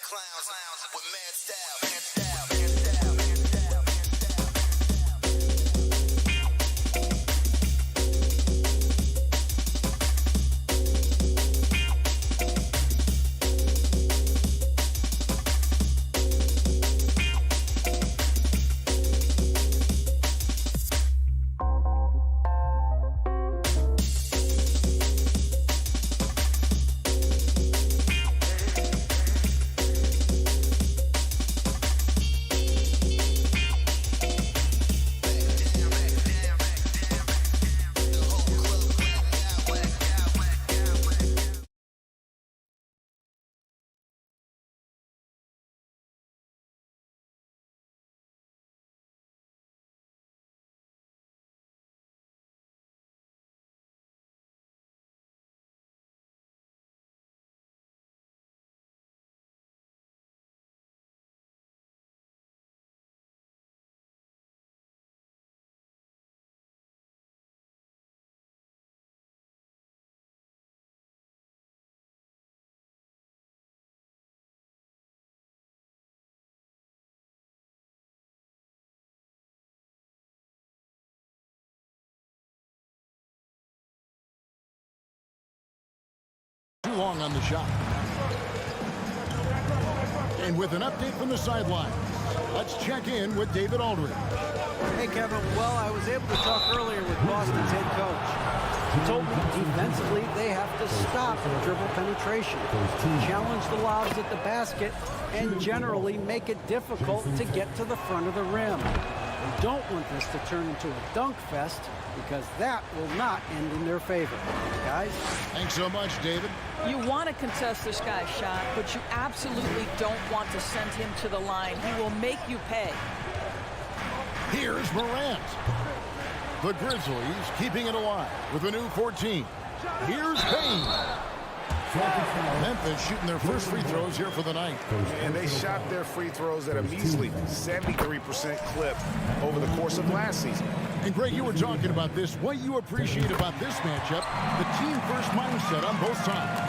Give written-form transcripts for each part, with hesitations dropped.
clowns with mad style. Too long on the shot. And with an update from the sideline, let's check in with David Aldridge. Hey, Kevin. Well, I was able to talk earlier with Boston's head coach. He told me defensively they have to stop dribble penetration, challenge the lobs at the basket, and generally make it difficult to get to the front of the rim. We don't want this to turn into a dunk fest because that will not end in their favor. Guys? Thanks so much, David. You want to contest this guy's shot, but you absolutely don't want to send him to the line. He will make you pay. Here's Morant. The Grizzlies keeping it alive with a new 14. Here's Payne. Memphis shooting their first free throws here for the night. And they shot their free throws at a measly 73% clip over the course of last season. And Greg, you were talking about this. What you appreciate about this matchup, the team-first mindset on both sides.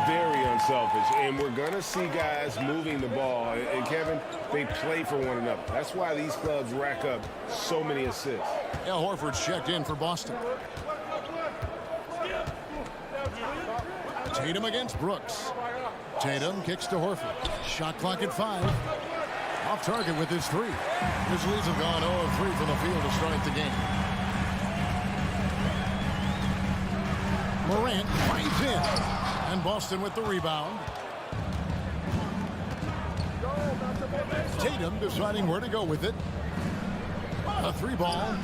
Very unselfish, and we're going to see guys moving the ball. And Kevin, they play for one another. That's why these clubs rack up so many assists. Al Horford's checked in for Boston. Tatum against Brooks. Tatum kicks to Horford. Shot clock at 5. Off target with his 3. Grizzlies have gone 0 of 3 from the field to start the game. Morant finds in. And Boston with the rebound. Tatum deciding where to go with it. A 3-ball.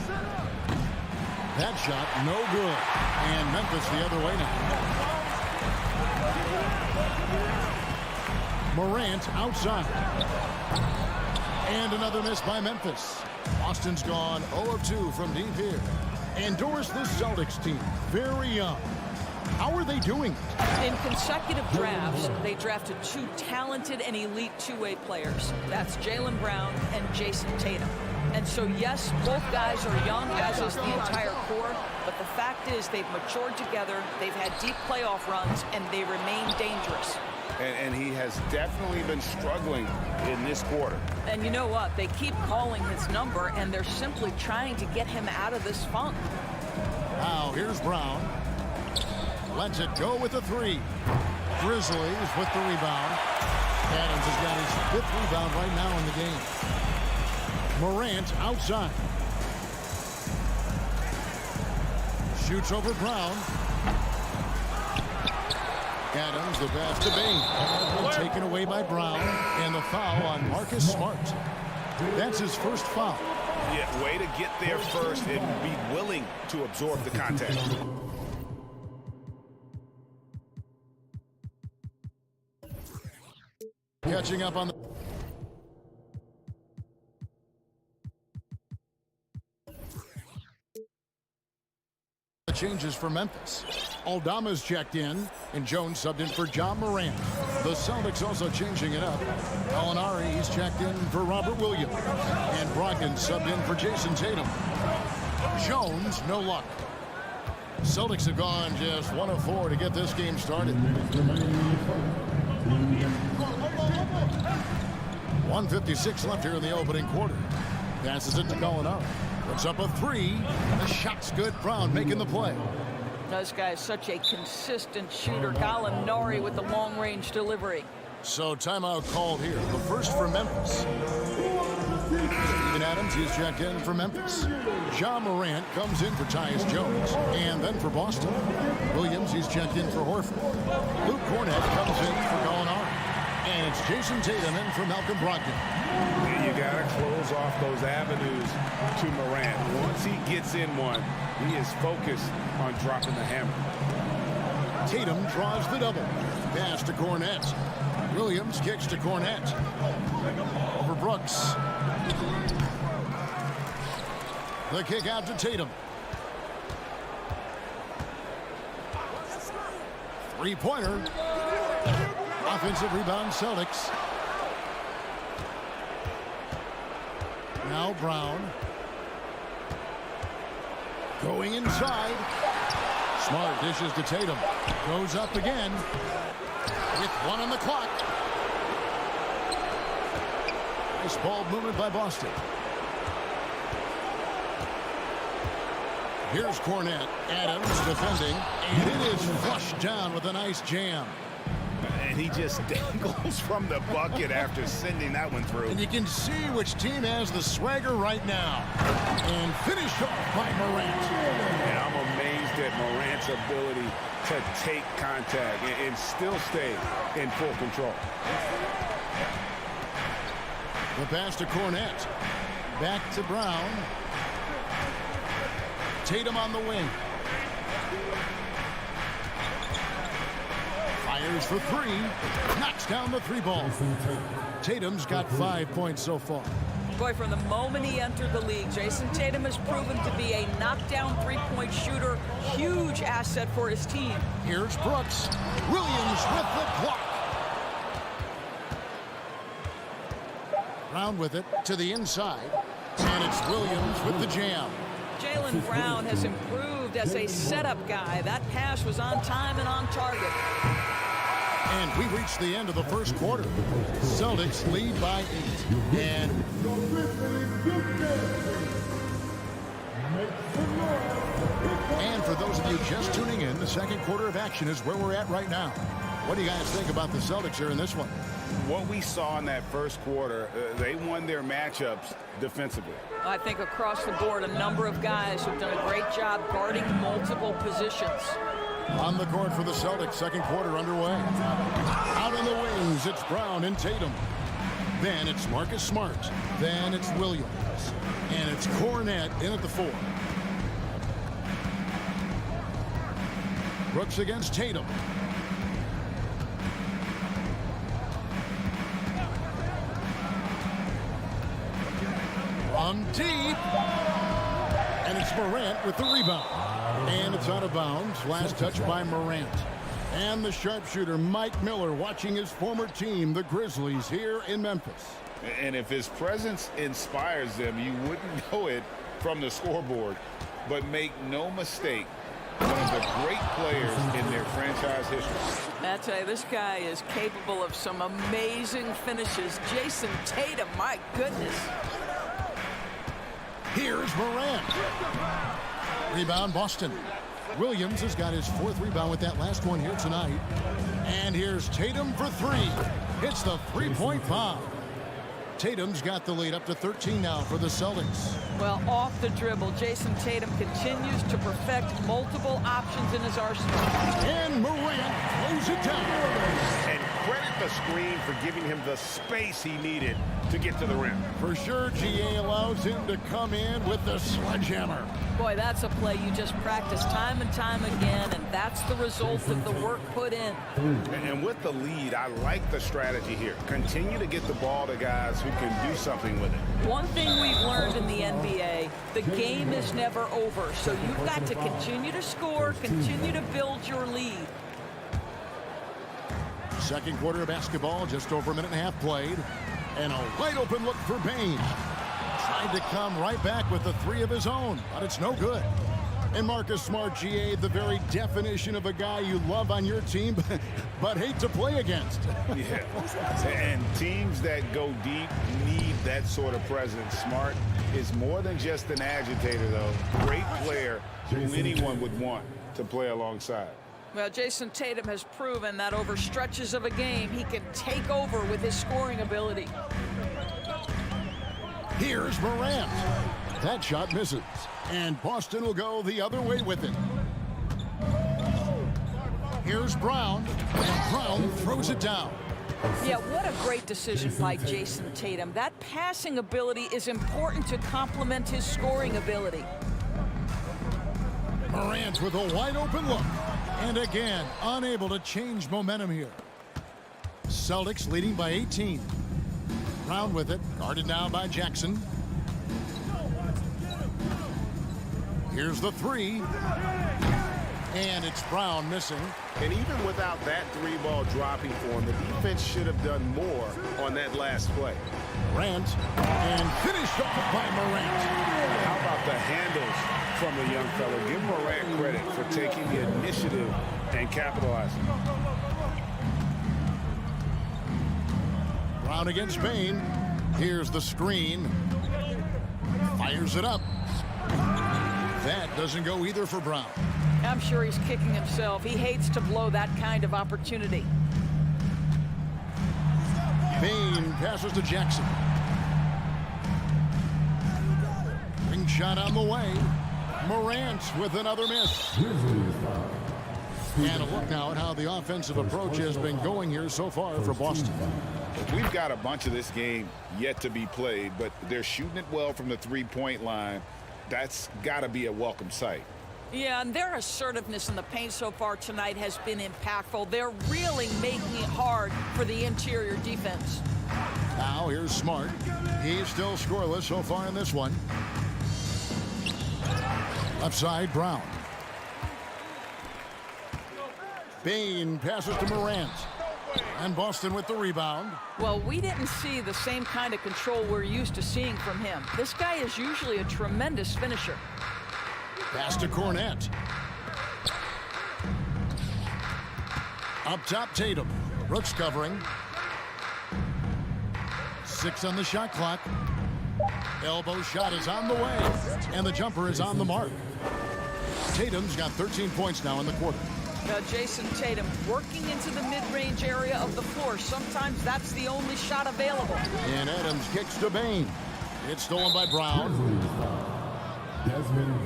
That shot no good. And Memphis the other way now. Morant outside. And another miss by Memphis. Boston's gone 0 of 2 from deep here. And Doris, this Celtics team, very young. How are they doing? In consecutive drafts, they drafted 2 talented and elite two-way players. That's Jaylen Brown and Jason Tatum. And so, yes, both guys are young, as is the entire core. But the fact is they've matured together, they've had deep playoff runs, and they remain dangerous. And he has definitely been struggling in this quarter. And you know what? They keep calling his number, and they're simply trying to get him out of this funk. Now, here's Brown. Lets it go with a 3. Grizzlies with the rebound. Adams has got his 5th rebound right now in the game. Morant outside. Shoots over Brown. Adams, the pass to Bane. Taken away by Brown. And the foul on Marcus Smart. That's his first foul. Yeah, way to get there first and be willing to absorb the contact. Catching up on the changes for Memphis. Aldama's checked in, and Jones subbed in for John Morant. The Celtics also changing it up. Gallinari, he's checked in for Robert Williams. And Brogdon subbed in for Jason Tatum. Jones, no luck. Celtics have gone just 1 of 4 to get this game started. 1:56 left here in the opening quarter. Passes it to Gallinari. Puts up a three. The shot's good. Brown making the play. This guy is such a consistent shooter. Gallinari with the long-range delivery. So timeout called here. The first for Memphis. Steven Adams, he's checked in for Memphis. Ja Morant comes in for Tyus Jones. And then for Boston. Williams, he's checked in for Horford. Luke Cornett comes in for Gallinari. And it's Jason Tatum in for Malcolm Brogdon. You got to close off those avenues to Morant. Once he gets in one, he is focused on dropping the hammer. Tatum draws the double. Pass to Cornett. Williams kicks to Cornett. Over Brooks. The kick out to Tatum. Three-pointer. Offensive rebound, Celtics. Now Brown. Going inside. Smart dishes to Tatum. Goes up again. With one on the clock. Nice ball movement by Boston. Here's Cornett. Adams defending. And it is flushed down with a nice jam. And he just dangles from the bucket after sending that one through. And you can see which team has the swagger right now. And finished off by Morant. And I'm amazed at Morant's ability to take contact and still stay in full control. The pass to Cornett. Back to Brown. Tatum on the wing. Fires for three. Knocks down the three ball. Tatum's got 5 points so far. Boy, from the moment he entered the league, Jason Tatum has proven to be a knockdown three-point shooter. Huge asset for his team. Here's Brooks. Williams with the block. Brown with it to the inside. And it's Williams with the jam. Jaylen Brown has improved as a setup guy. That pass was on time and on target. And we reached the end of the first quarter. Celtics lead by 8. And for those of you just tuning in, the second quarter of action is where we're at right now. What do you guys think about the Celtics here in this one? What we saw in that first quarter, they won their matchups defensively. I think across the board, a number of guys have done a great job guarding multiple positions. On the court for the Celtics, second quarter underway. Out on the wings, it's Brown and Tatum. Then it's Marcus Smart. Then it's Williams. And it's Cornett in at the 4. Brooks against Tatum. On deep. And it's Morant with the rebound. And it's out of bounds. Last touch by Morant. And the sharpshooter, Mike Miller, watching his former team, the Grizzlies, here in Memphis. And if his presence inspires them, you wouldn't know it from the scoreboard. But make no mistake, one of the great players in their franchise history. I tell you, this guy is capable of some amazing finishes. Jason Tatum, my goodness. Here's Morant. Rebound, Boston. Williams has got his 4th rebound with that last one here tonight. And here's Tatum for 3. It's the three-point bomb. Tatum's got the lead up to 13 now for the Celtics. Well, off the dribble, Jason Tatum continues to perfect multiple options in his arsenal. And Morant throws it down. And credit the screen for giving him the space he needed to get to the rim. For sure, GA allows him to come in with the sledgehammer. Boy, that's a play you just practice time and time again, and that's the result of the work put in. And with the lead, I like the strategy here. Continue to get the ball to guys who can do something with it. One thing we've learned in the NBA, the game is never over, so you've got to continue to score, continue to build your lead. Second quarter of basketball, just over a minute and a half played. And a wide open look for Bane. Tried to come right back with the 3 of his own, but it's no good. And Marcus Smart, GA, the very definition of a guy you love on your team, but hate to play against. Yeah, and teams that go deep need that sort of presence. Smart is more than just an agitator, though. Great player who anyone would want to play alongside. Well, Jason Tatum has proven that over stretches of a game, he can take over with his scoring ability. Here's Morant. That shot misses. And Boston will go the other way with it. Here's Brown. And Brown throws it down. Yeah, what a great decision by Jason Tatum. That passing ability is important to complement his scoring ability. Morant with a wide open look. And again, unable to change momentum here. Celtics leading by 18. Brown with it, guarded now by Jackson. Here's the three. And it's Brown missing. And even without that three ball dropping for him, the defense should have done more on that last play. Morant, and finished off by Morant. How about the handles from the young fellow? Give Morant credit for taking the initiative and capitalizing. Brown against Bain. Here's the screen. Fires it up. That doesn't go either for Brown. I'm sure he's kicking himself. He hates to blow that kind of opportunity. Bain passes to Jackson. Ring shot on the way. Morant with another miss. And a look now at how the offensive approach has been going here so far for Boston. We've got a bunch of this game yet to be played, but they're shooting it well from the three-point line. That's got to be a welcome sight. Yeah, and their assertiveness in the paint so far tonight has been impactful. They're really making it hard for the interior defense. Now here's Smart. He's still scoreless so far in this one. Left side, Brown. Bain passes to Morant. And Boston with the rebound. Well, we didn't see the same kind of control we're used to seeing from him. This guy is usually a tremendous finisher. Pass to Cornette. Up top, Tatum. Brooks covering. 6 on the shot clock. Elbow shot is on the way. And the jumper is on the mark. Tatum's got 13 points now in the quarter. Jason Tatum working into the mid-range area of the floor. Sometimes that's the only shot available. And Adams kicks to Bain. It's stolen by Brown.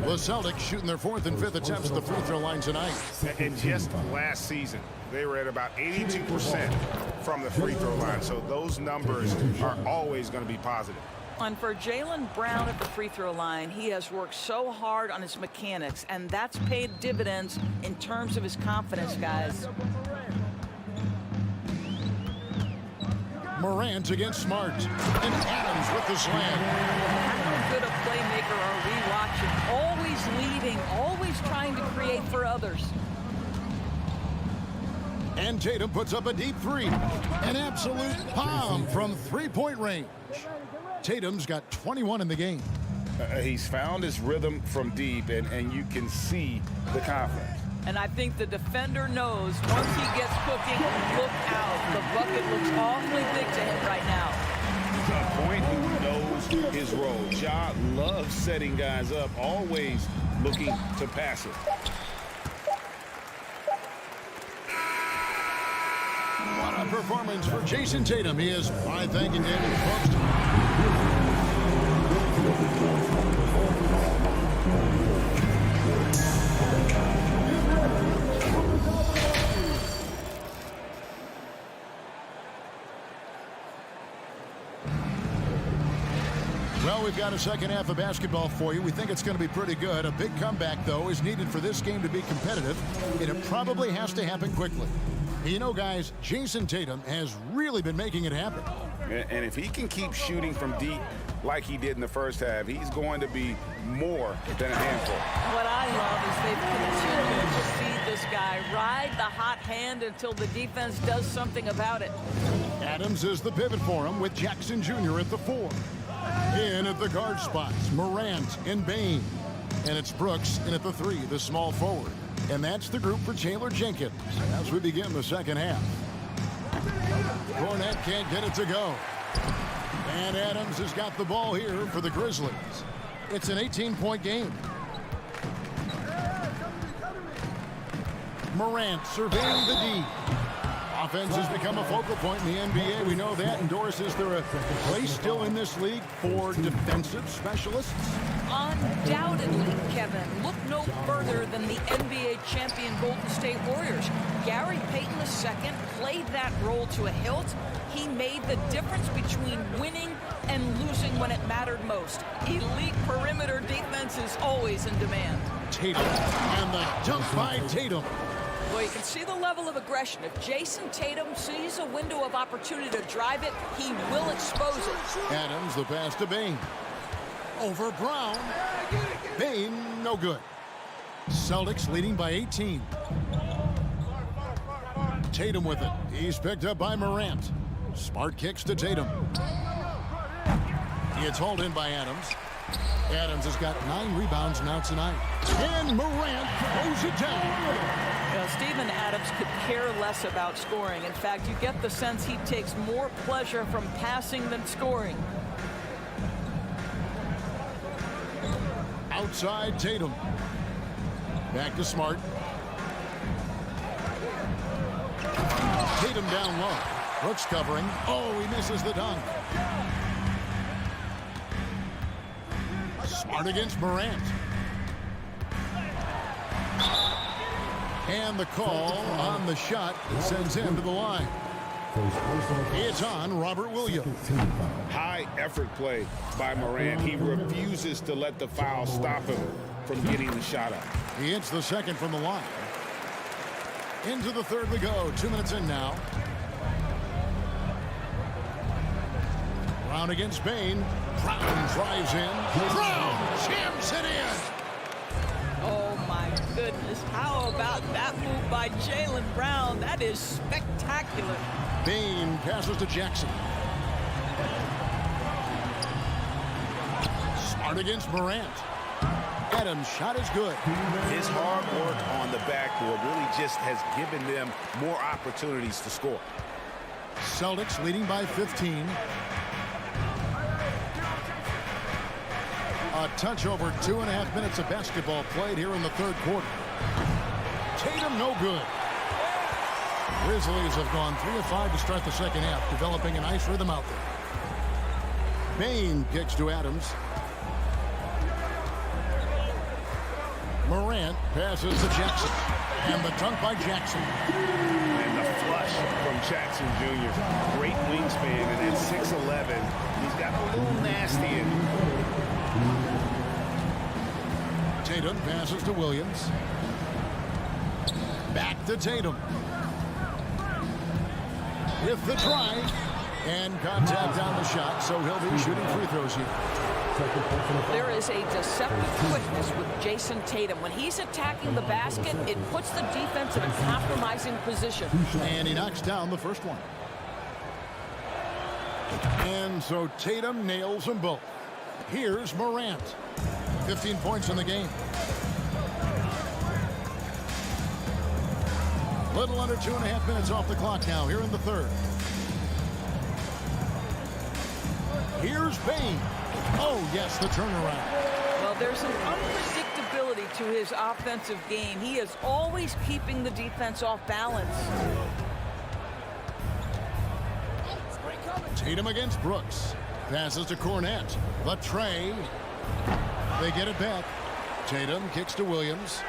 The Celtics shooting their 4th and 5th attempts at the free throw line tonight. And just last season, they were at about 82% from the free throw line. So those numbers are always going to be positive. And for Jaylen Brown at the free throw line, he has worked so hard on his mechanics, and that's paid dividends in terms of his confidence, guys. Morant against Smart. And Adams with the slam. How good a playmaker are we watching? Always leading, always trying to create for others. And Tatum puts up a deep three. An absolute bomb from three-point range. Tatum's got 21 in the game. He's found his rhythm from deep, and you can see the confidence. And I think the defender knows once he gets cooking, look out. The bucket looks awfully big to him right now. A point who knows his role. Ja loves setting guys up, always looking to pass it. What a performance for Jason Tatum. He is fine, thanking David Post. Well, we've got a second half of basketball for you. We think it's going to be pretty good. A big comeback, though, is needed for this game to be competitive, and it probably has to happen quickly. You know, guys, Jason Tatum has really been making it happen. And if he can keep shooting from deep like he did in the first half, he's going to be more than a handful. What I love is they've continued to feed this guy, ride the hot hand until the defense does something about it. Adams is the pivot for him with Jackson Jr. at the 4. In at the guard spots, Morant and Bain. And it's Brooks in at the 3, the small forward. And that's the group for Taylor Jenkins as we begin the second half. Cornette can't get it to go. And Adams has got the ball here for the Grizzlies. It's an 18-point game. Morant surveying the D. Offense has become a focal point in the NBA. We know that. Doris, is there a place still in this league for defensive specialists? Undoubtedly, Kevin. Look no further than the NBA champion Golden State Warriors. Gary Payton II played that role to a hilt. He made the difference between winning and losing when it mattered most. Elite perimeter defense is always in demand. Tatum, and the dunk by Tatum. Well, you can see the level of aggression. If Jason Tatum sees a window of opportunity to drive it, he will expose it. Adams, the pass to Bane. Over Brown. Bane, no good. Celtics leading by 18. Tatum with it. He's picked up by Morant. Smart kicks to Tatum. It's hauled in by Adams. Adams has got 9 rebounds now tonight. And Morant throws it down. Steven Adams could care less about scoring. In fact, you get the sense he takes more pleasure from passing than scoring. Outside Tatum. Back to Smart. Tatum down low. Brooks covering. Oh, he misses the dunk. Smart against Morant. And the call on the shot sends him to the line. It's on Robert Williams. High effort play by Morant. He refuses to let the foul stop him from getting the shot up. He hits the second from the line. Into the third we go. 2 minutes in now. Brown against Bane. Brown drives in. Brown jams it in. Oh, my goodness. How about that move by Jaylen Brown? That is spectacular. Bane passes to Jackson. Smart against Morant. Adams' shot is good. His hard work on the backboard really just has given them more opportunities to score. Celtics leading by 15. A touch over 2.5 minutes of basketball played here in the third quarter. Tatum no good. Grizzlies have gone 3 of 5 to start the second half, developing a nice rhythm out there. Bane kicks to Adams. Morant passes to Jackson. And the dunk by Jackson. And the flush from Jackson Jr. Great wingspan, and at 6'11", he's got a little nasty in him. Tatum passes to Williams. Back to Tatum. With the drive. And contact on the shot, so he'll be shooting free throws here. There is a deceptive quickness with Jason Tatum. When he's attacking the basket, it puts the defense in a compromising position. And he knocks down the first one. And so Tatum nails them both. Here's Morant. 15 points in the game. Little under 2.5 minutes off the clock now here in the third. Here's Bane. Oh, yes, the turnaround. Well, there's an unpredictability to his offensive game. He is always keeping the defense off balance. Tatum against Brooks. Passes to Cornette. The tray. They get it back. Tatum kicks to Williams.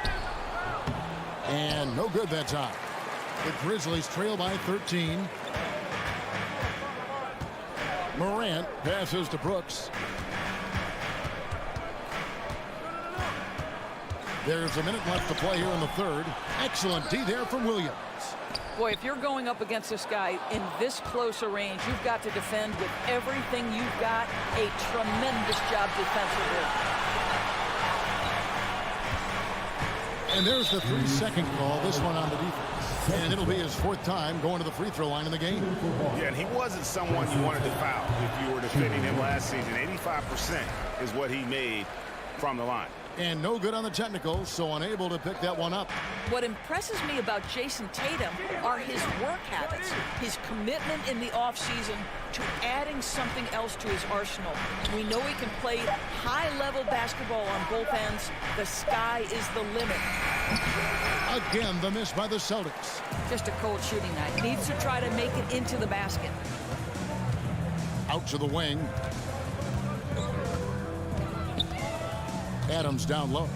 And no good that time. The Grizzlies trail by 13. Morant passes to Brooks. There's a minute left to play here in the third. Excellent D there from Williams. Boy, if you're going up against this guy in this close a range, you've got to defend with everything you've got. A tremendous job defensively. And there's the 3-second call, this one on the defense. And it'll be his 4th time going to the free throw line in the game. Yeah, and he wasn't someone you wanted to foul if you were defending him last season. 85% is what he made from the line. And no good on the technical, so unable to pick that one up. What impresses me about Jason Tatum are his work habits, his commitment in the offseason to adding something else to his arsenal. We know he can play high-level basketball on both ends. The sky is the limit. Again, the miss by the Celtics. Just a cold shooting night. Needs to try to make it into the basket. Out to the wing. Adams down low.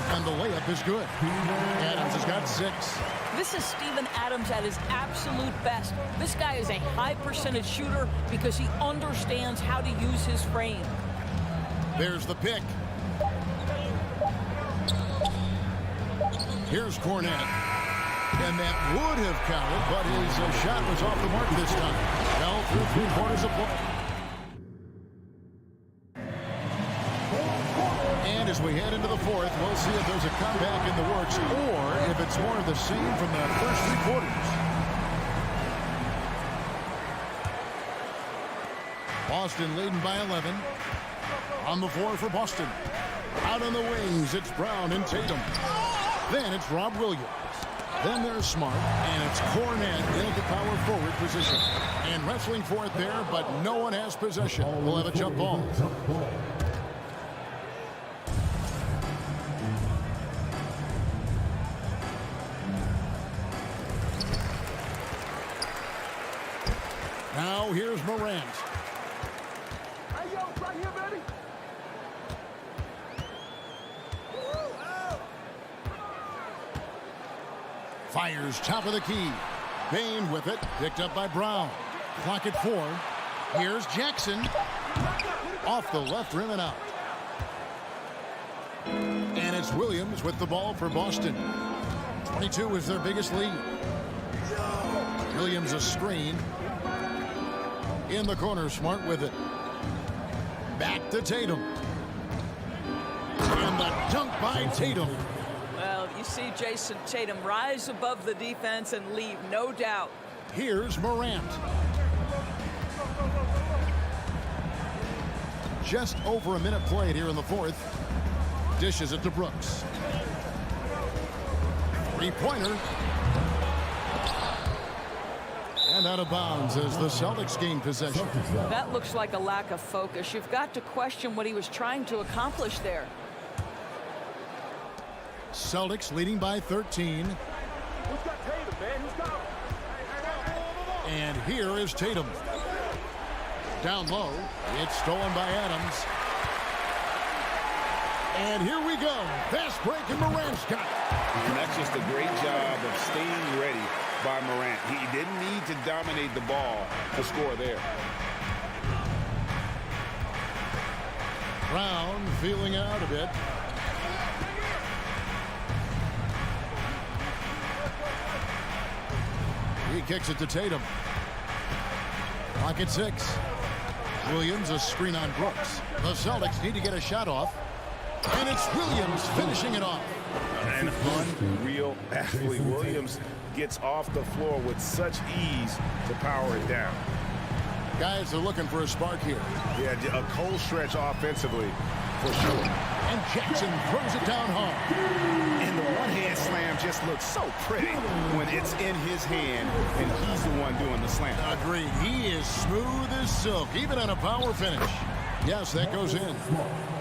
And the layup is good. Adams has got 6. This is Steven Adams at his absolute best. This guy is a high percentage shooter because he understands how to use his frame. There's the pick. Here's Cornette. And that would have counted, but his shot was off the mark this time. Fell through 3 quarters of play. And as we head into the 4th, we'll see if there's a comeback in the works or if it's more of the same from the first 3 quarters. Boston leading by 11. On the floor for Boston. Out on the wings, it's Brown and Tatum. Then it's Rob Williams. Then there's Smart, and it's Cornette in the power forward position. And wrestling for it there, but no one has possession. We'll have a jump ball. Now here's Morant. Hey, yo, right here, baby. Fires top of the key. Bain with it. Picked up by Brown. Clock at 4. Here's Jackson. Off the left rim and out. And it's Williams with the ball for Boston. 22 is their biggest lead. Williams a screen. In the corner, Smart with it. Back to Tatum. And the dunk by Tatum. Well, you see Jason Tatum rise above the defense and leave, no doubt. Here's Morant. Just over a minute played here in the 4th. Dishes it to Brooks. 3-pointer. And out of bounds as the Celtics gain possession. That looks like a lack of focus. You've got to question what he was trying to accomplish there. Celtics leading by 13. Who's got Tatum, man? Who's got him? And here is Tatum. Down low. It's stolen by Adams. And here we go. Fast break, and Morant's got it. And that's just a great job of staying ready by Morant. He didn't need to dominate the ball to score there. Brown feeling out a bit. He kicks it to Tatum. Clock at 6. Williams a screen on Brooks. The Celtics need to get a shot off. And it's Williams finishing it off. An unreal athlete. Williams gets off the floor with such ease to power it down. Guys are looking for a spark here. Yeah, a cold stretch offensively, for sure. And Jackson throws it down hard. And the one-hand slam just looks so pretty when it's in his hand and he's the one doing the slam. Agreed. He is smooth as silk, even on a power finish. Yes, that goes in.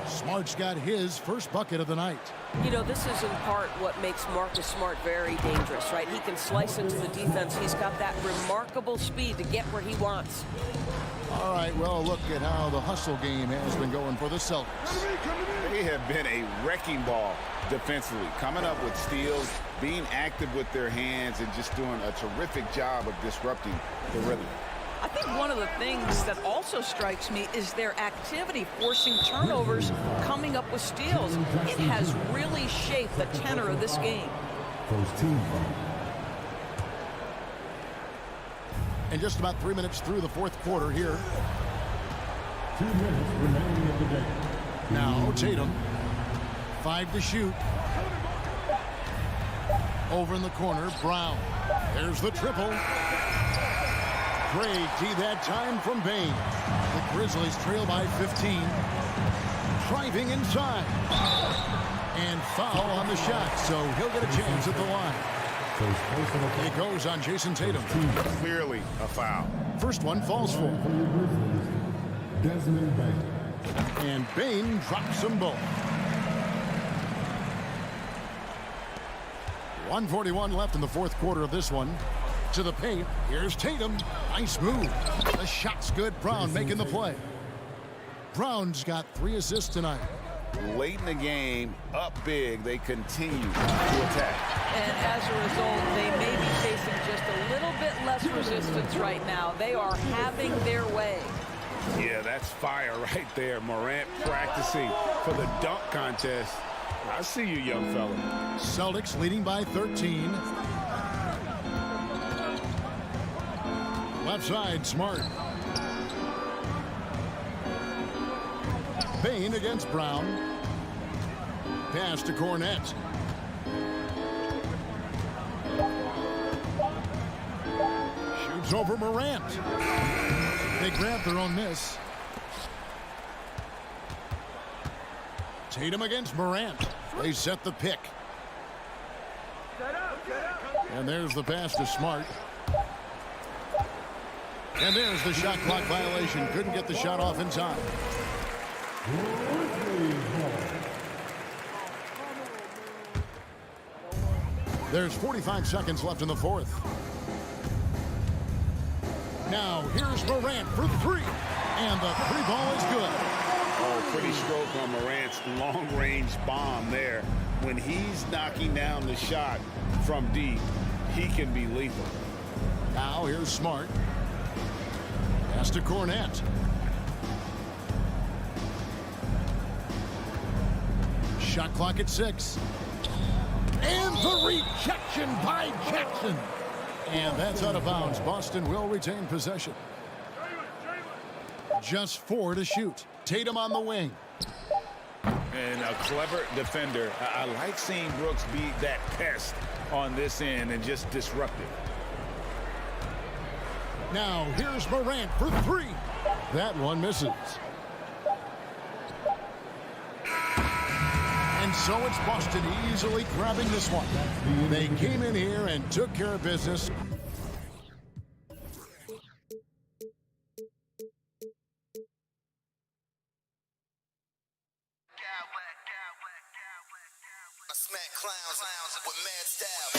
Smart's got his first bucket of the night. You know, this is in part what makes Marcus Smart very dangerous, right? He can slice into the defense. He's got that remarkable speed to get where he wants. All right, well, look at how the hustle game has been going for the Celtics. They have been a wrecking ball defensively, coming up with steals, being active with their hands, and just doing a terrific job of disrupting the rhythm. I think one of the things that also strikes me is their activity, forcing turnovers, coming up with steals. It has really shaped the tenor of this game. And just about 3 minutes through the 4th quarter here. 2 minutes remaining of the game. Now Tatum. 5 to shoot. Over in the corner, Brown. There's the triple. Great D that time from Bain. The Grizzlies trail by 15. Driving inside. And foul on the shot, so he'll get a chance at the line. It goes on Jason Tatum. Clearly a foul. First one falls for. Desmond Bain. And Bain drops them both. 1:41 left in the fourth quarter of this one. To the paint. Here's Tatum. Nice move. The shot's good. Brown making the play. Brown's got 3 assists tonight. Late in the game, up big, they continue to attack. And as a result, they may be facing just a little bit less resistance right now. They are having their way. Yeah, that's fire right there. Morant practicing for the dunk contest. I see you, young fella. Celtics leading by 13. Left side, Smart. Bain against Brown. Pass to Cornette. Shoots over Morant. They grab their own miss. Tatum against Morant. They set the pick. And there's the pass to Smart. And there's the shot clock violation. Couldn't get the shot off in time. There's 45 seconds left in the fourth. Now, here's Morant for 3. And the 3 ball is good. Oh, pretty stroke on Morant's long-range bomb there. When he's knocking down the shot from deep, he can be lethal. Now, here's Smart. Pass to Cornette. Shot clock at 6. And the rejection by Jackson. And that's out of bounds. Boston will retain possession. Just 4 to shoot. Tatum on the wing. And a clever defender. I like seeing Brooks be that pest on this end and just disrupt it. Now, here's Morant for 3. That one misses. And so it's Boston easily grabbing this one. They came in here and took care of business. I smack clowns with mad style.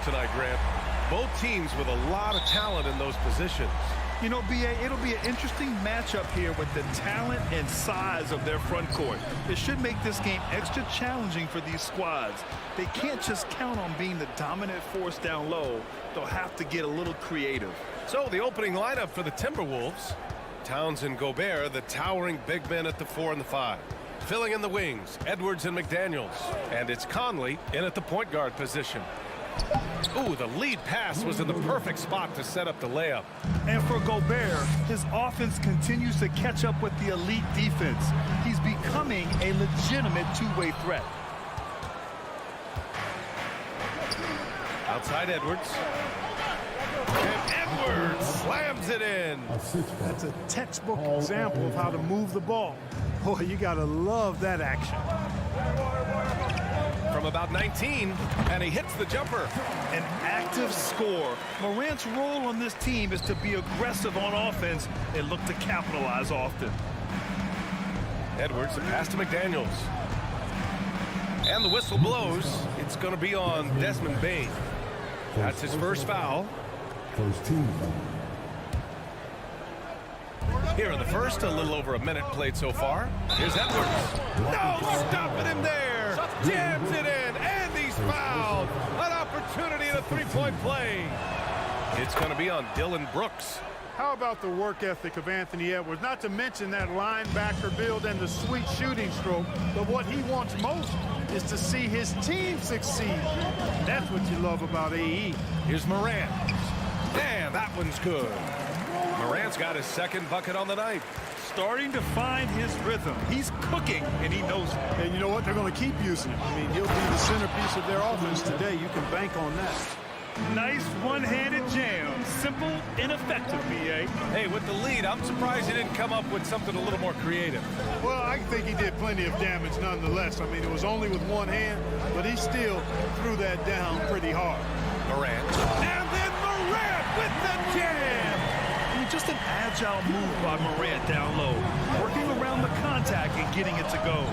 tonight, Grant. Both teams with a lot of talent in those positions. You know, B.A., it'll be an interesting matchup here with the talent and size of their front court. It should make this game extra challenging for these squads. They can't just count on being the dominant force down low. They'll have to get a little creative. So the opening lineup for the Timberwolves. Towns and Gobert, the towering big men at the 4 and the 5. Filling in the wings, Edwards and McDaniels. And it's Conley in at the point guard position. Ooh, the lead pass was in the perfect spot to set up the layup. And for Gobert, his offense continues to catch up with the elite defense. He's becoming a legitimate two-way threat. Outside Edwards. And Edwards slams it in. That's a textbook example of how to move the ball. Boy, you gotta love that action. From about 19, and he hits the jumper. An active scorer. Morant's role on this team is to be aggressive on offense and look to capitalize often. Edwards, a pass to McDaniels. And the whistle blows. It's going to be on Desmond Bane. That's his first foul. First team foul. Here in the first, a little over a minute played so far. Here's Edwards. No, stopping him there. Jams it in, and he's fouled. An opportunity in a three-point play. It's going to be on Dylan Brooks. How about the work ethic of Anthony Edwards? Not to mention that linebacker build and the sweet shooting stroke. But what he wants most is to see his team succeed. That's what you love about AE. Here's Morant. Damn, that one's good. Morant's got his second bucket on the night. Starting to find his rhythm. He's cooking, and he knows it. And you know what? They're going to keep using him. I mean, he'll be the centerpiece of their offense today. You can bank on that. Nice one-handed jam. Simple and effective, B.A. Hey, with the lead, I'm surprised he didn't come up with something a little more creative. Well, I think he did plenty of damage nonetheless. I mean, it was only with one hand, but he still threw that down pretty hard. Morant. And then Morant with the jam. Just an agile move by Morant down low, working around the contact and getting it to go.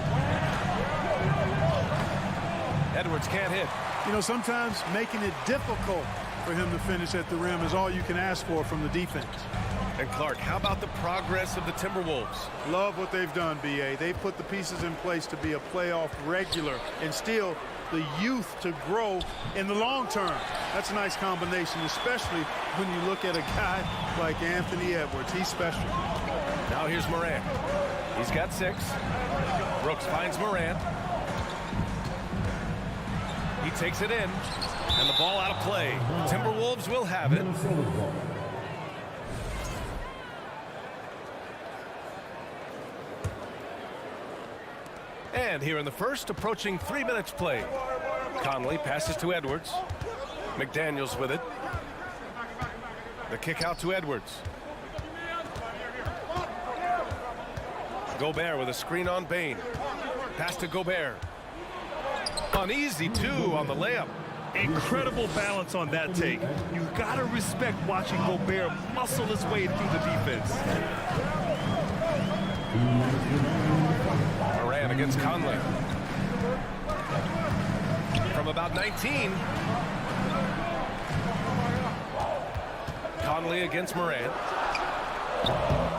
Edwards can't hit. You know, sometimes making it difficult for him to finish at the rim is all you can ask for from the defense. And Clark, how about the progress of the Timberwolves? Love what they've done, B.A. They've put the pieces in place to be a playoff regular and still the youth to grow in the long term. That's a nice combination, especially when you look at a guy like Anthony Edwards. He's special. Now here's Morant. He's got 6. Brooks finds Morant. He takes it in, and the ball out of play. Timberwolves will have it. And here in the first, approaching 3 minutes played. Conley passes to Edwards. McDaniels with it. The kick out to Edwards. Gobert with a screen on Bane. Pass to Gobert. Uneasy, too, on the layup. Incredible balance on that take. You've got to respect watching Gobert muscle his way through the defense. Morant against Conley. From about 19. Conley against Morant.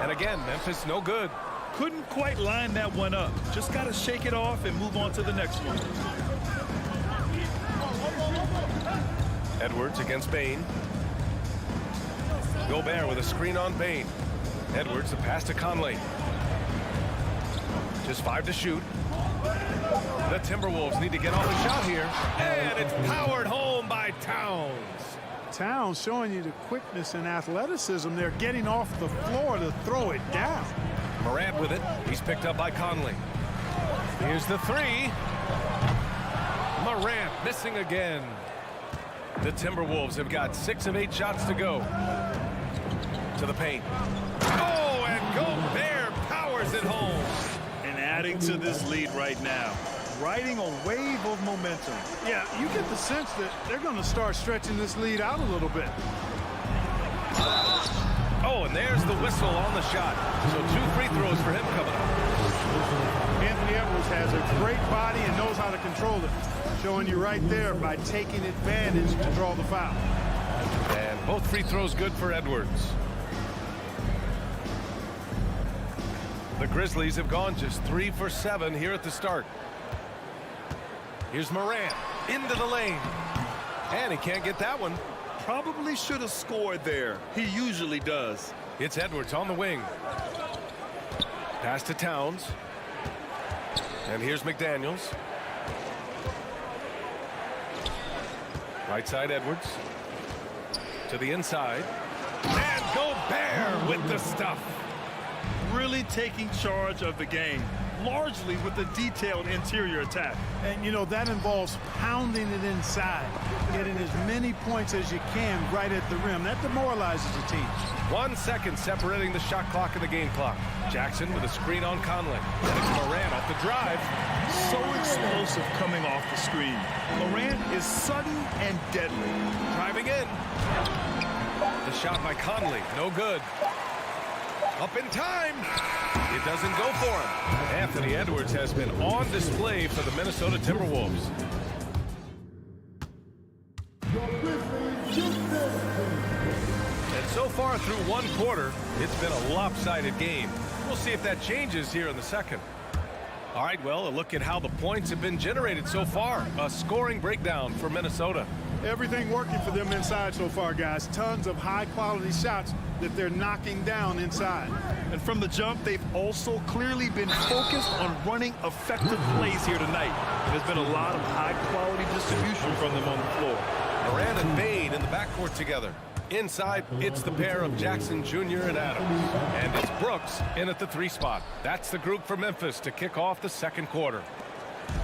And again, Memphis no good. Couldn't quite line that one up. Just got to shake it off and move on to the next one. Edwards against Bane. Gobert with a screen on Bane. Edwards, the pass to Conley. Just 5 to shoot. The Timberwolves need to get off a shot here. And it's powered home by Towns. Towns showing you the quickness and athleticism. They're getting off the floor to throw it down. Morant with it. He's picked up by Conley. Here's the 3. Morant missing again. The Timberwolves have got 6 of 8 shots to go. To the paint. Oh, and Gobert powers it home. And adding to this lead right now. Riding a wave of momentum. Yeah, you get the sense that they're going to start stretching this lead out a little bit. Oh, and there's the whistle on the shot. So 2 free throws for him coming up. Anthony Edwards has a great body and knows how to control it. showing you right there by taking advantage to draw the foul. And both free throws good for Edwards. The Grizzlies have gone just 3 for 7 here at the start. Here's Morant into the lane. And he can't get that one. Probably should have scored there. He usually does. It's Edwards on the wing. Pass to Towns. And here's McDaniels. Right side Edwards. To the inside. And Gobert with the stuff. Really taking charge of the game, largely with a detailed interior attack. And, you know, that involves pounding it inside, getting as many points as you can right at the rim. That demoralizes the team. 1 second separating the shot clock and the game clock. Jackson with a screen on Conley. And it's Morant off the drive. So explosive coming off the screen. Morant is sudden and deadly. Driving in. The shot by Conley, no good. Up in time. It doesn't go for him. Anthony Edwards has been on display for the Minnesota Timberwolves. And so far through one quarter, it's been a lopsided game. We'll see if that changes here in the second. All right, well, a look at how the points have been generated so far. A scoring breakdown for Minnesota. Everything working for them inside so far, guys. Tons of high-quality shots that they're knocking down inside. And from the jump, they've also clearly been focused on running effective plays here tonight. There's been a lot of high-quality distribution from them on the floor. Morant and Bade in the backcourt together. Inside, it's the pair of Jackson Jr. and Adams. And it's Brooks in at the 3 spot. That's the group for Memphis to kick off the second quarter.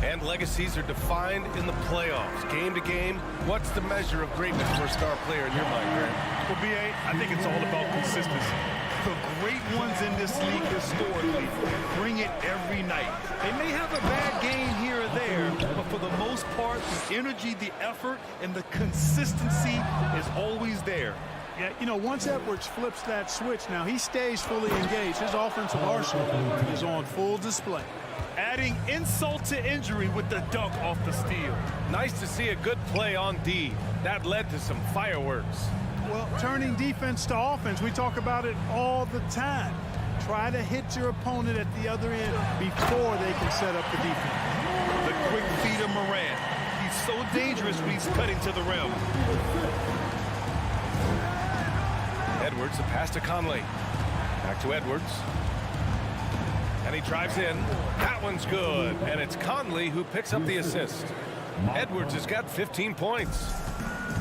And legacies are defined in the playoffs. Game to game, what's the measure of greatness for a star player in your mind, Grant? Well, B.A., I think it's all about consistency. The great ones in this league historically bring it every night. They may have a bad game here or there, but for the most part, the energy, the effort, and the consistency is always there. Yeah, you know, once Edwards flips that switch, now he stays fully engaged. His offensive arsenal is on full display. Adding insult to injury with the dunk off the steal. Nice to see a good play on D. That led to some fireworks. Well, turning defense to offense, we talk about it all the time. Try to hit your opponent at the other end before they can set up the defense. The quick feed of Morant. He's so dangerous when he's cutting to the rim. Edwards, the pass to Conley. Back to Edwards. And he drives in. That one's good. And it's Conley who picks up the assist. Edwards has got 15 points.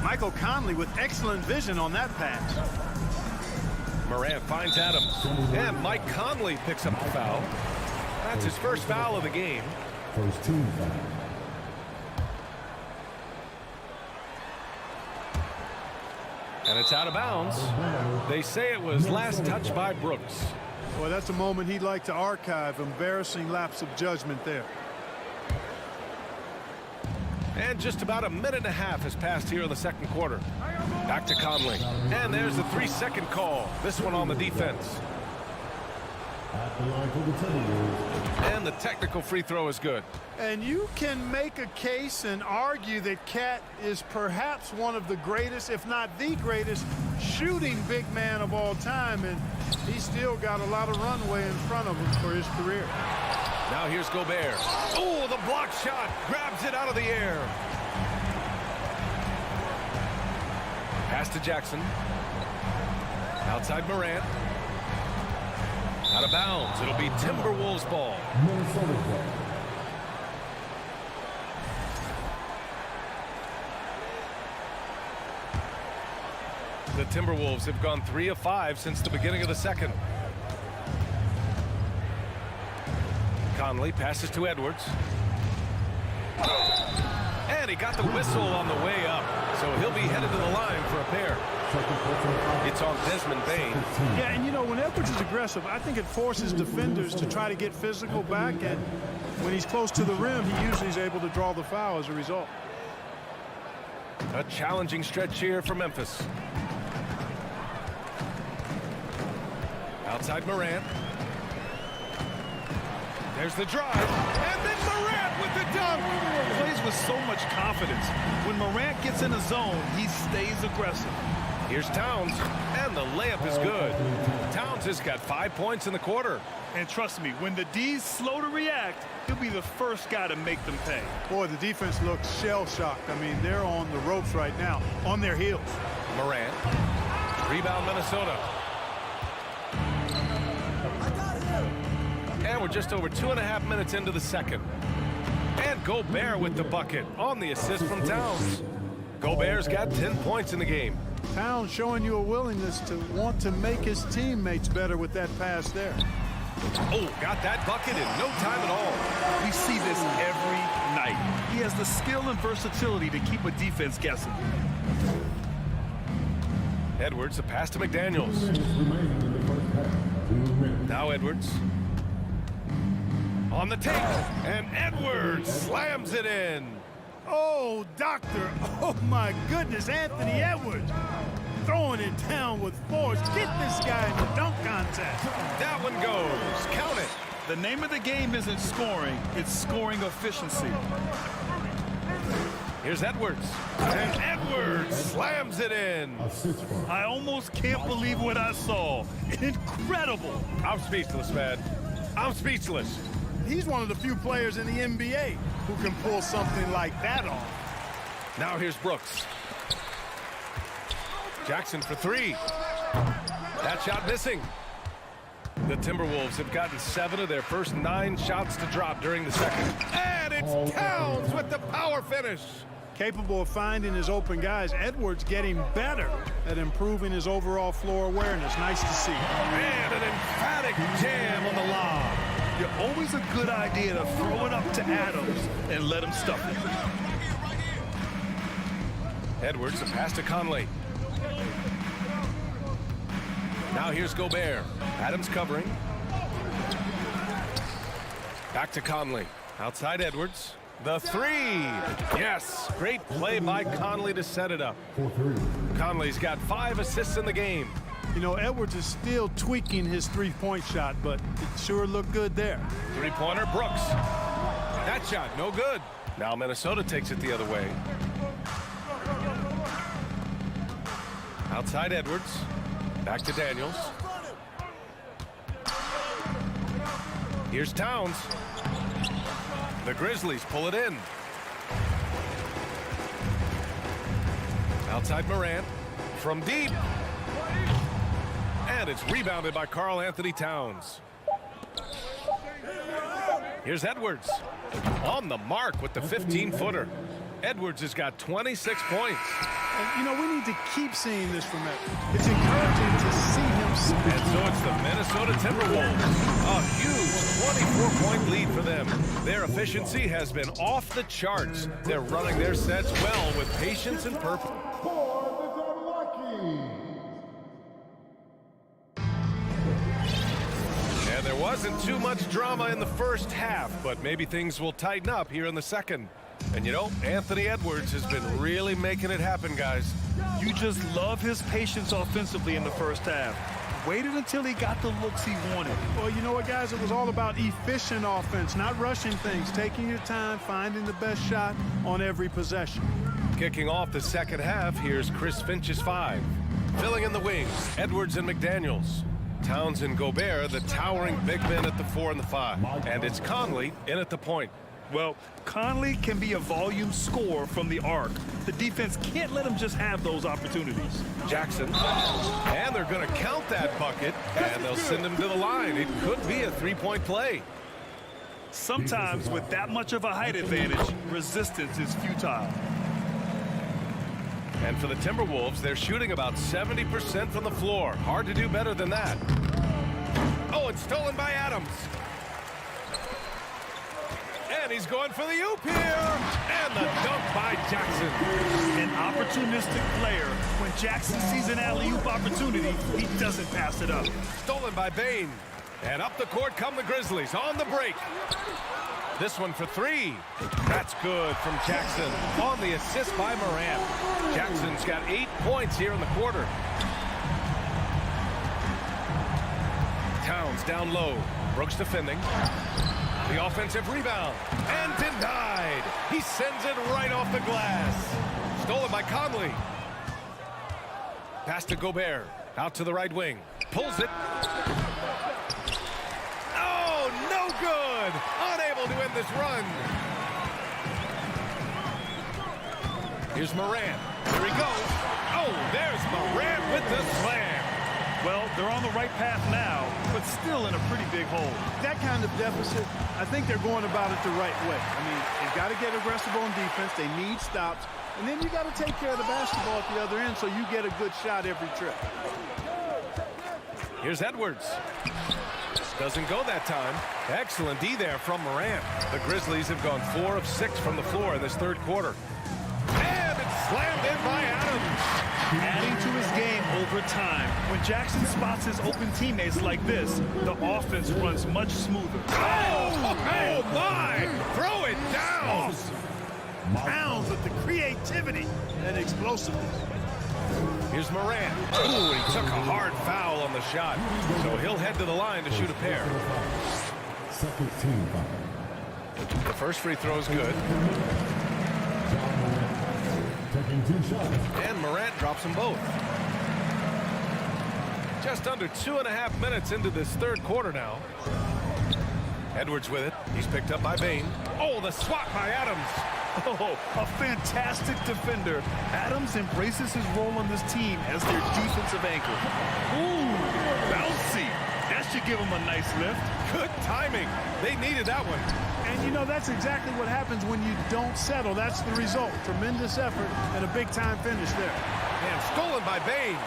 Michael Conley with excellent vision on that pass. Morant finds Adams. And Mike Conley picks up the foul. That's his first foul of the game. First team foul. And it's out of bounds. They say it was last touched by Brooks. Well, that's a moment he'd like to archive. Embarrassing lapse of judgment there. And just about a minute and a half has passed here in the second quarter. Back to Conley. And there's the 3-second call. This one on the defense. And the technical free throw is good. And you can make a case and argue that Cat is perhaps one of the greatest, if not the greatest, shooting big man of all time. And he's still got a lot of runway in front of him for his career. Now here's Gobert. Oh, the block shot. Grabs it out of the air. Pass to Jackson. Outside Morant. Out of bounds. It'll be Timberwolves ball. Minnesota ball. The Timberwolves have gone 3 of 5 since the beginning of the second. Conley passes to Edwards. And he got the whistle on the way up. So he'll be headed to the line for a pair. It's on Desmond Bane. Yeah, and you know, when Edwards is aggressive, I think it forces defenders to try to get physical back. And when he's close to the rim, he usually is able to draw the foul as a result. A challenging stretch here for Memphis. Outside Morant. There's the drive. And then Morant with the dunk. Plays with so much confidence. When Morant gets in a zone, he stays aggressive. Here's Towns, and the layup is good. Towns has got 5 points in the quarter. And trust me, when the D's slow to react, he'll be the first guy to make them pay. Boy, the defense looks shell-shocked. I mean, they're on the ropes right now, on their heels. Morant. Rebound, Minnesota. And we're just over 2.5 minutes into the second. And Gobert with the bucket on the assist from Towns. Gobert's got 10 points in the game. Towns showing you a willingness to want to make his teammates better with that pass there. Oh, got that bucket in no time at all. We see this every night. He has the skill and versatility to keep a defense guessing. Edwards, a pass to McDaniels. Now Edwards. On the take, and Edwards slams it in. Oh, doctor. Oh, my goodness, Anthony Edwards. Throwing it down with force. Get this guy in the dunk contest. That one goes. Count it. The name of the game isn't scoring, it's scoring efficiency. Here's Edwards. And Edwards slams it in. I almost can't believe what I saw. Incredible. I'm speechless, man. I'm speechless. He's one of the few players in the NBA who can pull something like that off. Now here's Brooks. Jackson for three. That shot missing. The Timberwolves have gotten 7 of their first 9 shots to drop during the second. And it's Towns with the power finish. Capable of finding his open guys. Edwards getting better at improving his overall floor awareness. Nice to see. And an emphatic jam on the lob. You're always a good idea to throw it up to Adams and let him stuff it. Edwards, a pass to Conley. Now here's Gobert. Adams covering. Back to Conley. Outside Edwards. The three. Yes. Great play by Conley to set it up. Conley's got 5 assists in the game. You know, Edwards is still tweaking his three-point shot, but it sure looked good there. Three-pointer, Brooks. That shot, no good. Now Minnesota takes it the other way. Outside Edwards. Back to Daniels. Here's Towns. The Grizzlies pull it in. Outside Morant. From deep. And it's rebounded by Karl Anthony Towns. Here's Edwards. On the mark with the 15-footer. Edwards has got 26 points. And, you know, we need to keep seeing this from Edwards. It's encouraging to see him speak. And so it's the Minnesota Timberwolves. A huge 24-point lead for them. Their efficiency has been off the charts. They're running their sets well with patience and purpose. And there wasn't too much drama in the first half, but maybe things will tighten up here in the second. And, you know, Anthony Edwards has been really making it happen, guys. You just love his patience offensively in the first half. Waited until he got the looks he wanted. Well, you know what, guys? It was all about efficient offense, not rushing things, taking your time, finding the best shot on every possession. Kicking off the second half, here's Chris Finch's 5. Filling in the wings, Edwards and McDaniels. Towns and Gobert, the towering big men at the 4 and the 5. And it's Conley in at the point. Well, Conley can be a volume scorer from the arc. The defense can't let him just have those opportunities. Jackson. And they're going to count that bucket, and they'll send him to the line. It could be a 3-point play. Sometimes with that much of a height advantage, resistance is futile. And for the Timberwolves, they're shooting about 70% from the floor. Hard to do better than that. Oh, it's stolen by Adams. And he's going for the oop here. And the dunk by Jackson. An opportunistic player. When Jackson sees an alley-oop opportunity, he doesn't pass it up. Stolen by Bane. And up the court come the Grizzlies on the break. This one for 3. That's good from Jackson on the assist by Morant. Jackson's got 8 points here in the quarter. Towns down low. Brooks defending. The offensive rebound. And denied. He sends it right off the glass. Stolen by Conley. Pass to Gobert. Out to the right wing. Pulls it. Oh, no good. Unable to end this run. Here's Morant. Here he goes. Oh, there's Morant with the slam. Well, they're on the right path now, but still in a pretty big hole. That kind of deficit, I think they're going about it the right way. I mean, they've got to get aggressive on defense. They need stops. And then you got to take care of the basketball at the other end so you get a good shot every trip. Here's Edwards. Doesn't go that time. Excellent D there from Morant. The Grizzlies have gone 4 of 6 from the floor in this third quarter. And it's slammed in by Adams. Adding to his game over time. When Jackson spots his open teammates like this, the offense runs much smoother. Oh my! Throw it down! Pounds with the creativity and explosiveness. Here's Morant. Ooh, he took a hard foul on the shot. So he'll head to the line to shoot a pair. Second team foul. The first free throw is good. Taking 2 shots. And Morant drops them both. Just under 2.5 minutes into this third quarter now. Edwards with it. He's picked up by Bane. Oh, the swat by Adams. Oh, a fantastic defender. Adams embraces his role on this team as their defensive anchor. Ooh, bouncy. That should give him a nice lift. Good timing. They needed that one. And, you know, that's exactly what happens when you don't settle. That's the result. Tremendous effort and a big-time finish there. And stolen by Bane.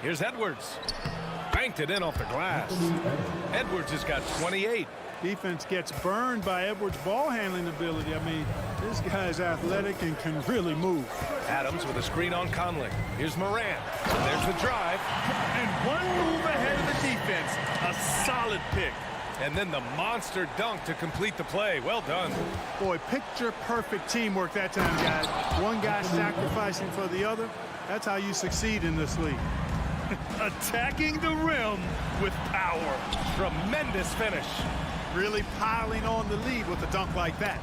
Here's Edwards. Banked it in off the glass. Edwards has got 28. Defense gets burned by Edwards' ball handling ability. I mean, this guy's athletic and can really move. Adams with a screen on Conley. Here's Morant. There's the drive. And one move ahead of the defense. A solid pick. And then the monster dunk to complete the play. Well done. Boy, picture-perfect teamwork that time, guys. One guy sacrificing for the other. That's how you succeed in this league. Attacking the rim with power. Tremendous finish. Really piling on the lead with a dunk like that.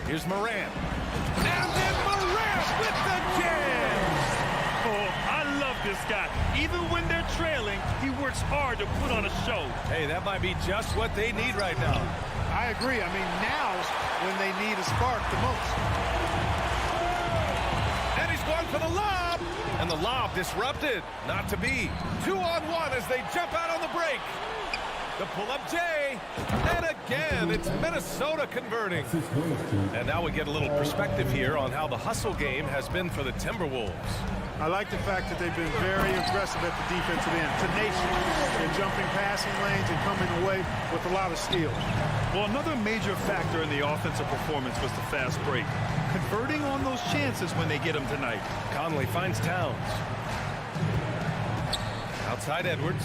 Here's Morant. And then Morant with the jam. Oh, I love this guy. Even when they're trailing, he works hard to put on a show. Hey, that might be just what they need right now. I agree. I mean, now's when they need a spark the most. And he's going for the lob. And the lob disrupted. Not to be. 2-on-1 as they jump out on the break. The pull-up J. And again, it's Minnesota converting. And now we get a little perspective here on how the hustle game has been for the Timberwolves. I like the fact that they've been very aggressive at the defensive end. Tenacious in jumping passing lanes and coming away with a lot of steals. Well, another major factor in the offensive performance was the fast break. Converting on those chances when they get them tonight. Conley finds Towns. Outside Edwards.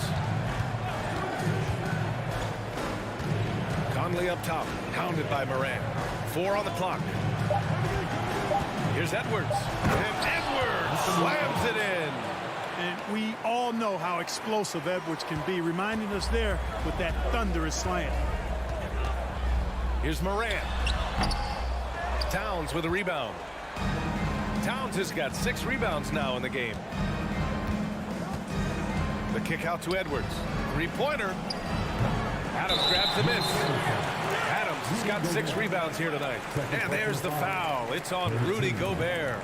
Conley up top, pounded by Morant. 4 on the clock. Here's Edwards. And Edwards slams it in. And we all know how explosive Edwards can be, reminding us there with that thunderous slam. Here's Morant. Towns with a rebound. Towns has got 6 rebounds now in the game. The kick out to Edwards. 3-pointer. Adams grabs the miss. Adams has got 6 rebounds here tonight. And there's the foul. It's on Rudy Gobert.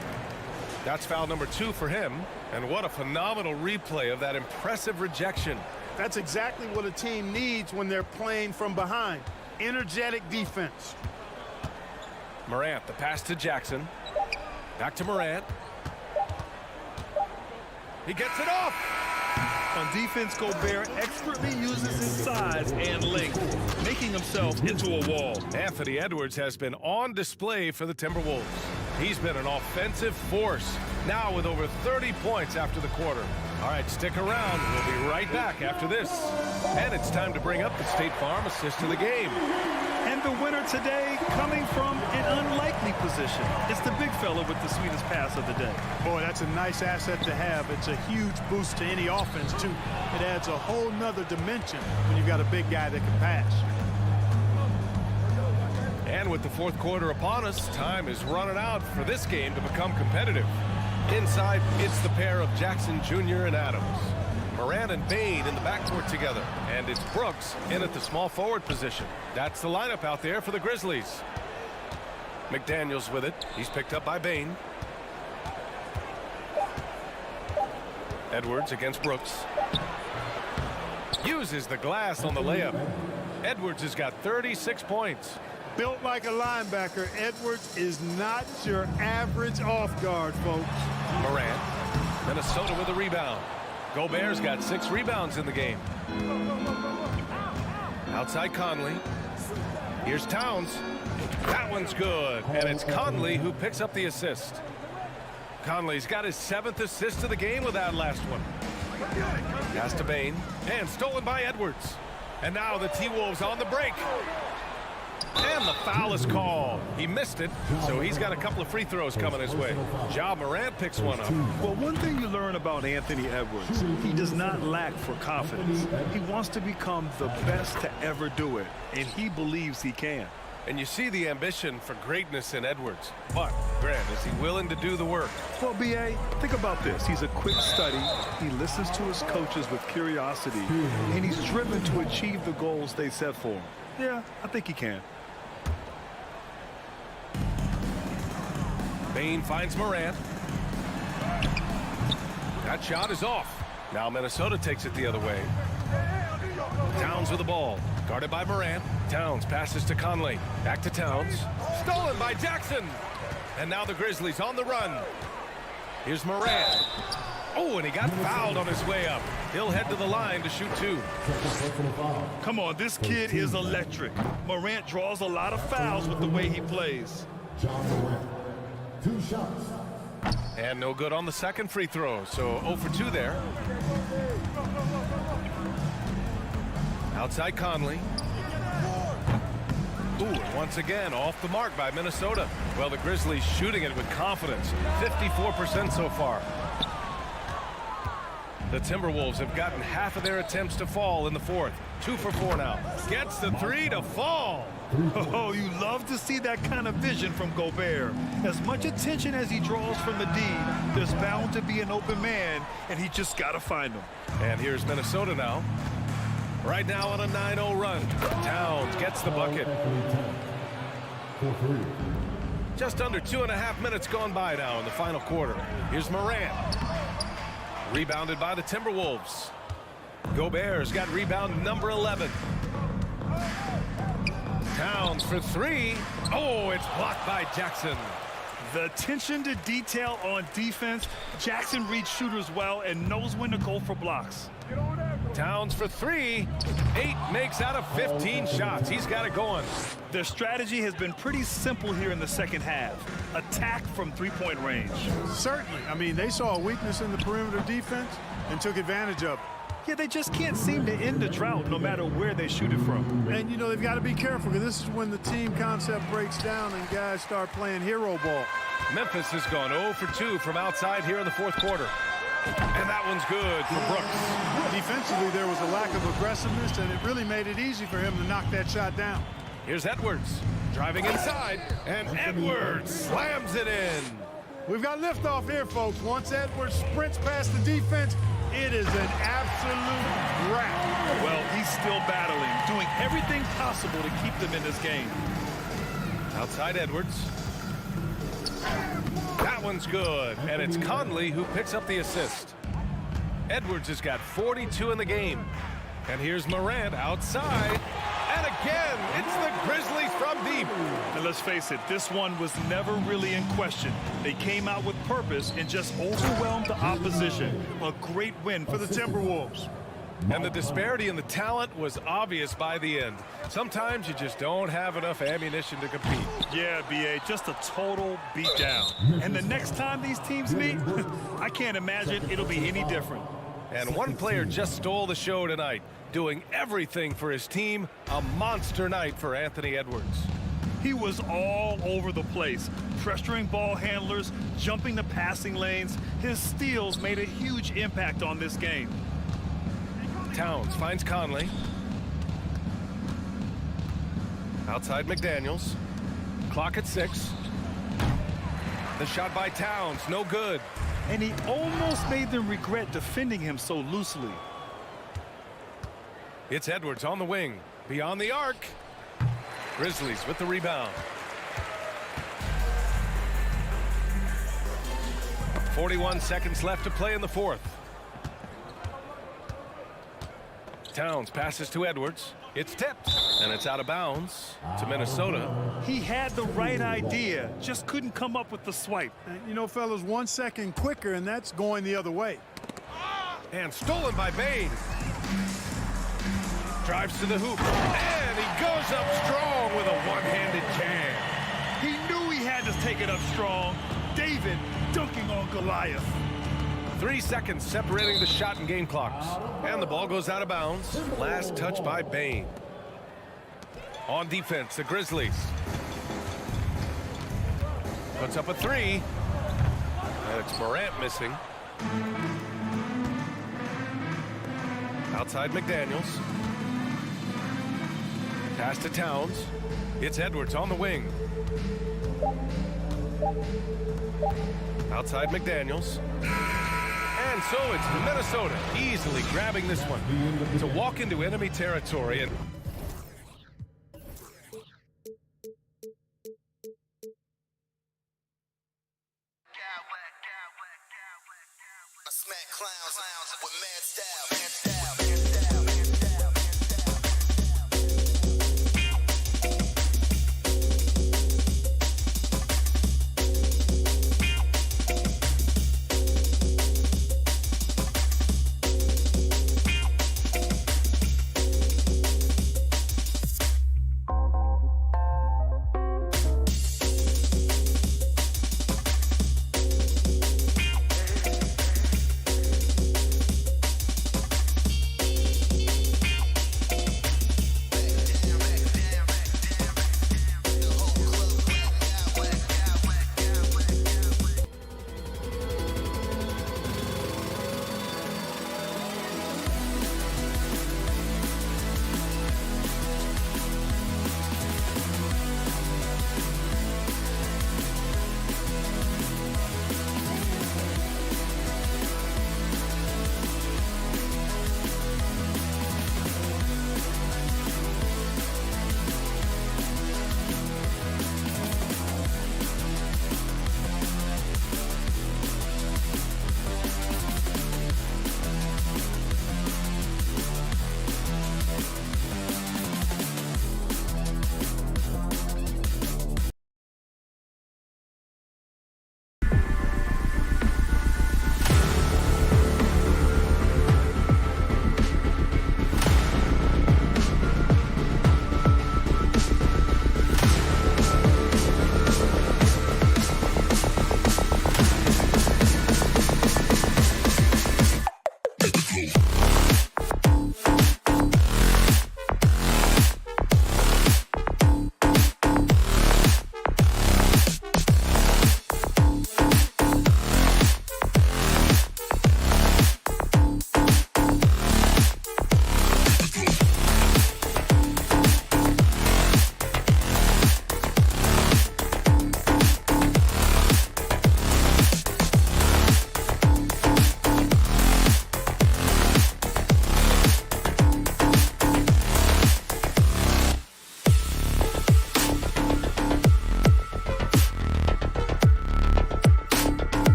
That's foul number 2 for him. And what a phenomenal replay of that impressive rejection. That's exactly what a team needs when they're playing from behind. Energetic defense. Morant, the pass to Jackson. Back to Morant. He gets it off. On defense, Gobert expertly uses his size and length, making himself into a wall. Anthony Edwards has been on display for the Timberwolves. He's been an offensive force, now with over 30 points after the quarter. All right, stick around. We'll be right back after this. And it's time to bring up the State Farm assist of the game. And the winner today coming from an unlikely position. It's the big fella with the sweetest pass of the day. Boy, that's a nice asset to have. It's a huge boost to any offense, too. It adds a whole nother dimension when you've got a big guy that can pass. And with the fourth quarter upon us, time is running out for this game to become competitive. Inside, it's the pair of Jackson Jr. and Adams. Morant and Bane in the backcourt together. And it's Brooks in at the small forward position. That's the lineup out there for the Grizzlies. McDaniels with it. He's picked up by Bane. Edwards against Brooks. Uses the glass on the layup. Edwards has got 36 points. Built like a linebacker, Edwards is not your average off guard, folks. Morant. Minnesota with a rebound. Gobert's got 6 rebounds in the game. Outside Conley. Here's Towns. That one's good. And it's Conley who picks up the assist. Conley's got his 7th assist of the game with that last one. Pass to Bane. And stolen by Edwards. And now the T-Wolves on the break. And the foul is called. He missed it, so he's got a couple of free throws coming his way. Ja Morant picks one up. Well, one thing you learn about Anthony Edwards, he does not lack for confidence. He wants to become the best to ever do it, and he believes he can. And you see the ambition for greatness in Edwards. But, Grant, is he willing to do the work? Well, B.A., think about this. He's a quick study. He listens to his coaches with curiosity, and he's driven to achieve the goals they set for him. Yeah, I think he can. Bane finds Morant. That shot is off. Now Minnesota takes it the other way. Towns with the ball. Guarded by Morant. Towns passes to Conley. Back to Towns. Stolen by Jackson. And now the Grizzlies on the run. Here's Morant. Oh, and he got fouled on his way up. He'll head to the line to shoot 2. Come on, this kid is electric. Morant draws a lot of fouls with the way he plays. 2 shots. And no good on the second free throw, so 0 for 2 there. Outside Conley. Ooh, once again off the mark by Minnesota. Well, the Grizzlies shooting it with confidence. 54% so far. The Timberwolves have gotten half of their attempts to fall in the fourth. 2 for 4 now. Gets the 3 to fall. Oh, you love to see that kind of vision from Gobert. As much attention as he draws from the D, there's bound to be an open man, and he just got to find him. And here's Minnesota now. Right now on a 9-0 run. Towns gets the bucket. Just under 2.5 minutes gone by now in the final quarter. Here's Morant. Rebounded by the Timberwolves. Gobert's got rebound number 11. Towns for 3. Oh, it's blocked by Jackson. The attention to detail on defense. Jackson reads shooters well and knows when to go for blocks. Towns for 3. 8 makes out of 15 shots. He's got it going. Their strategy has been pretty simple here in the second half. Attack from 3-point range. Certainly. I mean, they saw a weakness in the perimeter defense and took advantage of it. Yeah, they just can't seem to end the drought no matter where they shoot it from. And, you know, they've got to be careful because this is when the team concept breaks down and guys start playing hero ball. Memphis has gone 0 for 2 from outside here in the fourth quarter. And that one's good for Brooks. Defensively, there was a lack of aggressiveness, and it really made it easy for him to knock that shot down. Here's Edwards driving inside, and Edwards slams it in. We've got liftoff here, folks. Once Edwards sprints past the defense, it is an absolute wrap. Well, he's still battling, doing everything possible to keep them in this game. Outside Edwards. That one's good, and it's Conley who picks up the assist. Edwards has got 42 in the game. And here's Morant outside. And again, it's the Grizzlies from deep. And let's face it, this one was never really in question. They came out with purpose and just overwhelmed the opposition. A great win for the Timberwolves. And the disparity in the talent was obvious by the end. Sometimes you just don't have enough ammunition to compete. Yeah, B.A., just a total beatdown. And the next time these teams meet, I can't imagine it'll be any different. And one player just stole the show tonight, doing everything for his team. A monster night for Anthony Edwards. He was all over the place, pressuring ball handlers, jumping the passing lanes. His steals made a huge impact on this game. Towns finds Conley. Outside McDaniels. Clock at 6. The shot by Towns, no good. And he almost made them regret defending him so loosely. It's Edwards on the wing, beyond the arc. Grizzlies with the rebound. 41 seconds left to play in the fourth. Towns passes to Edwards. It's tipped, and it's out of bounds to Minnesota. He had the right idea, just couldn't come up with the swipe. You know, fellas, 1 second quicker, and that's going the other way. And stolen by Bane. Drives to the hoop, and he goes up strong with a one-handed jam. He knew he had to take it up strong. David dunking on Goliath. 3 seconds separating the shot and game clocks. And the ball goes out of bounds. Last touch by Bane. On defense, the Grizzlies. Puts up a 3. And it's Morant missing. Outside McDaniels. Pass to Towns. It's Edwards on the wing. Outside McDaniels. And so it's Minnesota easily grabbing this one to walk into enemy territory. And I smack clowns with mad style.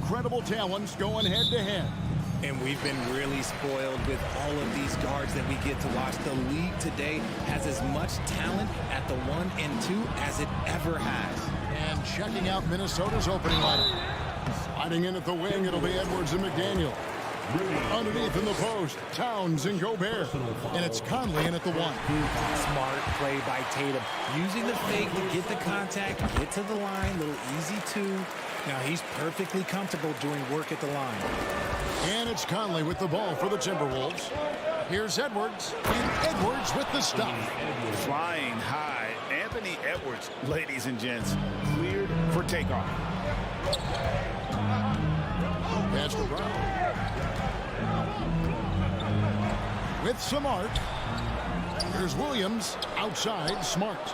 incredible talents going head-to-head. And we've been really spoiled with all of these guards that we get to watch. The league today has as much talent at the 1 and 2 as it ever has. And checking out Minnesota's opening lineup. Sliding in at the wing, it'll be Edwards and McDaniel. Underneath in the post, Towns and Gobert. And it's Conley in at the 1. Smart play by Tatum. Using the fake to get the contact, get to the line, little easy 2. Now he's perfectly comfortable doing work at the line. And it's Conley with the ball for the Timberwolves. Here's Edwards, and Edwards with the stop. Flying high, Anthony Edwards, ladies and gents, cleared for takeoff. Pass to Brown. With Smart. Here's Williams, outside, Smart.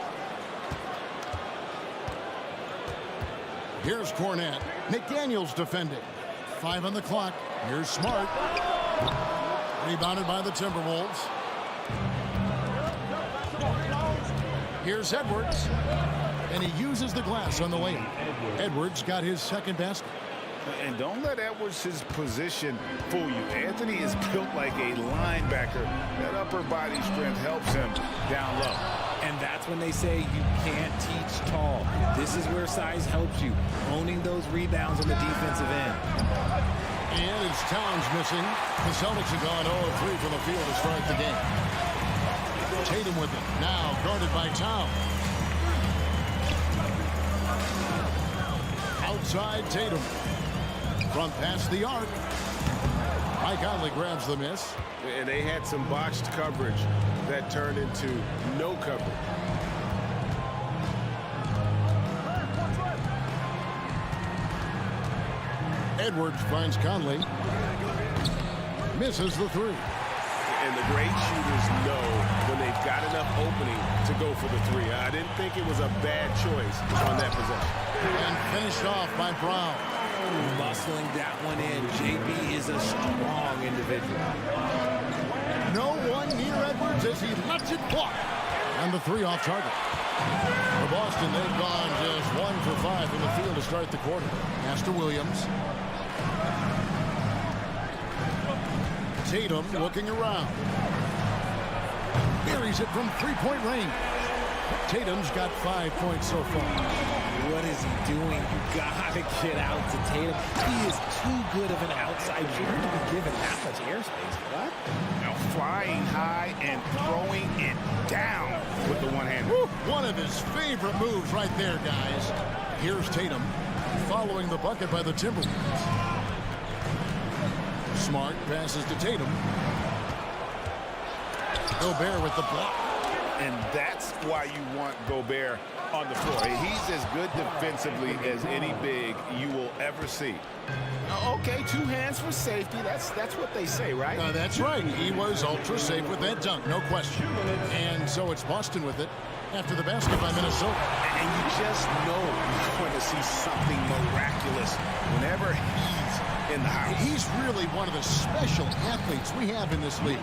Here's Cornette. McDaniels defending. 5 on the clock. Here's Smart. Rebounded by the Timberwolves. Here's Edwards. And he uses the glass on the layup. Edwards got his second basket. And don't let Edwards' position fool you. Anthony is built like a linebacker. That upper body strength helps him down low. And that's when they say you can't teach tall. This is where size helps you. Owning those rebounds on the defensive end. And it's Towns missing. The Celtics have gone 0-3 from the field to start the game. Tatum with it. Now guarded by Towns. Outside Tatum. Front past the arc. Mike Conley grabs the miss. And they had some botched coverage that turned into no coverage. Edwards finds Conley. Misses the 3. And the great shooters know when they've got enough opening to go for the 3. I didn't think it was a bad choice on that possession. And finished off by Brown. Muscling that one in. JB is a strong individual. No one near Edwards as he lets it fly. And the 3 off target. For Boston, they've gone just 1 for 5 from the field to start the quarter. Pass to Williams. Tatum looking around. Buries it from 3-point range. Tatum's got 5 points so far. What is he doing? You gotta get out to Tatum. He is too good of an outside shooter to be given that much airspace. What? Now flying high and throwing it down with the one-hand. One of his favorite moves right there, guys. Here's Tatum following the bucket by the Timberwolves. Smart passes to Tatum. Gobert with the block. And that's why you want Gobert on the floor. He's as good defensively as any big you will ever see. Okay, 2 hands for safety. That's what they say, right? That's right. He was ultra safe with that dunk, no question. And so it's Boston with it after the basket by Minnesota. And you just know you're going to see something miraculous whenever he's in the house. He's really one of the special athletes we have in this league.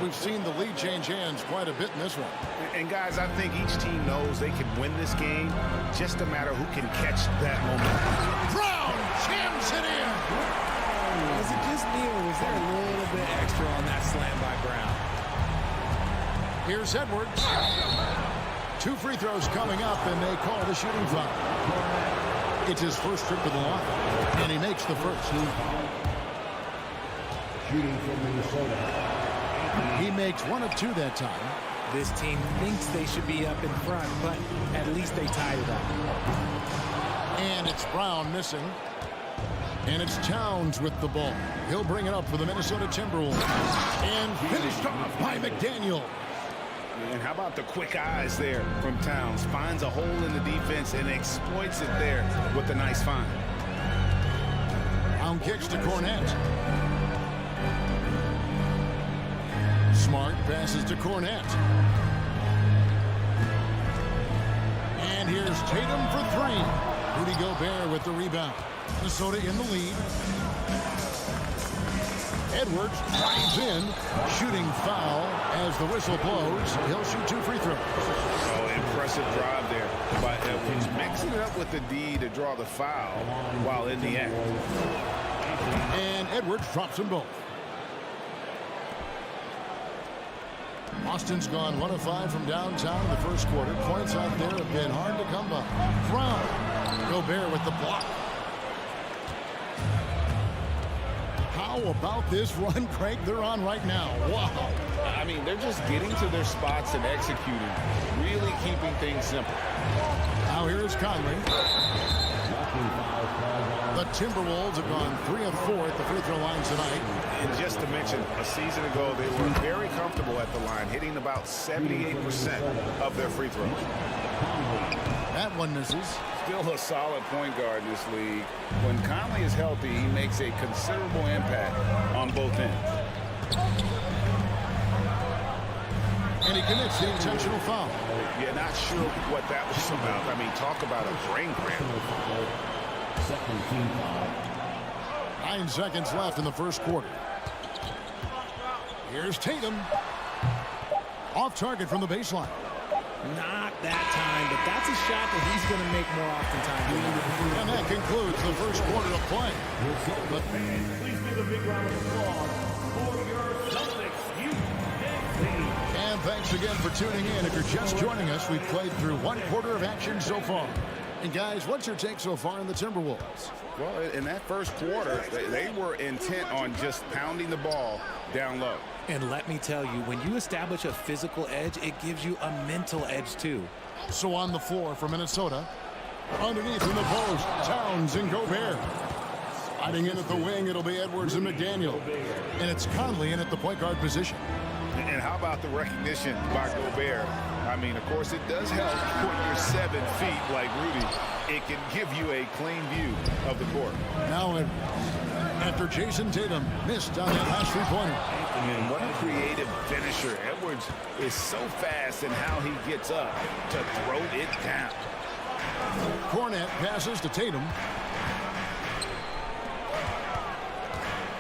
We've seen the lead change hands quite a bit in this one. And guys, I think each team knows they can win this game, just a matter who can catch that momentum. Brown jams it in. Was it just me, or was there a little bit extra on that slam by Brown? Here's Edwards. 2 free throws coming up, and they call the shooting foul. It's his first trip to the line, and he makes the first. Shooting from Minnesota. He makes 1 of 2 that time. This team thinks they should be up in front, but at least they tied it up. And it's Brown missing. And it's Towns with the ball. He'll bring it up for the Minnesota Timberwolves. And finished off by McDaniel. And how about the quick eyes there from Towns? Finds a hole in the defense and exploits it there with a nice find. Brown kicks to Cornette. Smart passes to Cornette. And here's Tatum for 3. Rudy Gobert with the rebound. Minnesota in the lead. Edwards drives in, shooting foul as the whistle blows. He'll shoot 2 free throws. Oh, impressive drive there by Edwards, mixing it up with the D to draw the foul while in the act. And Edwards drops them both. Boston's gone 1 of 5 from downtown in the first quarter. Points out there have been hard to come by. Brown, Gobert with the block. How about this run, Craig, they're on right now? Wow. I mean, they're just getting to their spots and executing, really keeping things simple. Now here is Conley. The Timberwolves have gone 3 of 4 at the free throw line tonight. And just to mention, a season ago, they were very comfortable at the line, hitting about 78% of their free throws. That one misses. Still a solid point guard in this league. When Conley is healthy, he makes a considerable impact on both ends. And he commits the intentional foul. Yeah, not sure what that was about. I mean, talk about a brain cramp. 9 seconds left in the first quarter. Here's Tatum. Off target from the baseline. Not that time, but that's a shot that he's going to make more often times. And that concludes the first quarter of play. Please give a big round of applause for your Celtics USA. And thanks again for tuning in. If you're just joining us, we've played through 1 quarter of action so far. And guys, what's your take so far in the Timberwolves? Well, in that first quarter, they were intent on just pounding the ball down low. And let me tell you, when you establish a physical edge, it gives you a mental edge too. So on the floor for Minnesota, underneath in the post, Towns and Gobert. Sliding in at the wing, it'll be Edwards and McDaniel. And it's Conley in at the point guard position. And how about the recognition by Gobert? I mean, of course, it does help when you're 7 feet like Rudy. It can give you a clean view of the court. Now, after Jason Tatum missed on that last three-pointer. And what a creative finisher. Edwards is so fast in how he gets up to throw it down. Cornette passes to Tatum.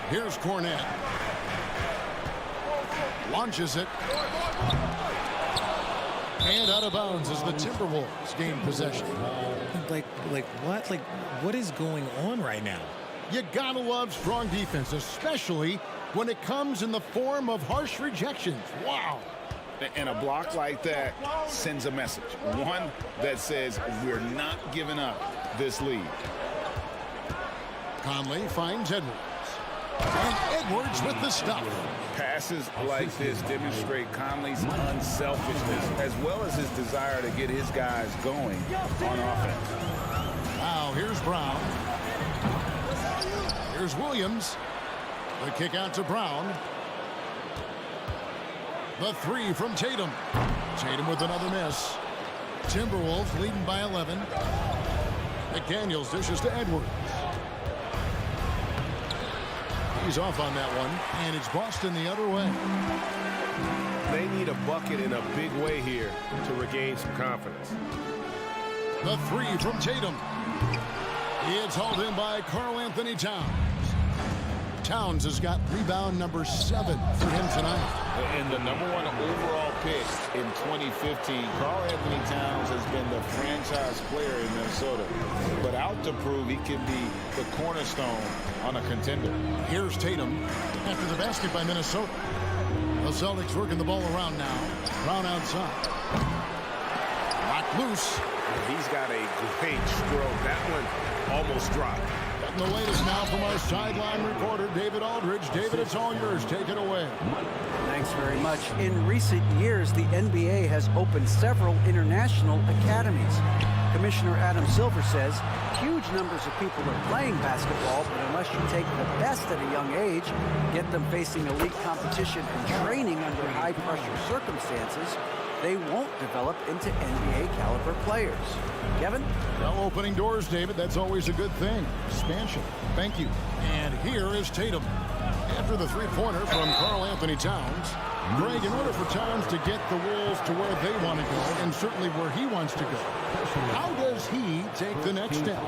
Here's Cornette. Launches it. And out of bounds as the Timberwolves gain possession. Like what? Like, what is going on right now? You gotta love strong defense, especially when it comes in the form of harsh rejections. Wow. And a block like that sends a message. One that says we're not giving up this lead. Conley finds Edwards. And Edwards with the stop. Passes like this demonstrate Conley's unselfishness as well as his desire to get his guys going on offense. Now here's Brown. Here's Williams. The kick out to Brown. The 3 from Tatum. Tatum with another miss. Timberwolves leading by 11. McDaniels dishes to Edwards. He's off on that one, and it's Boston the other way. They need a bucket in a big way here to regain some confidence. The 3 from Tatum. It's hauled in by Karl-Anthony Towns. Towns has got rebound number 7 for him tonight. And the #1 overall pick in 2015, Karl-Anthony Towns has been the franchise player in Minnesota, but out to prove he can be the cornerstone on a contender. Here's Tatum after the basket by Minnesota. The Celtics working the ball around now. Brown outside. Locked loose. He's got a great stroke. That one almost dropped. And the latest now from our sideline reporter, David Aldridge. David, it's all yours. Take it away. Thanks very much. In recent years, the NBA has opened several international academies. Commissioner Adam Silver says huge numbers of people are playing basketball, but unless you take the best at a young age, get them facing elite competition and training under high-pressure circumstances, they won't develop into NBA-caliber players. Kevin? Well, opening doors, David, that's always a good thing. Expansion. Thank you. And here is Tatum. After the three-pointer from Karl-Anthony Towns. Greg, in order for Towns to get the Wolves to where they want to go, and certainly where he wants to go, how does he take the next step?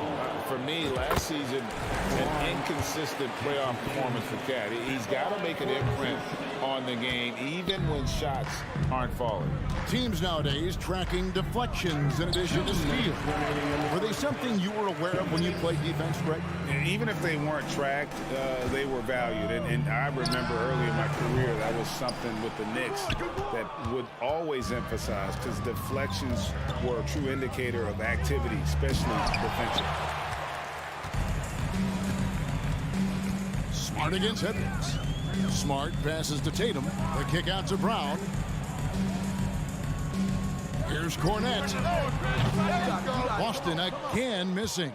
For me, last season an inconsistent playoff performance for Cat. He's got to make an imprint on the game, even when shots aren't falling. Teams nowadays tracking deflections in addition to steals. Were they something you were aware of when you played defense, Greg? Even if they weren't tracked, they were valued. And I remember early in my career, that was something with the Knicks that would always emphasize, because deflections were a true indicator of activity, especially defensive. Smart against Edwards. Smart passes to Tatum. The kick out to Brown. Here's Cornette. Boston again missing.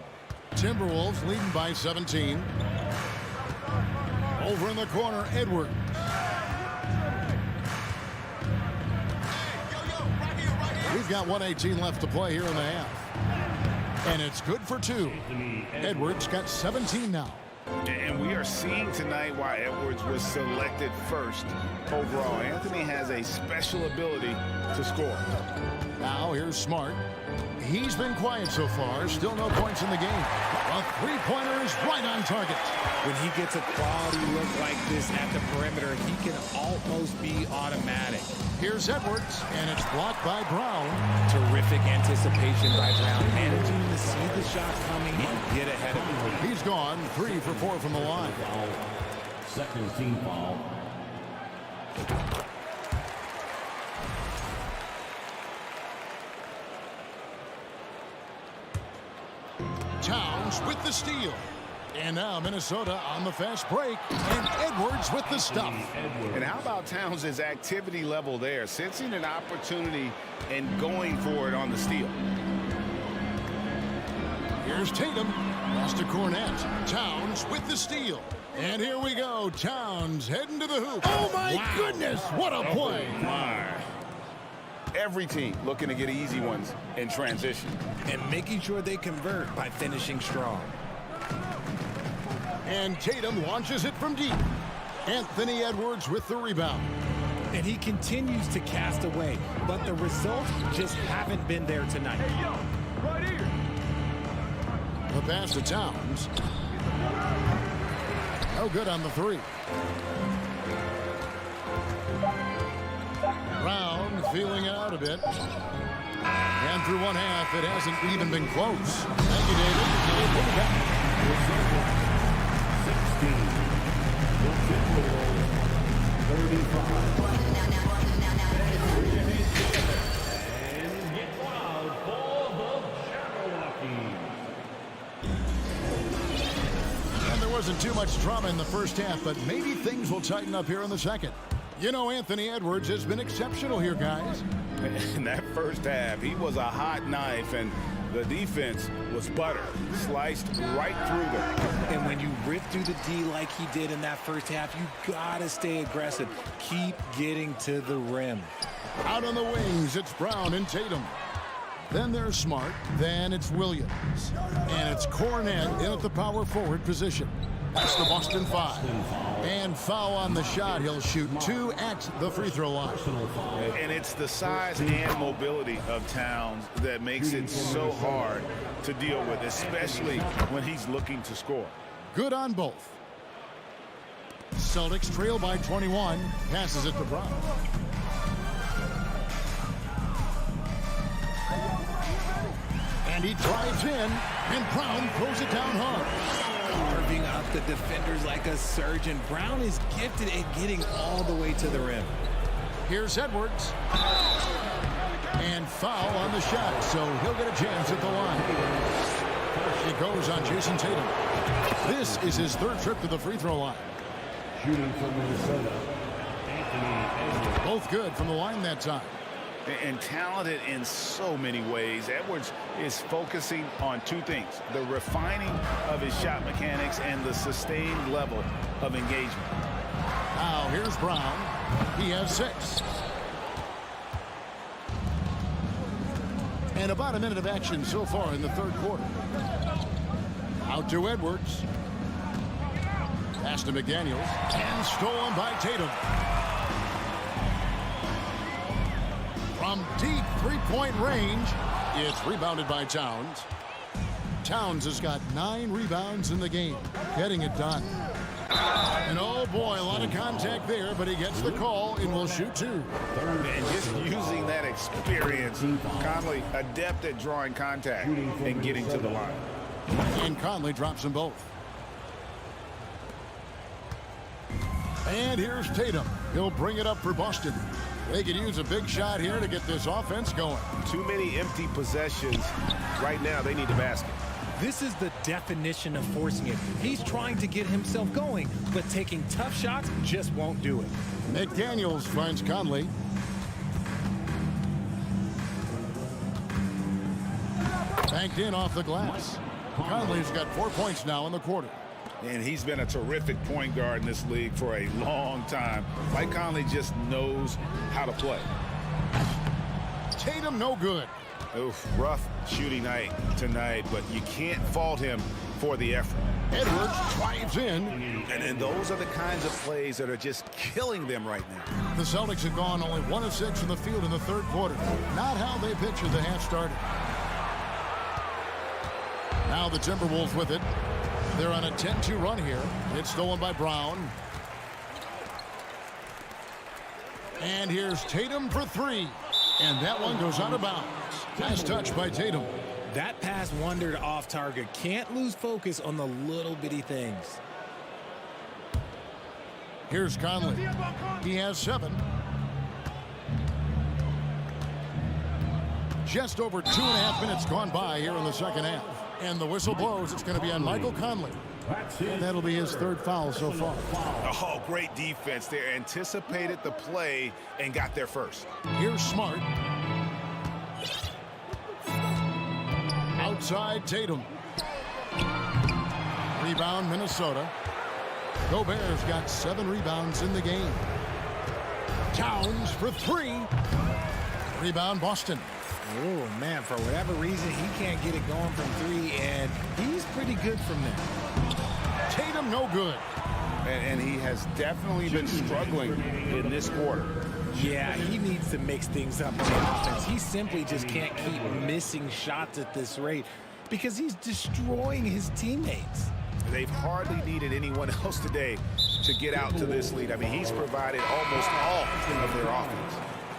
Timberwolves leading by 17. Over in the corner, Edwards. We've got 1:18 left to play here in the half. And it's good for 2. Edwards got 17 now. And we are seeing tonight why Edwards was selected first overall. Anthony has a special ability to score. Now here's Smart. He's been quiet so far. Still no points in the game. A three-pointer is right on target. When he gets a quality look like this at the perimeter, he can almost be automatic. Here's Edwards, and it's blocked by Brown. Terrific anticipation by Brown, managing to see the shot coming and get ahead of it. He's gone 3 for 4 from the line. Second team foul. Towns with the steal. And now Minnesota on the fast break. And Edwards with the stop. And how about Towns' activity level there? Sensing an opportunity and going for it on the steal. Here's Tatum. Pass to Cornette. Towns with the steal. And here we go. Towns heading to the hoop. Oh, my goodness. What a play. Every team looking to get easy ones in transition. And making sure they convert by finishing strong. And Tatum launches it from deep. Anthony Edwards with the rebound. And he continues to cast away, but the results just haven't been there tonight. Hey, yo, right here. The pass to Towns. No good on the 3. Brown feeling out a bit. And through one half, it hasn't even been close. Thank you, David. 35. And get wild for the Jabberwocky. And there wasn't too much drama in the first half, but maybe things will tighten up here in the second. You know, Anthony Edwards has been exceptional here, guys. In that first half, he was a hot knife, and the defense was butter, sliced right through them. And when you rip through the D like he did in that first half, you gotta stay aggressive. Keep getting to the rim. Out on the wings, it's Brown and Tatum. Then there's Smart. Then it's Williams. And it's Cornette in at the power forward position. That's the Boston 5. And foul on the shot. He'll shoot 2 at the free throw line. And it's the size and mobility of Towns that makes it so hard to deal with, especially when he's looking to score. Good on both. Celtics trail by 21. Passes it to Brown. And he drives in, and Brown throws it down hard. Carving up the defenders like a surgeon. Brown is gifted at getting all the way to the rim. Here's Edwards. And foul on the shot, so he'll get a chance at the line. It goes on Jason Tatum. This is his 3rd trip to the free throw line. Shooting from Minnesota, Anthony Edwards. Both good from the line that time. And talented in so many ways. Edwards is focusing on 2 things: the refining of his shot mechanics and the sustained level of engagement. Now here's Brown. He has 6. And about a minute of action so far in the 3rd quarter. Out to Edwards. Pass to McDaniels. And stolen by Tatum. From deep 3-point range, it's rebounded by Towns. Towns has got 9 rebounds in the game, getting it done. And oh boy, a lot of contact there, but he gets the call and will shoot 2. And just using that experience, Conley adept at drawing contact and getting to the line. And Conley drops them both. And here's Tatum. He'll bring it up for Boston. They could use a big shot here to get this offense going. Too many empty possessions. Right now, they need the basket. This is the definition of forcing it. He's trying to get himself going, but taking tough shots just won't do it. McDaniels finds Conley. Banked in off the glass. Conley's got 4 points now in the quarter. And he's been a terrific point guard in this league for a long time. Mike Conley just knows how to play. Tatum no good. Oof, rough shooting night tonight, but you can't fault him for the effort. Edwards drives in. And those are the kinds of plays that are just killing them right now. The Celtics have gone only 1 of 6 from the field in the third quarter. Not how they pictured the half started. Now the Timberwolves with it. They're on a 10-2 run here. It's stolen by Brown. And here's Tatum for 3. And that one goes out of bounds. Nice touch by Tatum. That pass wandered off target. Can't lose focus on the little bitty things. Here's Conley. He has 7. Just over 2.5 minutes gone by here in the second half. And the whistle blows. It's going to be on Michael Conley. And that'll be his 3rd foul so far. Oh, great defense there. Anticipated the play and got there first. Here's Smart. Outside Tatum. Rebound Minnesota. Gobert's got 7 rebounds in the game. Towns for 3. Rebound Boston. Oh, man, for whatever reason, he can't get it going from 3, and he's pretty good from there. Tatum no good. And he has definitely been struggling in this quarter. Yeah, he needs to mix things up on the offense. He simply just can't keep missing shots at this rate because he's destroying his teammates. They've hardly needed anyone else today to get out to this lead. I mean, he's provided almost all of their offense.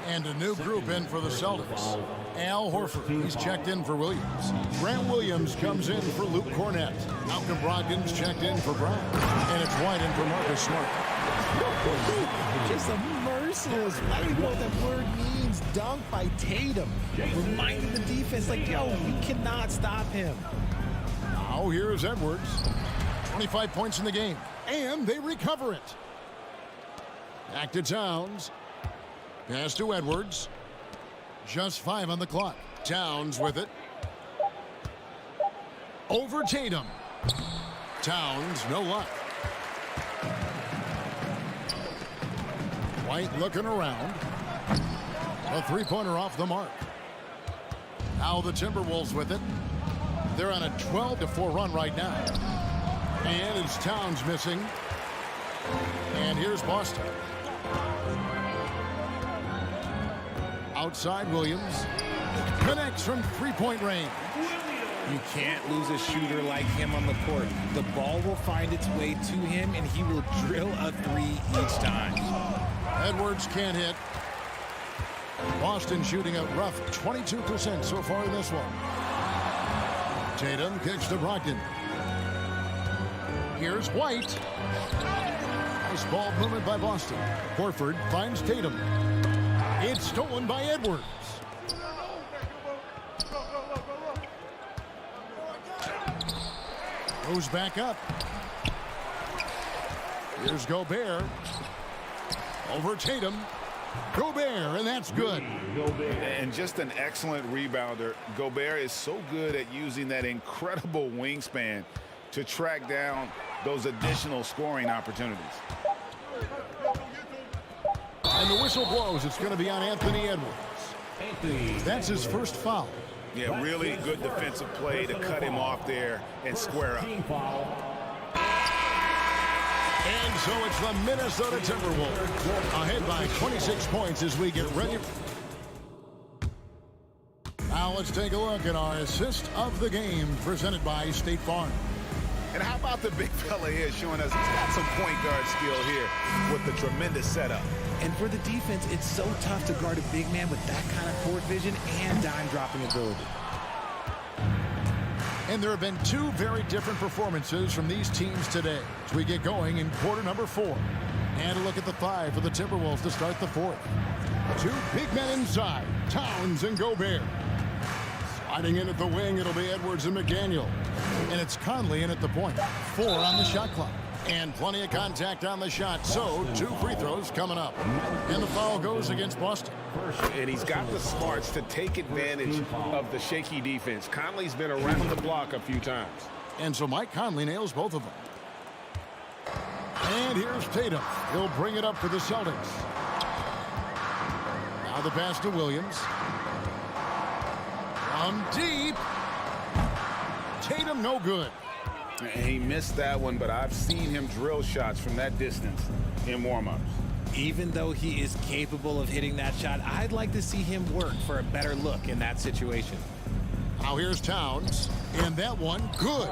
And a new group in for the Celtics. Al Horford, he's checked in for Williams. Grant Williams comes in for Luke Cornett. Malcolm Brogdon's checked in for Brown. And it's White in for Marcus Smart. Just a merciless, I don't know what that word means, dunk by Tatum. Reminding the defense, like, yo, you cannot stop him. Now here's Edwards. 25 points in the game. And they recover it. Back to Towns. Pass to Edwards. Just 5 on the clock. Towns with it. Over Tatum. Towns, no luck. White looking around. A 3-pointer off the mark. Now the Timberwolves with it. They're on a 12-4 run right now. And it's Towns missing. And here's Boston. Outside Williams. Connects from 3-point range. You can't lose a shooter like him on the court. The ball will find its way to him, and he will drill a 3 each time. Edwards can't hit. Boston shooting a rough 22% so far in this one. Tatum kicks to Brogdon. Here's White. Nice ball movement by Boston. Horford finds Tatum. It's stolen by Edwards. Goes back up. Here's Gobert. Over Tatum. Gobert, and that's good. And just an excellent rebounder. Gobert is so good at using that incredible wingspan to track down those additional scoring opportunities. And the whistle blows. It's going to be on Anthony Edwards. That's his first foul. Yeah, really good defensive play to cut him off there and square up. And so it's the Minnesota Timberwolves ahead by 26 points as we get ready. Now let's take a look at our assist of the game presented by State Farm. And how about the big fella here showing us he's got some point guard skill here with the tremendous setup. And for the defense, it's so tough to guard a big man with that kind of court vision and dime-dropping ability. And there have been two very different performances from these teams today as we get going in quarter number 4. And a look at the 5 for the Timberwolves to start the 4th. Two big men inside, Towns and Gobert. Sliding in at the wing, it'll be Edwards and McDaniel. And it's Conley in at the point. 4 on the shot clock. And plenty of contact on the shot, so 2 free throws coming up. And the foul goes against Boston. And he's got the smarts to take advantage of the shaky defense. Conley's been around the block a few times. And so Mike Conley nails both of them. And here's Tatum. He'll bring it up for the Celtics. Now the pass to Williams. From deep. Tatum no good. He missed that one, but I've seen him drill shots from that distance in warm-ups. Even though he is capable of hitting that shot, I'd like to see him work for a better look in that situation. Now here's Towns, and that one good.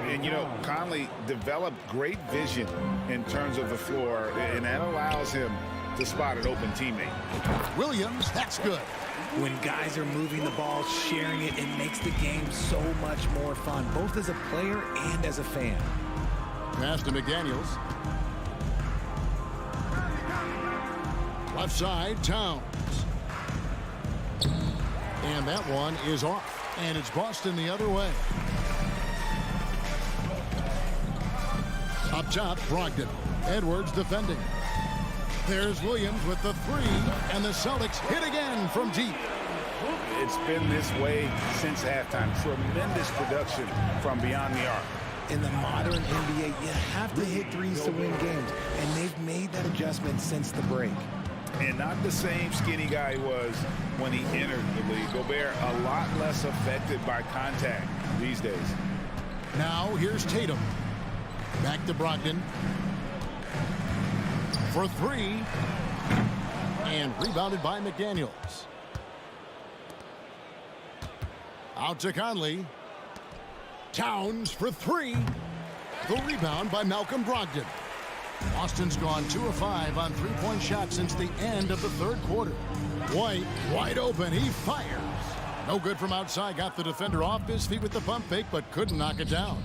And, you know, Conley developed great vision in terms of the floor, and that allows him to spot an open teammate. Williams, that's good. When guys are moving the ball, sharing it, it makes the game so much more fun, both as a player and as a fan. Pass to McDaniels. Left side, Towns. And that one is off. And it's Boston the other way. Up top, Brogdon. Edwards defending. There's Williams with the 3, and the Celtics hit again from deep. It's been this way since halftime. Tremendous production from beyond the arc. In the modern NBA, you have to hit threes to win games, and they've made that adjustment since the break. And not the same skinny guy he was when he entered the league. Gobert a lot less affected by contact these days. Now here's Tatum. Back to Brogdon. For 3. And rebounded by McDaniels. Out to Conley. Towns for 3. The rebound by Malcolm Brogdon. Boston's gone 2 of 5 on 3-point shots since the end of the 3rd quarter. White, wide open, he fires. No good from outside, got the defender off his feet with the pump fake, but couldn't knock it down.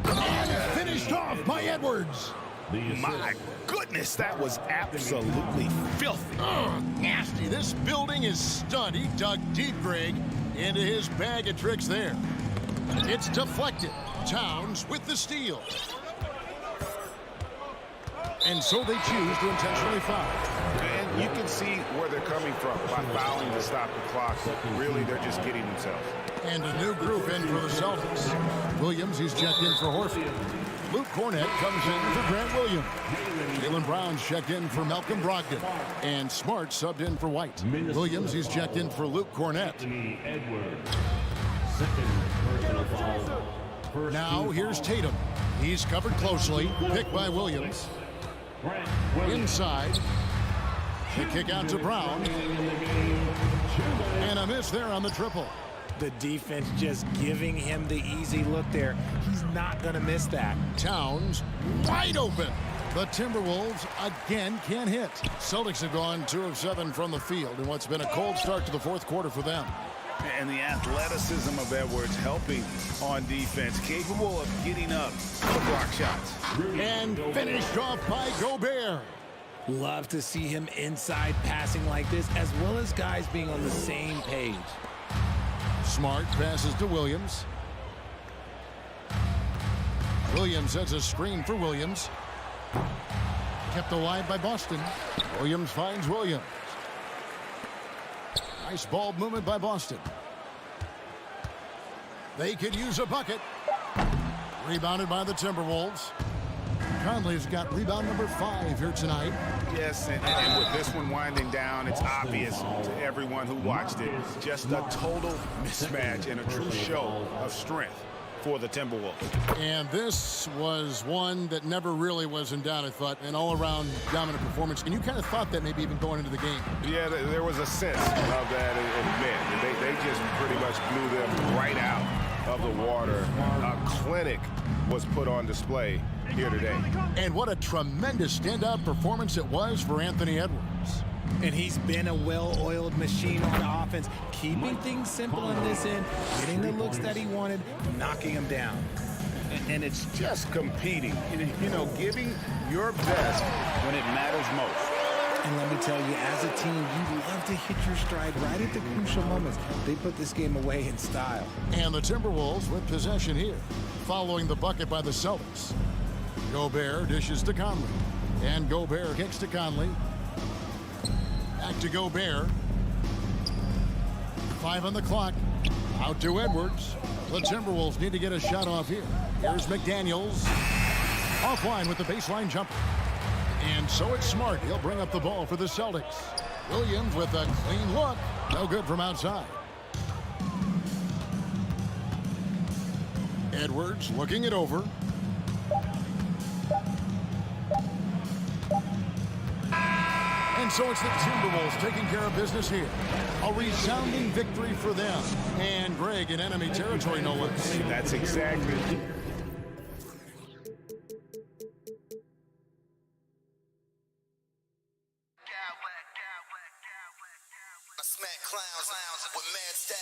And finished off by Edwards. My goodness, that was absolutely filthy. Oh, nasty. This building is stunned. He dug deep, Greg, into his bag of tricks there. It's deflected. Towns with the steal. And so they choose to intentionally foul. And you can see where they're coming from by fouling to stop the clock. Really, they're just kidding themselves. And a new group in for the Celtics. Williams, he's checked in for Horford. Luke Cornett comes in for Grant Williams. Jaylen Brown's checked in for Malcolm Brogdon. And Smart subbed in for White. Williams, he's checked in for Luke Cornett. Now here's Tatum. He's covered closely. Picked by Williams. Inside. The kick out to Brown. And a miss there on the triple. The defense just giving him the easy look there. He's not going to miss that. Towns wide open. The Timberwolves again can't hit. Celtics have gone 2 of 7 from the field in what's been a cold start to the 4th quarter for them. And the athleticism of Edwards helping on defense, capable of getting up to block shots. And finished off by Gobert. Love to see him inside passing like this, as well as guys being on the same page. Smart passes to Williams. Williams has a screen for Williams. Kept alive by Boston. Williams finds Williams. Nice ball movement by Boston. They could use a bucket. Rebounded by the Timberwolves. Conley's got rebound number 5 here tonight. Yes, and with this one winding down, it's obvious to everyone who watched it. Just a total mismatch and a true show of strength. for the Timberwolves. And this was one that never really was in doubt, I thought, an all-around dominant performance. And you kind of thought that maybe even going into the game. Yeah, there was a sense of that, and man, they just pretty much blew them right out of the water. A clinic was put on display here today. And what a tremendous standout performance it was for Anthony Edwards. And he's been a well-oiled machine on offense, keeping things simple in this end, getting the looks that he wanted, knocking them down. And it's just competing, you know, giving your best when it matters most. And let me tell you, as a team, you love to hit your stride right at the crucial moments. They put this game away in style. And the Timberwolves with possession here, following the bucket by the Celtics. Gobert dishes to Conley. And Gobert kicks to Conley. Back to Gobert. 5 on the clock. Out to Edwards. The Timberwolves need to get a shot off here. Here's McDaniels. Offline with the baseline jumper. And so it's Smart. He'll bring up the ball for the Celtics. Williams with a clean look. No good from outside. Edwards looking it over. And so it's the Timberwolves taking care of business here. A resounding victory for them. And Greg in enemy territory, no less. That's exactly. I smack clowns with mad style.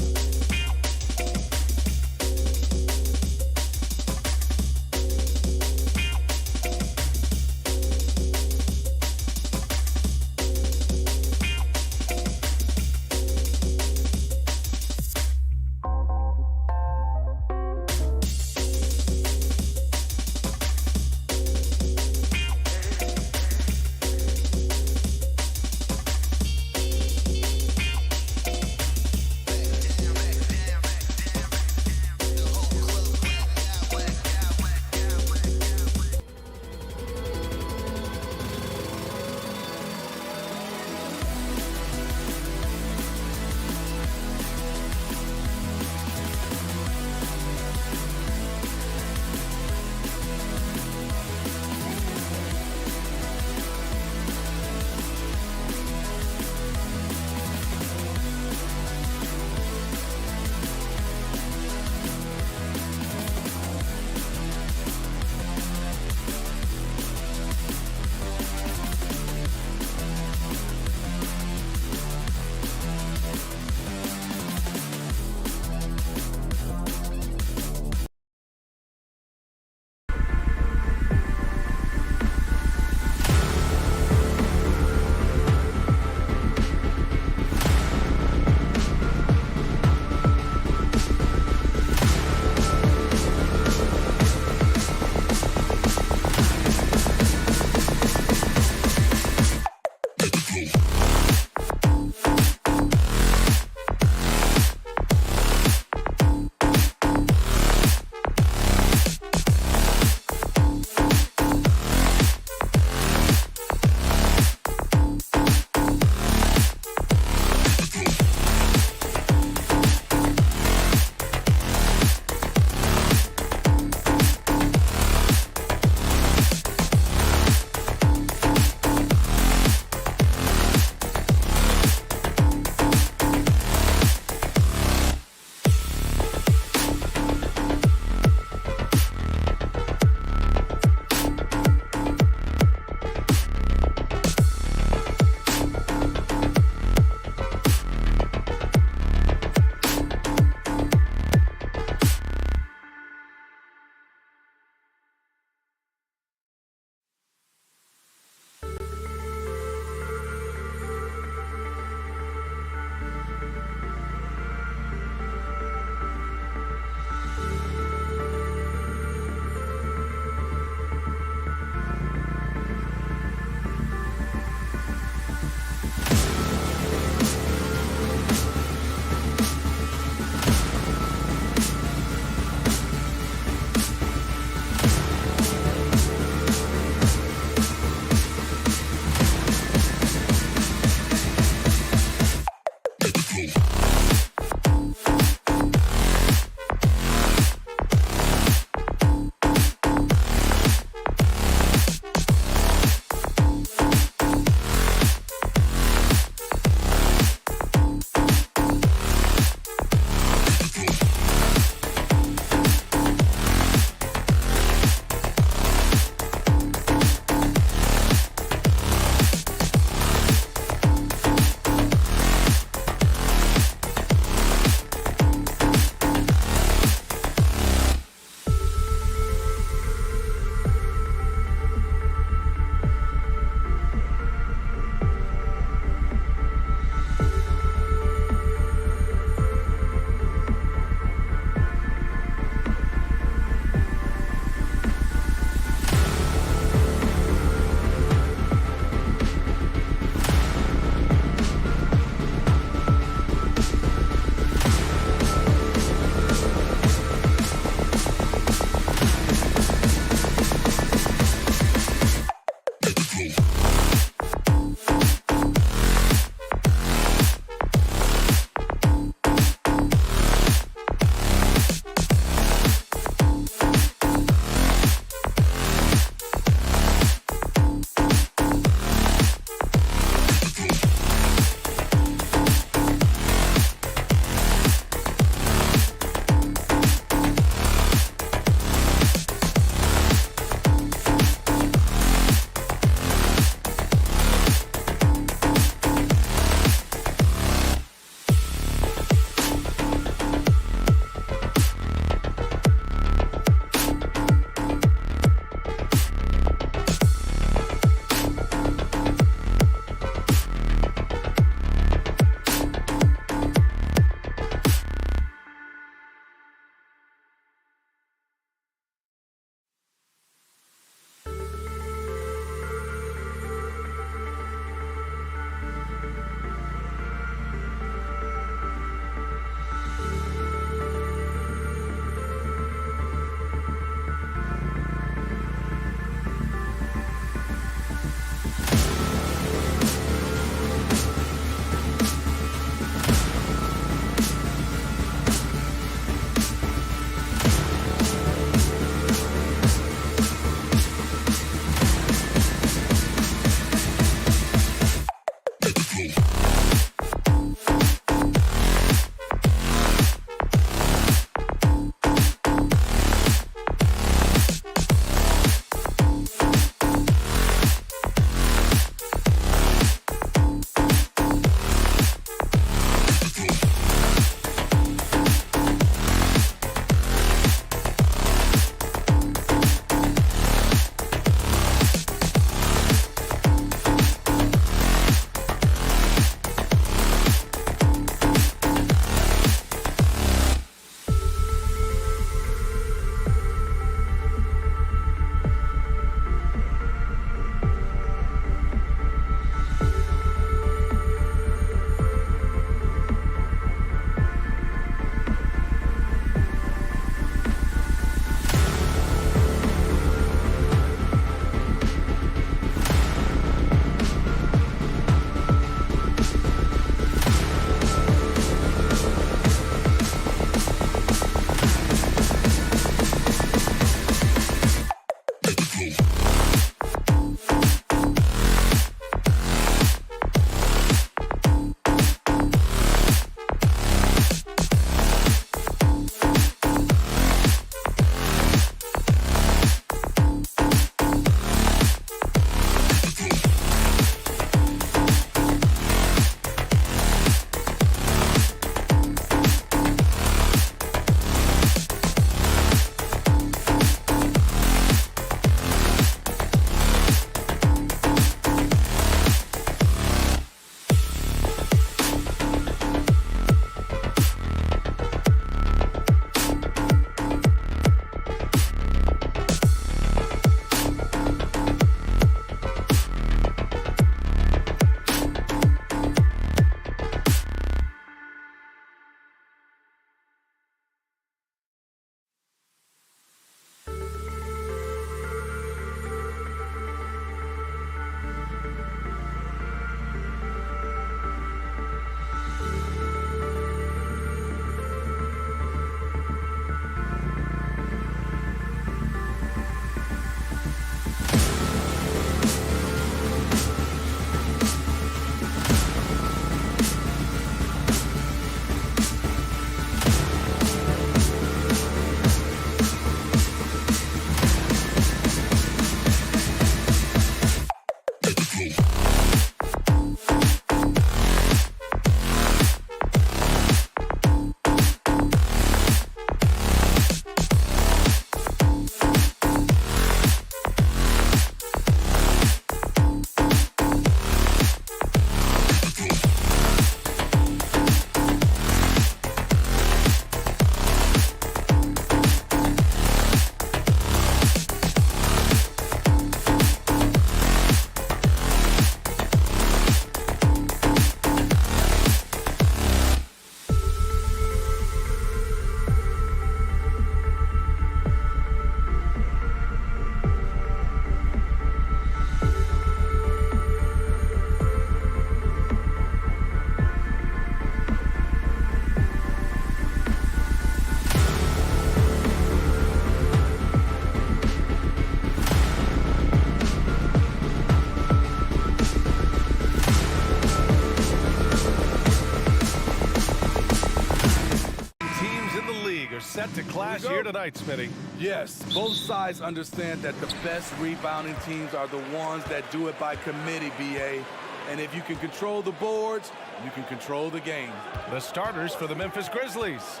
set to clash here tonight, Smitty. Yes, both sides understand that the best rebounding teams are the ones that do it by committee, BA. And if you can control the boards, you can control the game. The starters for the Memphis Grizzlies.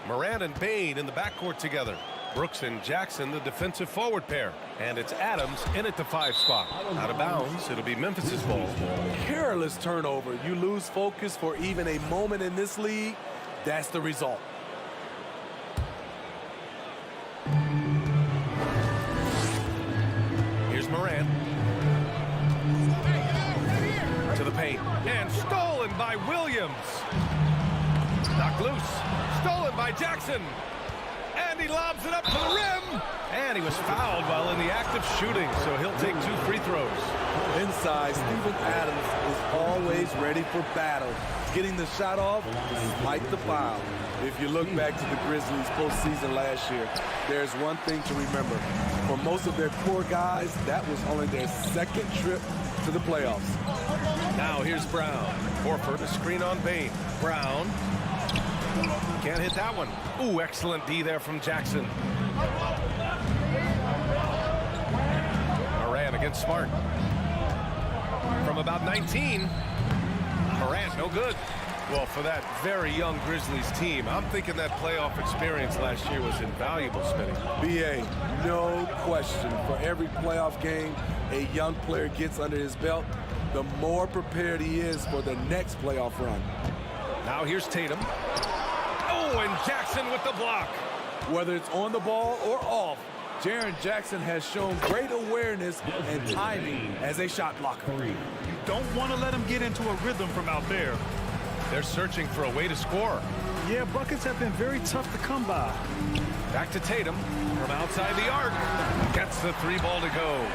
Morant and Bane in the backcourt together. Brooks and Jackson, the defensive forward pair. And it's Adams in at the 5 spot. Out of bounds, it'll be Memphis's ball. Careless turnover. You lose focus for even a moment in this league. That's the result. Here's Morant. To the paint. And stolen by Williams. Knocked loose. Stolen by Jackson. And he lobs it up to the rim. And he was fouled while in the act of shooting, so he'll take 2 free throws. Inside, Steven Adams is always ready for battle. Getting the shot off despite the foul. If you look back to the Grizzlies postseason last year, there's one thing to remember. For most of their core guys, that was only their 2nd trip to the playoffs. Now here's Brown. Horford, a screen on Bane. Brown. Can't hit that one. Ooh, excellent D there from Jackson. Morant against Smart. From about 19. Morant, no good. Well, for that very young Grizzlies team, I'm thinking that playoff experience last year was invaluable, Smitty. BA, no question. For every playoff game a young player gets under his belt, the more prepared he is for the next playoff run. Now here's Tatum. Oh, and Jackson with the block. Whether it's on the ball or off, Jaren Jackson has shown great awareness and timing as a shot blocker. You don't want to let him get into a rhythm from out there. They're searching for a way to score. Yeah, buckets have been very tough to come by. Back to Tatum from outside the arc. Gets the 3 ball to go.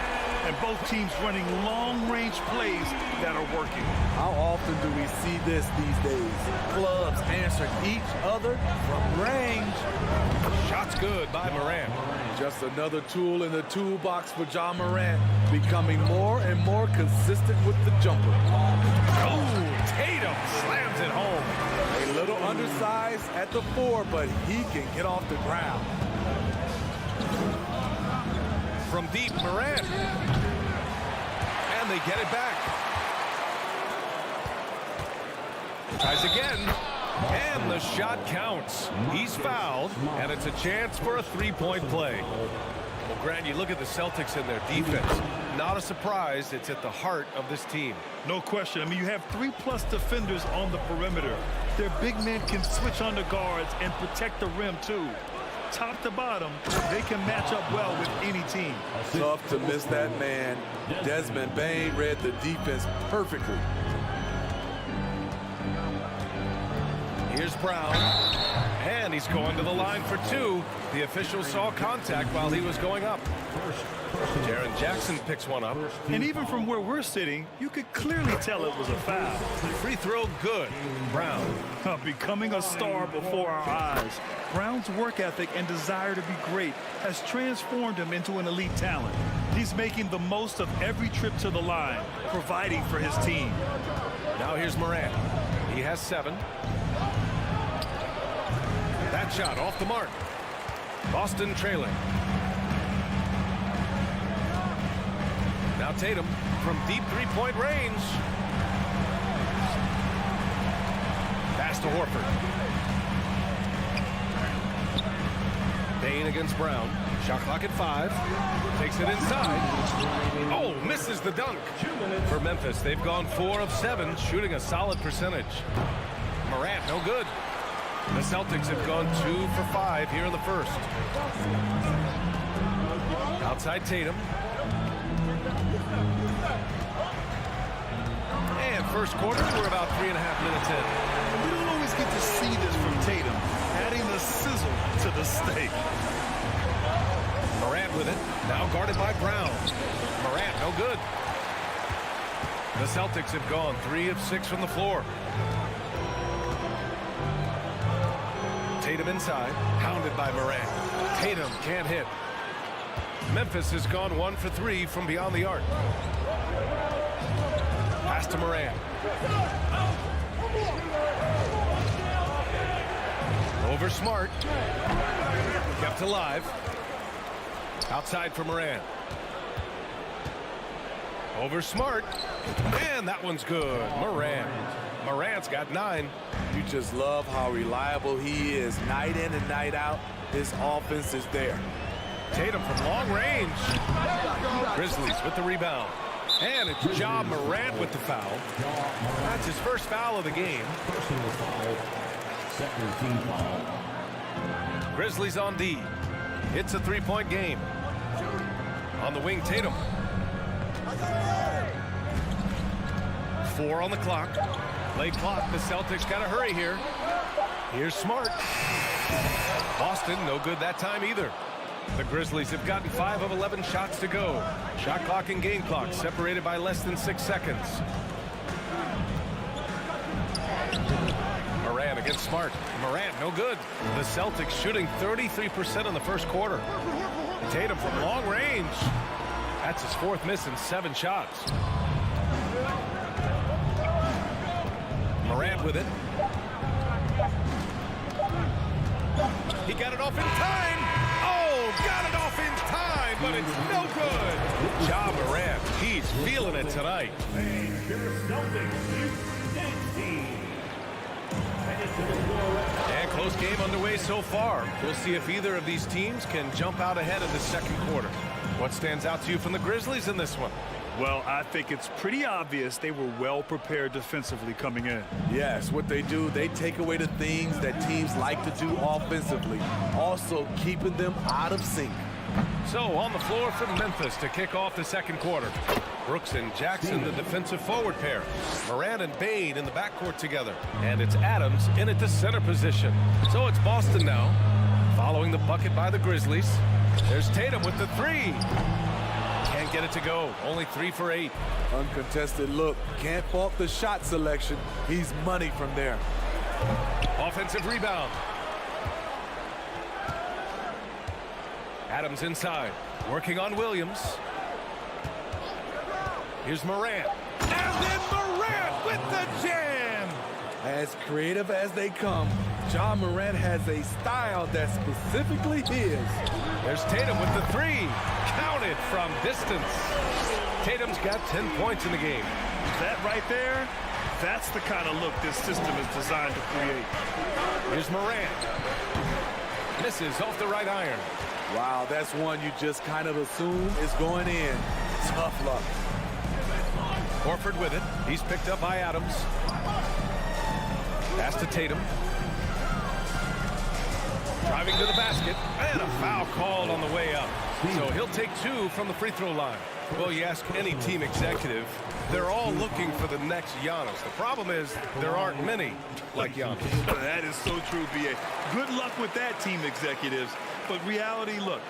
And both teams running long-range plays that are working. How often do we see this these days? Clubs answering each other from range. Shot's good by Morant. Just another tool in the toolbox for Ja Morant, becoming more and more consistent with the jumper. Oh, Tatum slams it home. A little undersized at the 4, but he can get off the ground. From deep, Morant. And they get it back. Tries again. And the shot counts. He's fouled, and it's a chance for a 3-point play. Well, Grant, you look at the Celtics and their defense. Not a surprise. It's at the heart of this team. No question. I mean, you have 3+ defenders on the perimeter. Their big men can switch on the guards and protect the rim, too. Top to bottom, they can match up well with any team. Tough to miss that man. Desmond Bane read the defense perfectly. Here's Brown. And he's going to the line for 2. The official saw contact while he was going up. Jaren Jackson picks one up. And even from where we're sitting, you could clearly tell it was a foul. Free throw good. Brown. Becoming a star before our eyes. Brown's work ethic and desire to be great has transformed him into an elite talent. He's making the most of every trip to the line, providing for his team. Now here's Morant. He has 7. That shot off the mark. Boston trailing. Now Tatum from deep 3-point range. Pass to Horford. Bane against Brown. Shot clock at 5. Takes it inside. Oh, misses the dunk. For Memphis, they've gone 4 of 7, shooting a solid percentage. Morant, no good. The Celtics have gone 2 for 5 here in the first. Outside Tatum. And first quarter, we're about 3.5 minutes in. We don't always get to see this from Tatum, adding the sizzle to the steak. Morant with it, now guarded by Brown. Morant, no good. The Celtics have gone 3 of 6 from the floor. Tatum inside, hounded by Morant. Tatum can't hit. Memphis has gone 1 for 3 from beyond the arc. Pass to Morant. Over Smart. Kept alive. Outside for Morant. Over Smart. And that one's good. Morant's got 9. You just love how reliable he is. Night in and night out, his offense is there. Tatum from long range. Grizzlies with the rebound. And it's Ja Morant with the foul. That's his first foul of the game. Second team foul. Grizzlies on D. It's a 3-point game. On the wing, Tatum. 4 on the clock. Late clock. The Celtics got to hurry here. Here's Smart. Boston, no good that time either. The Grizzlies have gotten 5 of 11 shots to go. Shot clock and game clock separated by less than 6 seconds. Morant against Smart. Morant, no good. The Celtics shooting 33% in the first quarter. Tatum from long range. That's his 4th miss in 7 shots. Morant with it. He got it off in time. Oh, got it off in time, but it's no good. Ja Morant, he's feeling it tonight. And close game underway so far. We'll see if either of these teams can jump out ahead in the second quarter. What stands out to you from the Grizzlies in this one? Well, I think it's pretty obvious they were well prepared defensively coming in. Yes, what they do, they take away the things that teams like to do offensively, also keeping them out of sync. So on the floor from Memphis to kick off the second quarter. Brooks and Jackson, the defensive forward pair. Morant and Bane in the backcourt together. And it's Adams in at the center position. So it's Boston now, following the bucket by the Grizzlies. There's Tatum with the 3. Can't get it to go. Only 3 for 8. Uncontested look. Can't fault the shot selection. He's money from there. Offensive rebound. Adams inside. Working on Williams. Here's Morant. And then Morant with the jam. As creative as they come, Ja Morant has a style that's specifically his. There's Tatum with the 3. Counted from distance. Tatum's got 10 points in the game. That right there, that's the kind of look this system is designed to create. Here's Morant. Misses off the right iron. Wow, that's one you just kind of assume is going in. Tough luck. Horford with it. He's picked up by Adams. Pass to Tatum. Driving to the basket. And a foul called on the way up. So he'll take 2 from the free throw line. Well, you ask any team executive, they're all looking for the next Giannis. The problem is there aren't many like Giannis. That is so true, B.A. Good luck with that, team executives. But reality, look,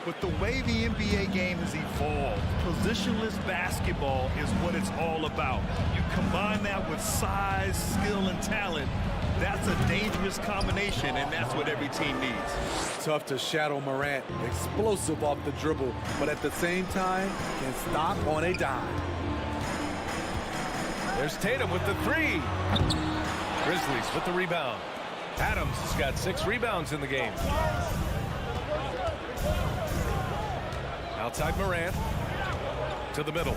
with the way the NBA game has evolved, positionless basketball is what it's all about. You combine that with size, skill, and talent, that's a dangerous combination, and that's what every team needs. Tough to shadow Morant. Explosive off the dribble, but at the same time, can stop on a dime. There's Tatum with the 3. Grizzlies with the rebound. Adams has got 6 rebounds in the game. Outside Morant. To the middle.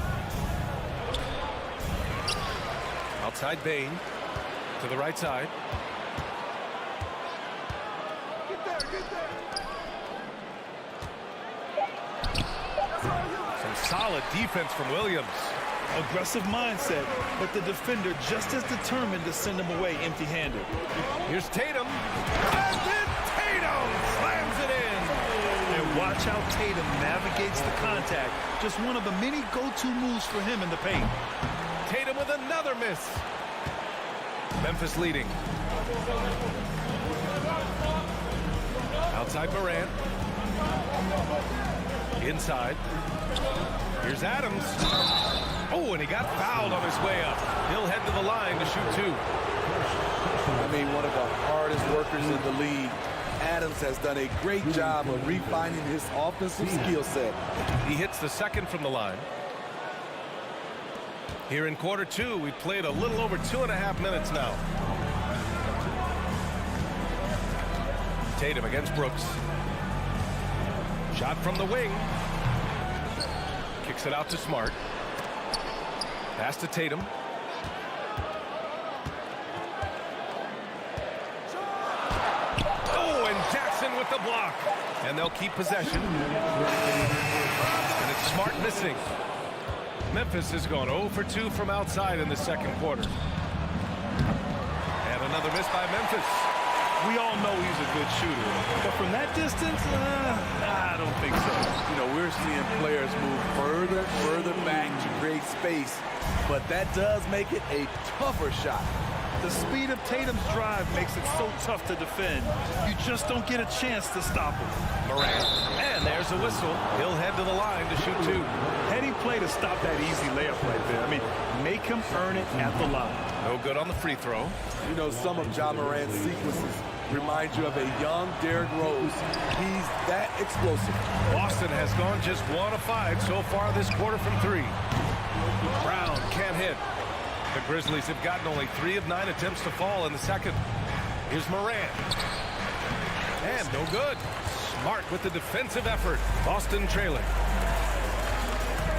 Outside Bane. To the right side. Some solid defense from Williams. Aggressive mindset, but the defender just as determined to send him away empty-handed. Here's Tatum. And then Tatum slams it in. And watch how Tatum navigates the contact. Just one of the many go-to moves for him in the paint. Tatum with another miss. Memphis leading. Outside Morant. Inside. Here's Adams. Oh, and he got fouled on his way up. He'll head to the line to shoot 2. I mean, one of the hardest workers in the league. Adams has done a great job of refining his offensive skill set. He hits the second from the line. Here in quarter 2, we've played a little over 2.5 minutes now. Tatum against Brooks. Shot from the wing. Kicks it out to Smart. Pass to Tatum. Oh, and Jackson with the block. And they'll keep possession. And it's Smart missing. Memphis has gone 0 for 2 from outside in the second quarter. And another miss by Memphis. We all know he's a good shooter, but from that distance, I don't think so. You know, we're seeing players move further back to create space, but that does make it a tougher shot. The speed of Tatum's drive makes it so tough to defend. You just don't get a chance to stop him. Morant, and there's a whistle. He'll head to the line to shoot 2. Heady play to stop that easy layup right there. I mean, make him earn it at the line. No good on the free throw. You know, some of Ja Morant's sequences remind you of a young Derrick Rose. He's that explosive. Boston has gone just 1 of 5 so far this quarter from 3. Brown can't hit. The Grizzlies have gotten only 3 of 9 attempts to fall in the second. Here's Morant. And no good. Smart with the defensive effort. Boston trailing.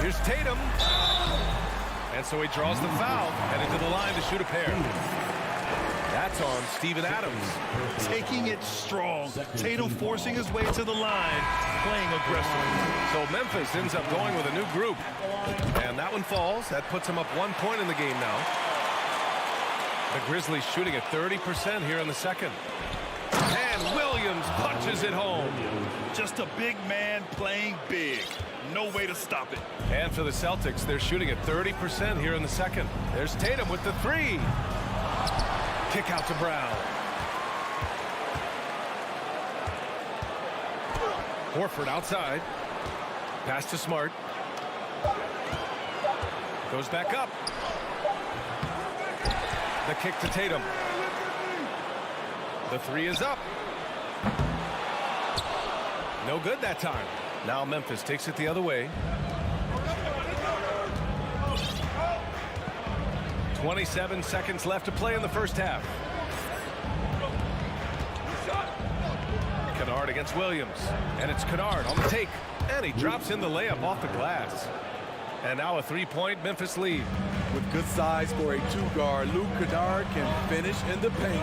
Here's Tatum. And so he draws the foul, headed to the line to shoot a pair. That's on Steven Adams. Taking it strong. Tatum forcing his way to the line, playing aggressive. So Memphis ends up going with a new group. And that one falls. That puts him up 1 point in the game now. The Grizzlies shooting at 30% here in the second. And Williams punches it home. Just a big man playing big. No way to stop it. And for the Celtics, they're shooting at 30% here in the second. There's Tatum with the 3. Kick out to Brown. Horford outside. Pass to Smart. Goes back up. The kick to Tatum. The 3 is up. No good that time. Now Memphis takes it the other way. 27 seconds left to play in the first half. Kennard against Williams. And it's Kennard on the take. And he drops in the layup off the glass. And now a 3-point Memphis lead. With good size for a 2-guard, Luke Kennard can finish in the paint.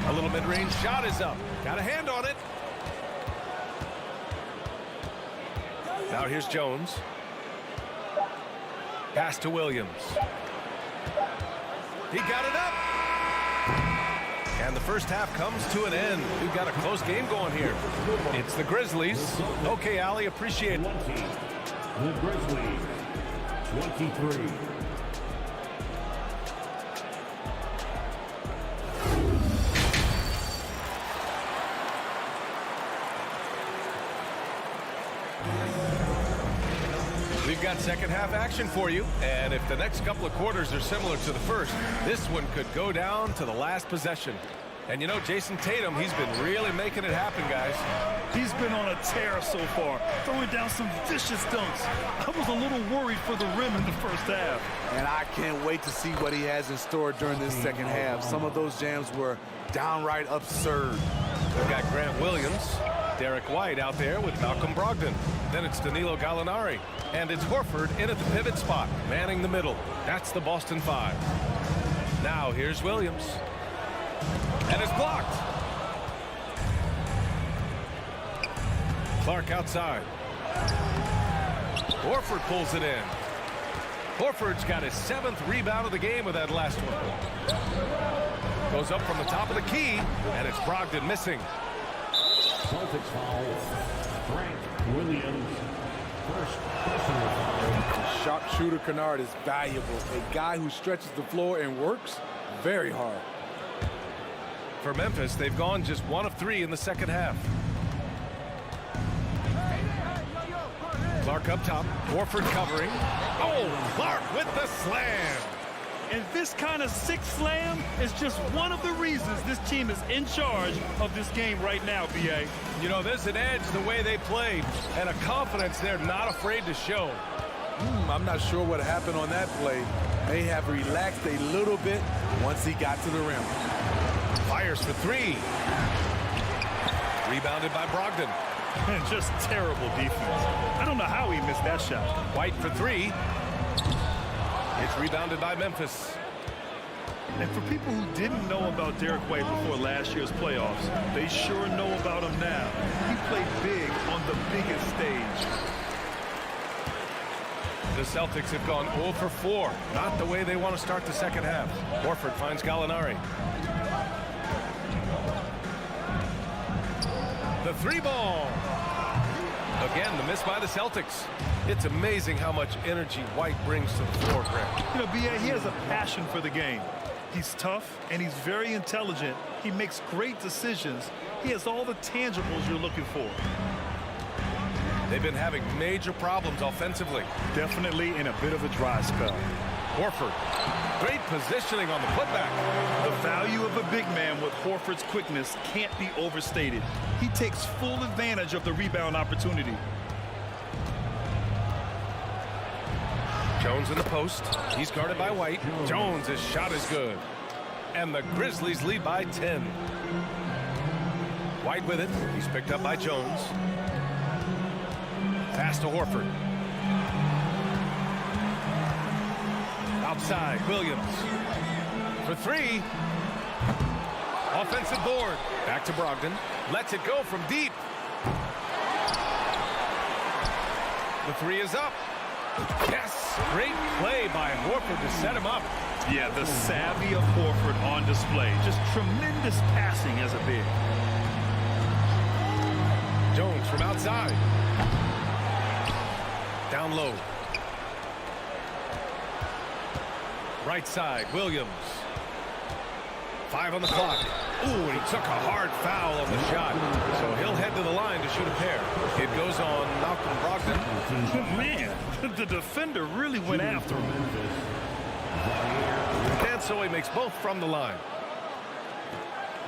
A little mid-range shot is up. Got a hand on it. Now here's Jones. Pass to Williams. He got it up. And the first half comes to an end. We've got a close game going here. It's the Grizzlies. Okay, Allie, appreciate it. The Grizzlies, 23. We've got second half action for you, and if the next couple of quarters are similar to the first, this one could go down to the last possession. And you know, Jason Tatum, he's been really making it happen, guys. He's been on a tear so far, throwing down some vicious dunks. I was a little worried for the rim in the first half. And I can't wait to see what he has in store during this second half. Some of those jams were downright absurd. We've got Grant Williams, Derek White out there with Malcolm Brogdon. Then it's Danilo Gallinari. And it's Horford in at the pivot spot, manning the middle. That's the Boston 5. Now here's Williams. And it's blocked. Clark outside. Horford pulls it in. Horford's got his 7th rebound of the game with that last one. Goes up from the top of the key, and it's Brogdon missing. Celtics foul. Frank Williams. First personal foul. Sharpshooter Kennard is valuable. A guy who stretches the floor and works very hard. For Memphis, they've gone just 1 of 3 in the second half. Clark up top. Horford covering. Oh, Clark with the slam. And this kind of sick slam is just one of the reasons this team is in charge of this game right now, B.A. You know, there's an edge the way they played and a confidence they're not afraid to show. I'm not sure what happened on that play. May have relaxed a little bit once he got to the rim. Fires for 3. Rebounded by Brogdon. And just terrible defense. I don't know how he missed that shot. White for three. It's rebounded by Memphis. And for people who didn't know about Derek White before last year's playoffs, they sure know about him now. He played big on the biggest stage. The Celtics have gone 0 for 4. Not the way they want to start the second half. Horford finds Gallinari. The three ball. Again, the miss by the Celtics. It's amazing how much energy White brings to the floor, Grant. You know, B.A., he has a passion for the game. He's tough, and he's very intelligent. He makes great decisions. He has all the tangibles you're looking for. They've been having major problems offensively. Definitely in a bit of a dry spell. Horford. Great positioning on the putback. The value of a big man with Horford's quickness can't be overstated. He takes full advantage of the rebound opportunity. Jones in the post. He's guarded by White. Jones' shot is good. And the Grizzlies lead by 10. White with it. He's picked up by Jones. Pass to Horford. Outside, Williams. For three. Offensive board. Back to Brogdon. Lets it go from deep. The three is up. Yes! Great play by Horford to set him up. Yeah, the savvy of Horford on display. Just tremendous passing as a big. Jones from outside. Down low. Right side, Williams. 5 on the clock. Ooh, and he took a hard foul on the shot. So he'll head to the line to shoot a pair. It goes on Malcolm Brogdon. Man, the defender really went after him. And so he makes both from the line.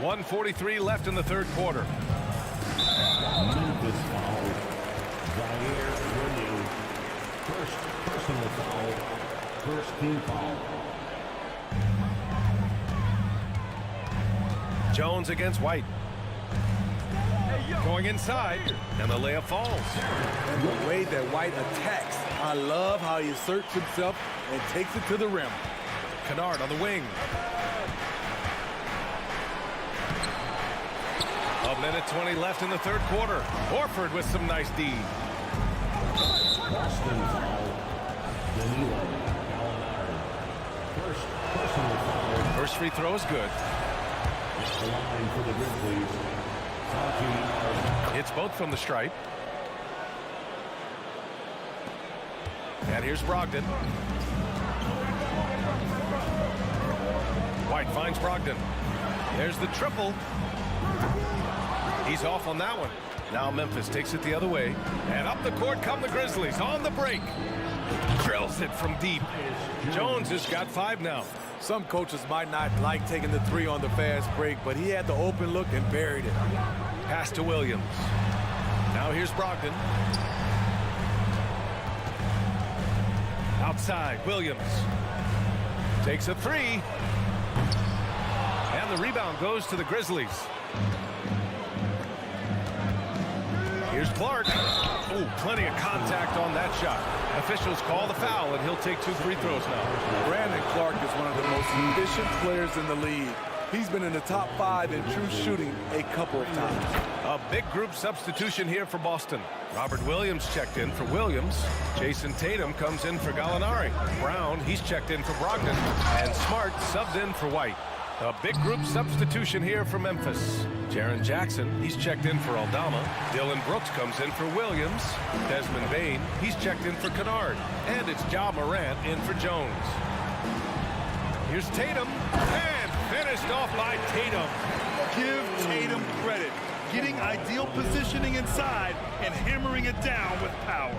1:43 left in the third quarter. Memphis foul. Zaire Williams. First personal foul. First team foul. Jones against White. Going inside, and the layup falls. And the way that White attacks, I love how he asserts himself and takes it to the rim. Kennard on the wing. A minute 20 left in the third quarter. Horford with some nice D. Boston foul. Danilo Gallinari. First personal foul. First free throw is good. The line for the Grizzlies. It's both from the stripe. And here's Brogdon. White finds Brogdon. There's the triple. He's off on that one. Now Memphis takes it the other way. And up the court come the Grizzlies on the break. Drills it from deep. Jones has got 5 now. Some coaches might not like taking the three on the fast break, but he had the open look and buried it. Pass to Williams. Now here's Brogdon. Outside, Williams. Takes a three. And the rebound goes to the Grizzlies. Here's Clark. Oh, plenty of contact on that shot. Officials call the foul, and he'll take 2 free throws now. Brandon Clark is one of the most efficient players in the league. He's been in the top 5 in true shooting a couple of times. A big group substitution here for Boston. Robert Williams checked in for Williams. Jason Tatum comes in for Gallinari. Brown, he's checked in for Brogdon. And Smart subbed in for White. A big group substitution here for Memphis. Jaren Jackson, he's checked in for Aldama. Dylan Brooks comes in for Williams. Desmond Bane, he's checked in for Kennard. And it's Ja Morant in for Jones. Here's Tatum. And finished off by Tatum. Give Tatum credit. Getting ideal positioning inside and hammering it down with power.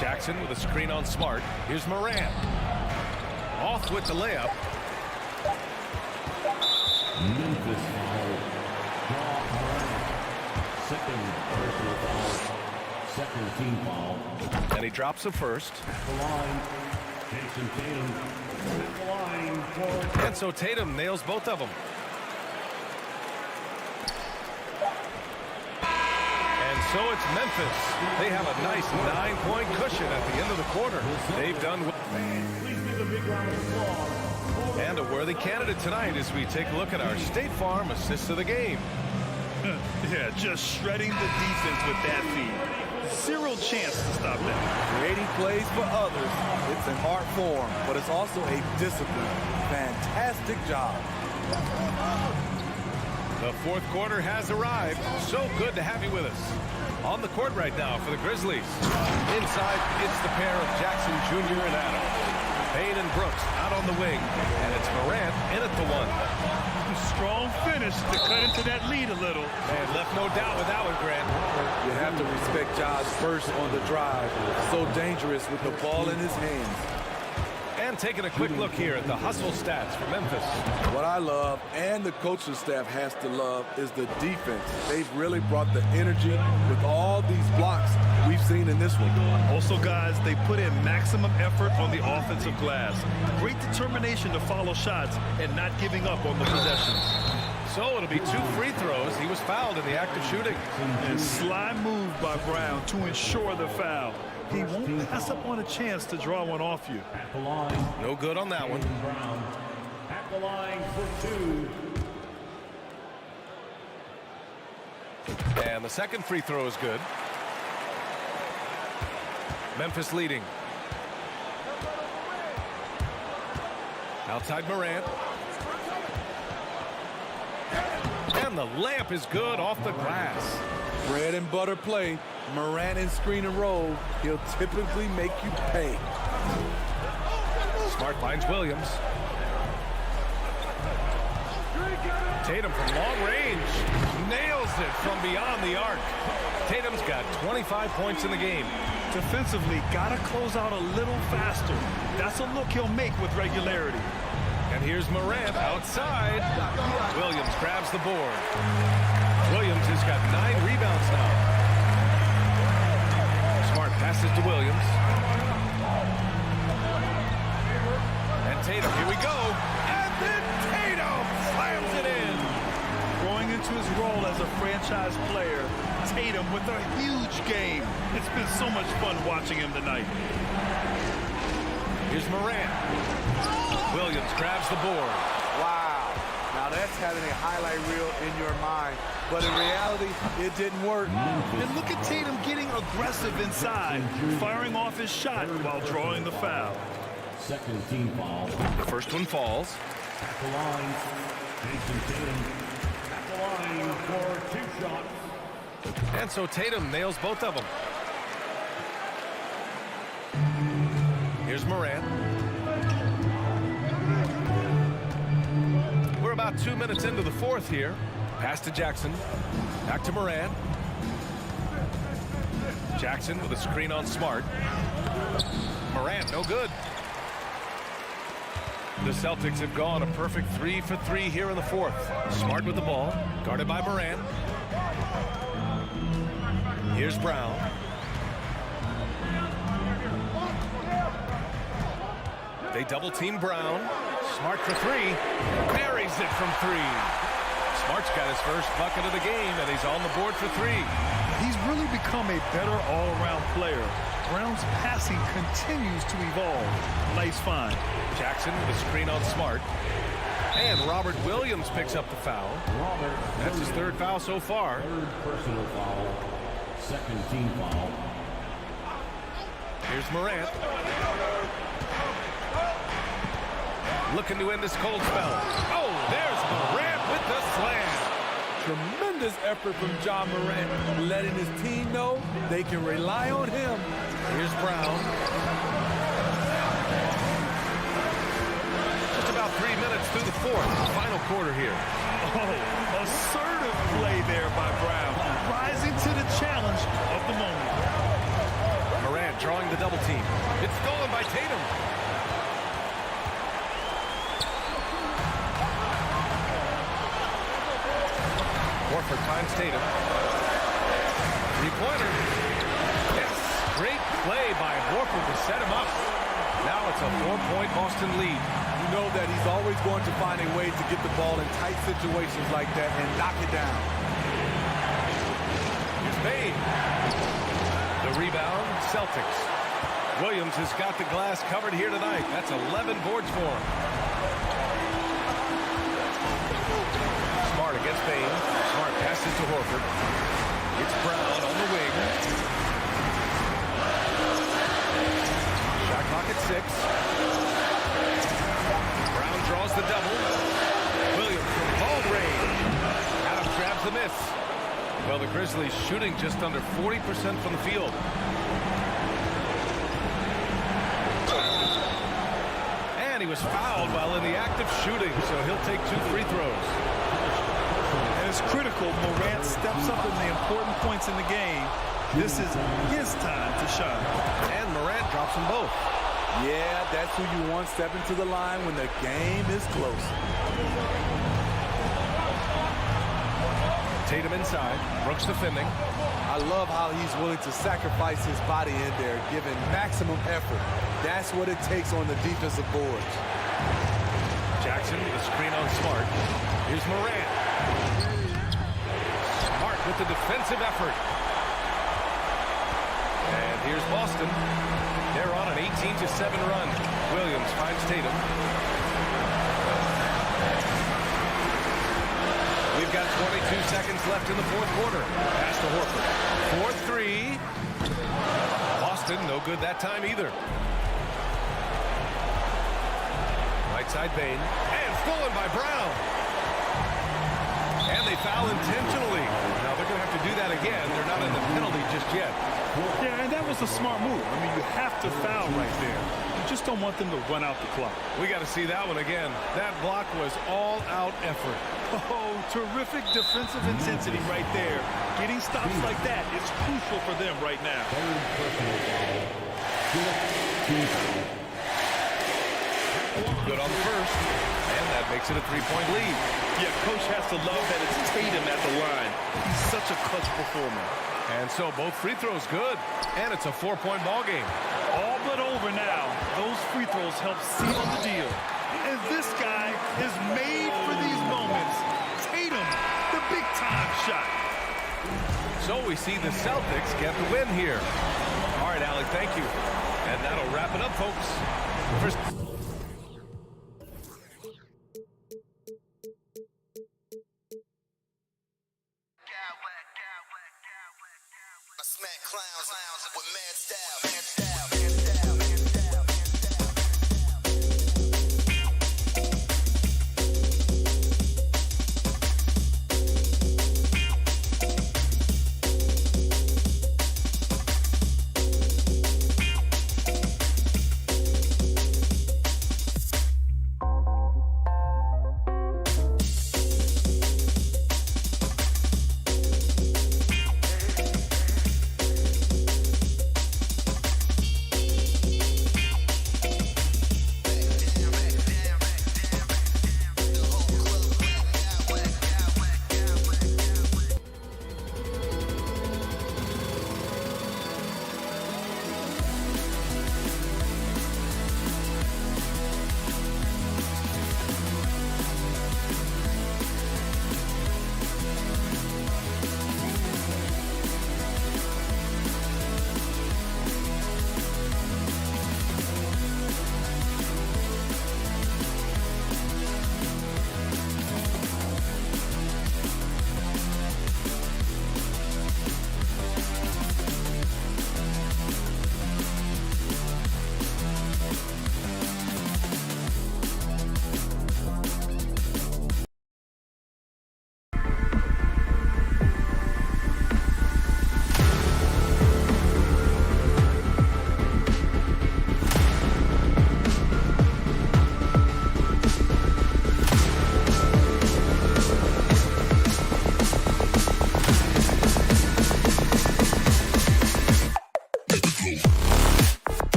Jackson with a screen on Smart. Here's Morant. Off with the layup. Memphis foul. Second personal foul. Second team foul. And he drops the first. At the line, Jason Tatum. At the line for... And so Tatum nails both of them. So it's Memphis. They have a nice 9-point cushion at the end of the quarter. They've done well. And a worthy candidate tonight as we take a look at our State Farm assist of the game. Yeah, just shredding the defense with that feed. Zero chance to stop that. Creating plays for others. It's an art form, but it's also a discipline. Fantastic job. The fourth quarter has arrived. So good to have you with us. On the court right now for the Grizzlies. Inside, it's the pair of Jackson Jr. and Adams. Payne and Brooks out on the wing. And it's Morant in at the one. Strong finish to cut into that lead a little. And left no doubt with that one, Grant. You have to respect Ja's burst on the drive. So dangerous with the ball in his hands. And taking a quick look here at the hustle stats for Memphis. What I love, and the coaching staff has to love, is the defense. They've really brought the energy with all these blocks we've seen in this one. Also, guys, they put in maximum effort on the offensive glass. Great determination to follow shots and not giving up on the possessions. So it'll be 2 free throws. He was fouled in the act of shooting. And sly move by Brown to ensure the foul. He won't pass up on a chance to draw one off you. No good on that one. At the line for 2. And the second free throw is good. Memphis leading. Outside Morant. And the layup is good off the glass. Bread and butter play. Morant in screen and roll. He'll typically make you pay. Smart finds Williams. Tatum from long range. Nails it from beyond the arc. Tatum's got 25 points in the game. Defensively, gotta close out a little faster. That's a look he'll make with regularity. And here's Morant outside. Williams grabs the board. Williams has got 9 rebounds now. Smart passes to Williams. And Tatum, here we go. And then Tatum slams it in. Growing into his role as a franchise player, Tatum with a huge game. It's been so much fun watching him tonight. Here's Morant. Williams grabs the board. Wow. Now that's having a highlight reel in your mind. But in reality, it didn't work. And look at Tatum getting aggressive inside, firing off his shot while drawing the foul. Second team foul. The first one falls. At the line, Jason Tatum. At the line for 2 shots. And so Tatum nails both of them. Here's Morant. We're about 2 minutes into the fourth here. Pass to Jackson. Back to Morant. Jackson with a screen on Smart. Morant, no good. The Celtics have gone a perfect 3 for 3 here in the fourth. Smart with the ball. Guarded by Morant. Here's Brown. They double team Brown. Smart for 3. Buries it from 3. Smart's got his first bucket of the game, and he's on the board for 3. He's really become a better all-around player. Brown's passing continues to evolve. Nice find. Jackson with a screen on Smart. And Robert Williams picks up the foul. That's his 3rd foul so far. 3rd personal foul. Second team foul. Here's Morant. Looking to end this cold spell. Oh, there's Morant with the slam. Tremendous effort from Ja Morant, letting his team know they can rely on him. Here's Brown. Just about 3 minutes through the fourth, final quarter here. Oh, assertive play there by Brown, rising to the challenge of the moment. Morant drawing the double team. It's stolen by Tatum. Horford finds Tatum. 3-pointer. Yes, great play by Horford to set him up. Now it's a 4-point Boston lead. You know that he's always going to find a way to get the ball in tight situations like that and knock it down. Here's Bane. The rebound, Celtics. Williams has got the glass covered here tonight. That's 11 boards for him. Smart against Bane. Smart passes to Horford. It's Brown on the wing. Shot clock at 6. Brown draws the double. Williams from long range. Adams grabs the miss. Well, the Grizzlies shooting just under 40% from the field. And he was fouled while in the act of shooting, so he'll take 2 free throws. And it's critical Morant steps up in the important points in the game. This is his time to shine. And Morant drops them both. Yeah, that's who you want stepping to the line when the game is close. Tatum inside. Brooks defending. I love how he's willing to sacrifice his body in there, giving maximum effort. That's what it takes on the defensive boards. Jackson with a screen on Smart. Here's Morant. Smart with the defensive effort. And here's Boston. They're on an 18-7 run. Williams finds Tatum. We've got 22 seconds left in the fourth quarter. Pass to Horford. 4-3. Boston, no good that time either. Right side Bane. And stolen by Brown. And they foul intentionally. Now they're going to have to do that again. They're not in the penalty just yet. Yeah, and that was a smart move. I mean, you have to foul right there. You just don't want them to run out the clock. We got to see that one again. That block was all-out effort. Oh, terrific defensive intensity right there. Getting stops like that is crucial for them right now. Good on the first. And that makes it a 3-point lead. Yeah, coach has to love that it's Tatum at the line. He's such a clutch performer. And so both free throws good. And it's a 4-point ball game. All but over now. Those free throws help seal the deal. And this guy is made for these moments. Tatum, the big-time shot. So we see the Celtics get the win here. All right, Alec, thank you. And that'll wrap it up, folks. First Smack clowns with mad style.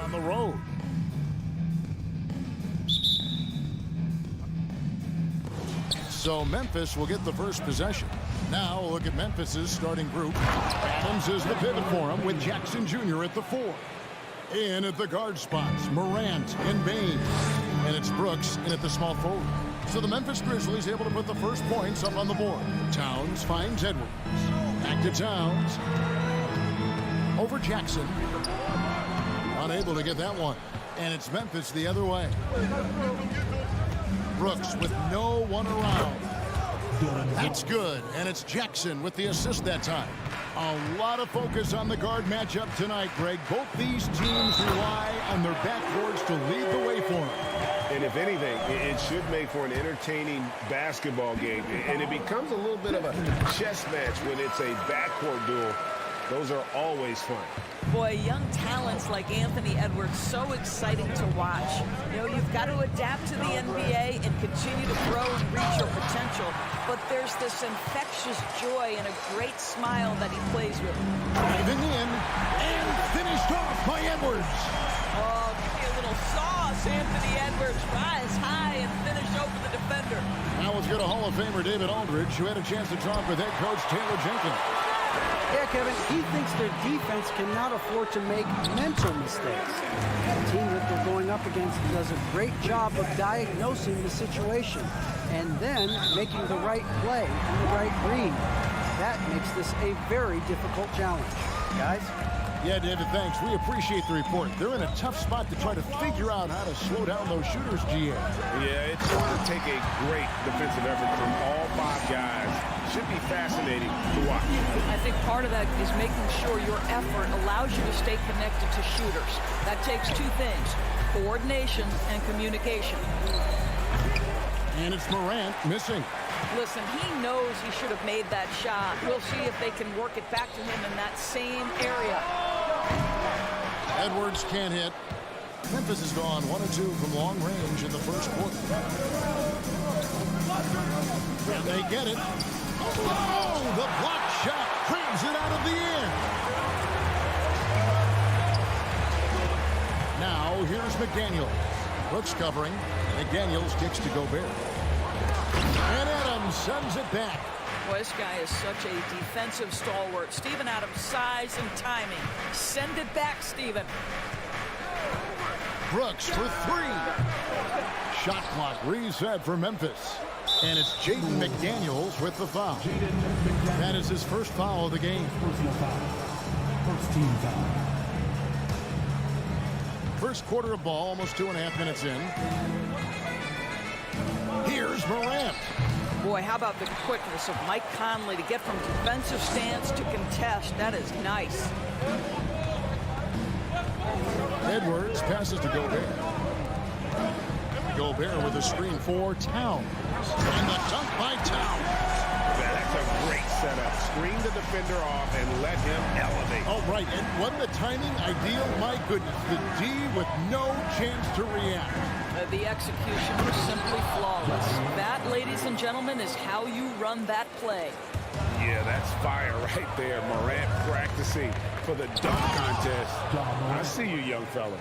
On the road. So Memphis will get the first possession. Now look at Memphis's starting group. Adams is the pivot for him with Jackson Jr. at the 4. In at the guard spots, Morant and Bain. And it's Brooks in at the small forward. So the Memphis Grizzlies able to put the first points up on the board. Towns finds Edwards. Back to Towns. Over Jackson. Unable to get that one. And it's Memphis the other way. Brooks with no one around. That's good. And it's Jackson with the assist that time. A lot of focus on the guard matchup tonight, Greg. Both these teams rely on their backboards to lead the way for them. And if anything, it should make for an entertaining basketball game. And it becomes a little bit of a chess match when it's a backcourt duel. Those are always fun. Boy, young talents like Anthony Edwards, so exciting to watch. You know, you've got to adapt to the NBA and continue to grow and reach your potential. But there's this infectious joy and a great smile that he plays with. Driving in and finished off by Edwards. Oh, a little sauce. Anthony Edwards rise high and finish over the defender. Now let's go to Hall of Famer David Aldridge, who had a chance to talk with head coach Taylor Jenkins. Yeah, Kevin, he thinks their defense cannot afford to make mental mistakes. The team that they're going up against does a great job of diagnosing the situation and then making the right play and the right read. That makes this a very difficult challenge. Guys? Yeah, David, thanks. We appreciate the report. They're in a tough spot to try to figure out how to slow down those shooters, GA. Yeah, it's going to take a great defensive effort from all 5 guys. Should be fascinating to watch. I think part of that is making sure your effort allows you to stay connected to shooters. That takes 2 things, coordination and communication. And it's Morant missing. Listen, he knows he should have made that shot. We'll see if they can work it back to him in that same area. Edwards can't hit. Memphis has gone 1 of 2 from long range in the first quarter. And they get it. Oh, the block shot crams it out of the air. Now here's McDaniel. Brooks covering. McDaniels kicks to Gobert. And Adams sends it back. Boy, this guy is such a defensive stalwart. Steven Adams' size and timing. Send it back, Steven. Brooks for 3. Shot clock reset for Memphis. And it's Jaden McDaniels with the foul. That is his first foul of the game. First team foul. First quarter of ball, almost 2.5 minutes in. Here's Morant. Boy, how about the quickness of Mike Conley to get from defensive stance to contest. That is nice. Edwards passes to Gobert. Gobert with a screen for Towns. And the dunk by Towns. That's a great setup. Screen the defender off and let him elevate. Oh, right. And wasn't the timing ideal? My goodness. The D with no chance to react. The execution was simply flawless. That, ladies and gentlemen, is how you run that play. Yeah, that's fire right there. Morant practicing for the dunk contest. I see you, young fella.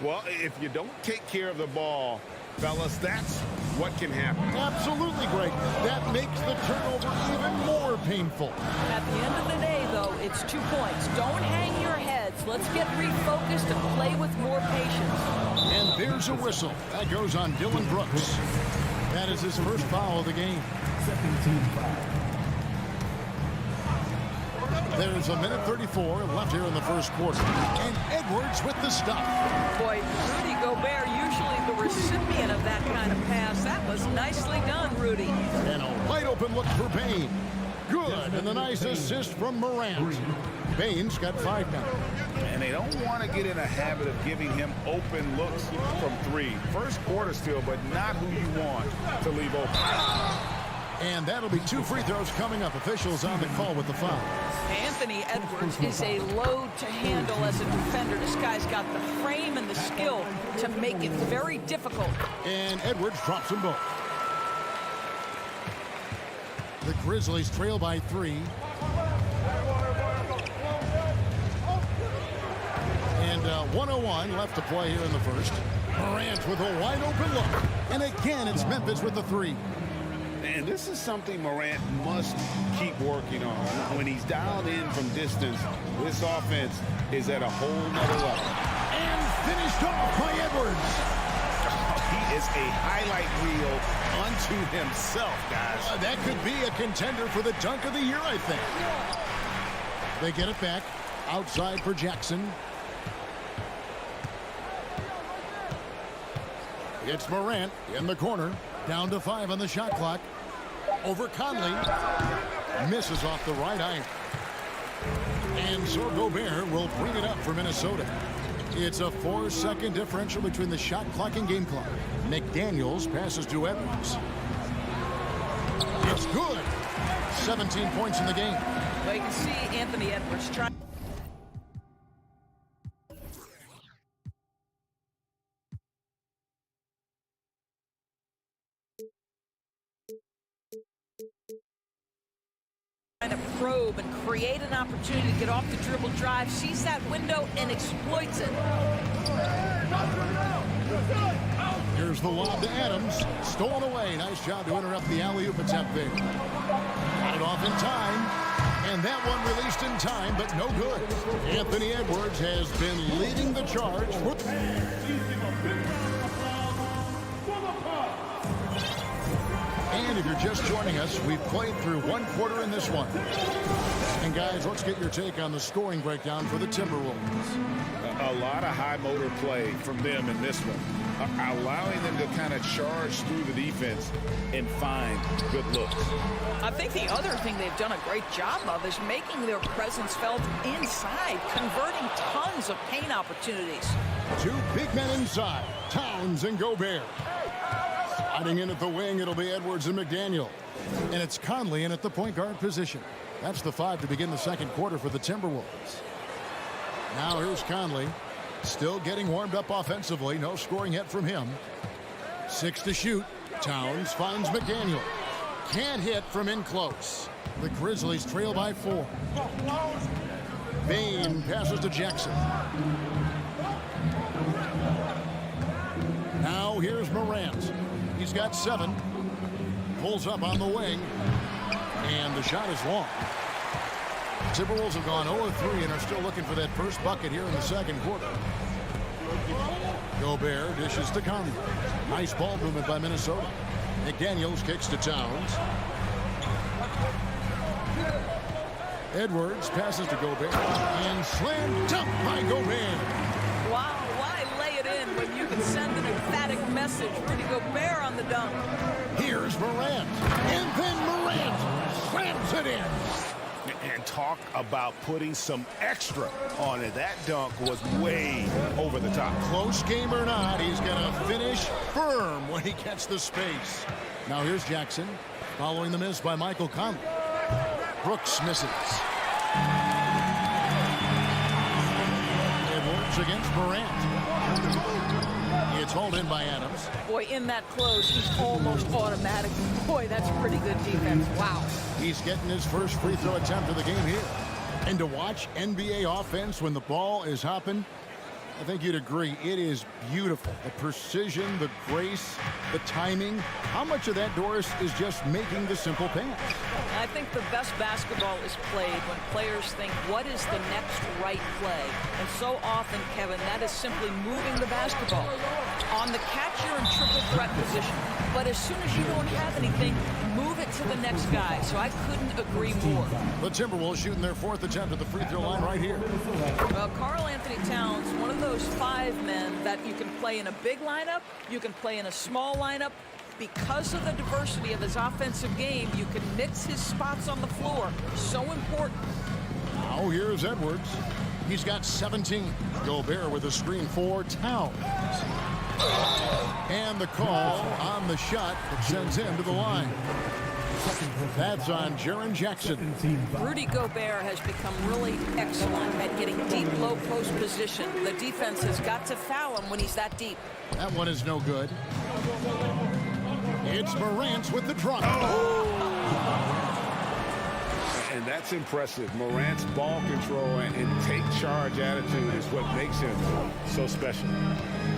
Well, if you don't take care of the ball, fellas, that's what can happen. Absolutely, Greg. That makes the turnover even more painful. At the end of the day, though, it's 2 points. Don't hang your heads. Let's get refocused and play with more patience. And there's a whistle. That goes on Dylan Brooks. That is his first foul of the game. There's a minute 34 left here in the first quarter. And Edwards with the stop. Boy, Rudy Gobert, usually the recipient of that kind of pass. That was nicely done, Rudy. And a wide open look for Bane. Good, and a nice assist from Morant. Bane's got 5 now. And they don't want to get in a habit of giving him open looks from 3. First quarter still, but not who you want to leave open. And that'll be 2 free throws coming up. Officials on the call with the foul. Anthony Edwards is a load to handle as a defender. This guy's got the frame and the skill to make it very difficult. And Edwards drops them both. The Grizzlies trail by 3. And 1:01 left to play here in the first. Morant with a wide open look. And again, it's Memphis with the 3. And this is something Morant must keep working on. When he's dialed in from distance, this offense is at a whole nother level. And finished off by Edwards. He is a highlight reel unto himself, guys. That could be a contender for the dunk of the year, I think. They get it back. Outside for Jackson. It's Morant in the corner. Down to 5 on the shot clock. Over Conley. Misses off the right iron. And so Gobert will bring it up for Minnesota. It's a 4-second differential between the shot clock and game clock. McDaniels passes to Edwards. It's good. 17 points in the game. Well, you can see Anthony Edwards trying. To probe and create an opportunity to get off the dribble drive, sees that window and exploits it. Here's the lob to Adams. Stolen away. Nice job to interrupt the alley-oop attempt there. Got it off in time. And that one released in time, but no good. Anthony Edwards has been leading the charge. And if you're just joining us, we've played through 1 quarter in this one. And guys, let's get your take on the scoring breakdown for the Timberwolves. A lot of high motor play from them in this one, allowing them to kind of charge through the defense and find good looks. I think the other thing they've done a great job of is making their presence felt inside, converting tons of paint opportunities. 2 big men inside, Towns and Gobert. Sliding in at the wing, it'll be Edwards and McDaniel. And it's Conley in at the point guard position. That's the 5 to begin the second quarter for the Timberwolves. Now here's Conley. Still getting warmed up offensively. No scoring yet from him. 6 to shoot. Towns finds McDaniel. Can't hit from in close. The Grizzlies trail by 4. Bane passes to Jackson. Now here's Morant. He's got 7. Pulls up on the wing. And the shot is long. Timberwolves have gone 0-3 and are still looking for that first bucket here in the second quarter. Gobert dishes to Conley. Nice ball movement by Minnesota. McDaniels kicks to Towns. Edwards passes to Gobert. And slam dunk by Gobert. Wow, why lay it in when you can send an emphatic message? Rudy Gobert on the dunk. Here's Morant. And then Morant slams it in. And talk about putting some extra on it. That dunk was way over the top. Close game or not, he's going to finish firm when he gets the space. Now here's Jackson, following the miss by Michael Conley. Brooks misses. Edwards against Morant. It's hauled in by Adams. Boy, in that close, he's almost automatic. Boy, that's pretty good defense. Wow. He's getting his first free throw attempt of the game here. And to watch NBA offense when the ball is hopping, I think you'd agree. It is beautiful. The precision, the grace, the timing. How much of that, Doris, is just making the simple pass? I think the best basketball is played when players think, what is the next right play? And so often, Kevin, that is simply moving the basketball on the catch. You're in triple threat position. But as soon as you don't have anything, move it to the next guy. So I couldn't agree more. The Timberwolves shooting their 4th attempt at the free throw line right here. Well, Karl Anthony Towns, one of those 5 men that you can play in a big lineup, you can play in a small lineup. Because of the diversity of his offensive game, you can mix his spots on the floor. So important. Now here's Edwards. He's got 17. Gobert with a screen for Towns. And the call on the shot that sends him to the line. That's on Jaren Jackson. Rudy Gobert has become really excellent at getting deep low post position. The defense has got to foul him when he's that deep. That one is no good. It's Morant with the drive. And that's impressive. Morant's ball control and take charge attitude is what makes him so special.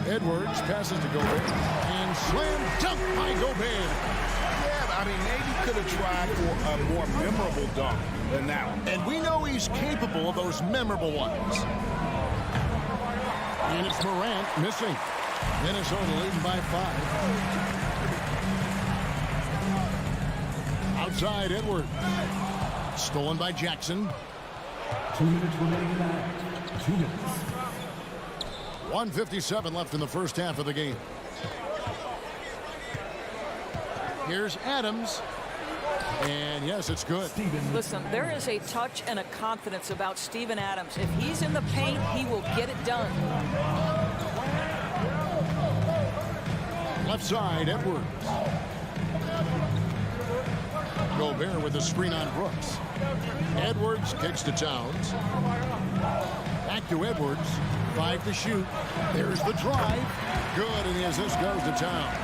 Edwards passes to Gobert and slam dunk by Gobert. Yeah, I mean, maybe could have tried for a more memorable dunk than that one. And we know he's capable of those memorable ones. And it's Morant missing. Minnesota leading by 5. Outside Edwards. Stolen by Jackson. 2 minutes remaining in that. 2 minutes. 1:57 left in the first half of the game. Here's Adams. And yes, it's good. Listen, there is a touch and a confidence about Steven Adams. If he's in the paint, he will get it done. Left side, Edwards. Gobert with the screen on Brooks. Edwards kicks to Towns. Back to Edwards. 5 to shoot. There's the drive. Good, and the assist goes to Towns.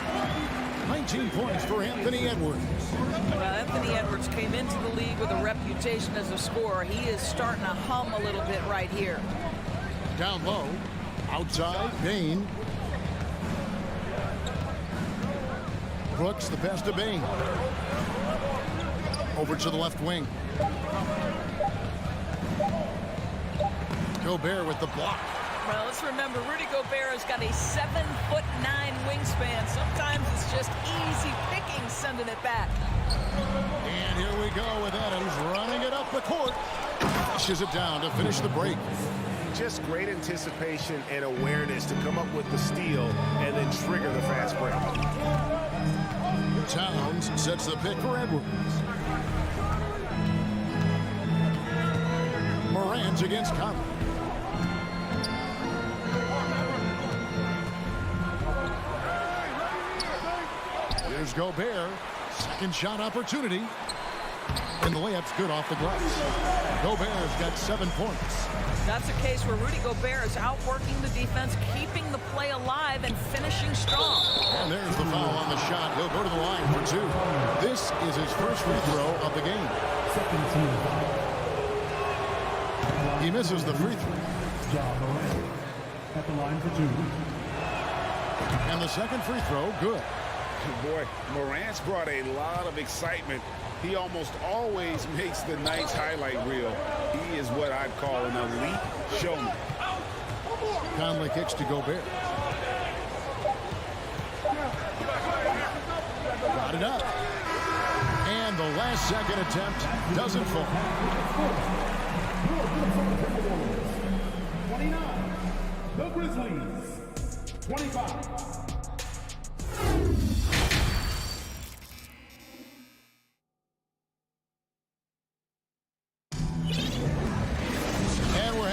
19 points for Anthony Edwards. Well, Anthony Edwards came into the league with a reputation as a scorer. He is starting to hum a little bit right here. Down low. Outside, Bain. Brooks, the pass to Bain. Over to the left wing. Gobert with the block. Well, let's remember, Rudy Gobert has got a 7'9" wingspan. Sometimes it's just easy picking sending it back. And here we go with Adams running it up the court. Pushes it down to finish the break. Just great anticipation and awareness to come up with the steal and then trigger the fast break. Towns sets the pick for Edwards. Morant against Conley. Here's Gobert. Second shot opportunity. And the layup's good off the glass. Gobert's got 7 points. That's a case where Rudy Gobert is outworking the defense, keeping the play alive, and finishing strong. And there's the foul on the shot. He'll go to the line for 2. This is his first free throw of the game. He misses the free throw. At the line for 2. And the second free throw, good. Boy, Morant's brought a lot of excitement. He almost always makes the night's highlight reel. He is what I'd call an elite showman. Conley kicks to Gobert. Got it up. And the last second attempt doesn't fall. 29. The Grizzlies. 25.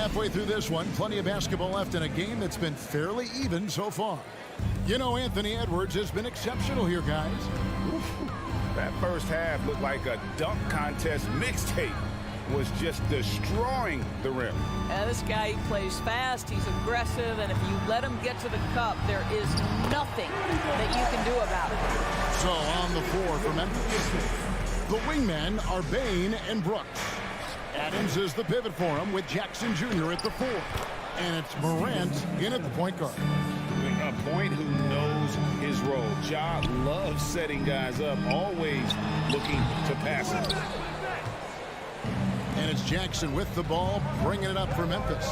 Halfway through this one, plenty of basketball left in a game that's been fairly even so far. You know, Anthony Edwards has been exceptional here, guys. That first half looked like a dunk contest mixtape. Was just destroying the rim. This guy, he plays fast, he's aggressive, and if you let him get to the cup, there is nothing that you can do about it. So on the floor for Memphis, the wingmen are Bain and Brooks. Adams is the pivot for him with Jackson Jr. at the 4. And it's Morant in at the point guard. A point who knows his role. Ja loves setting guys up, always looking to pass it. And it's Jackson with the ball, bringing it up for Memphis.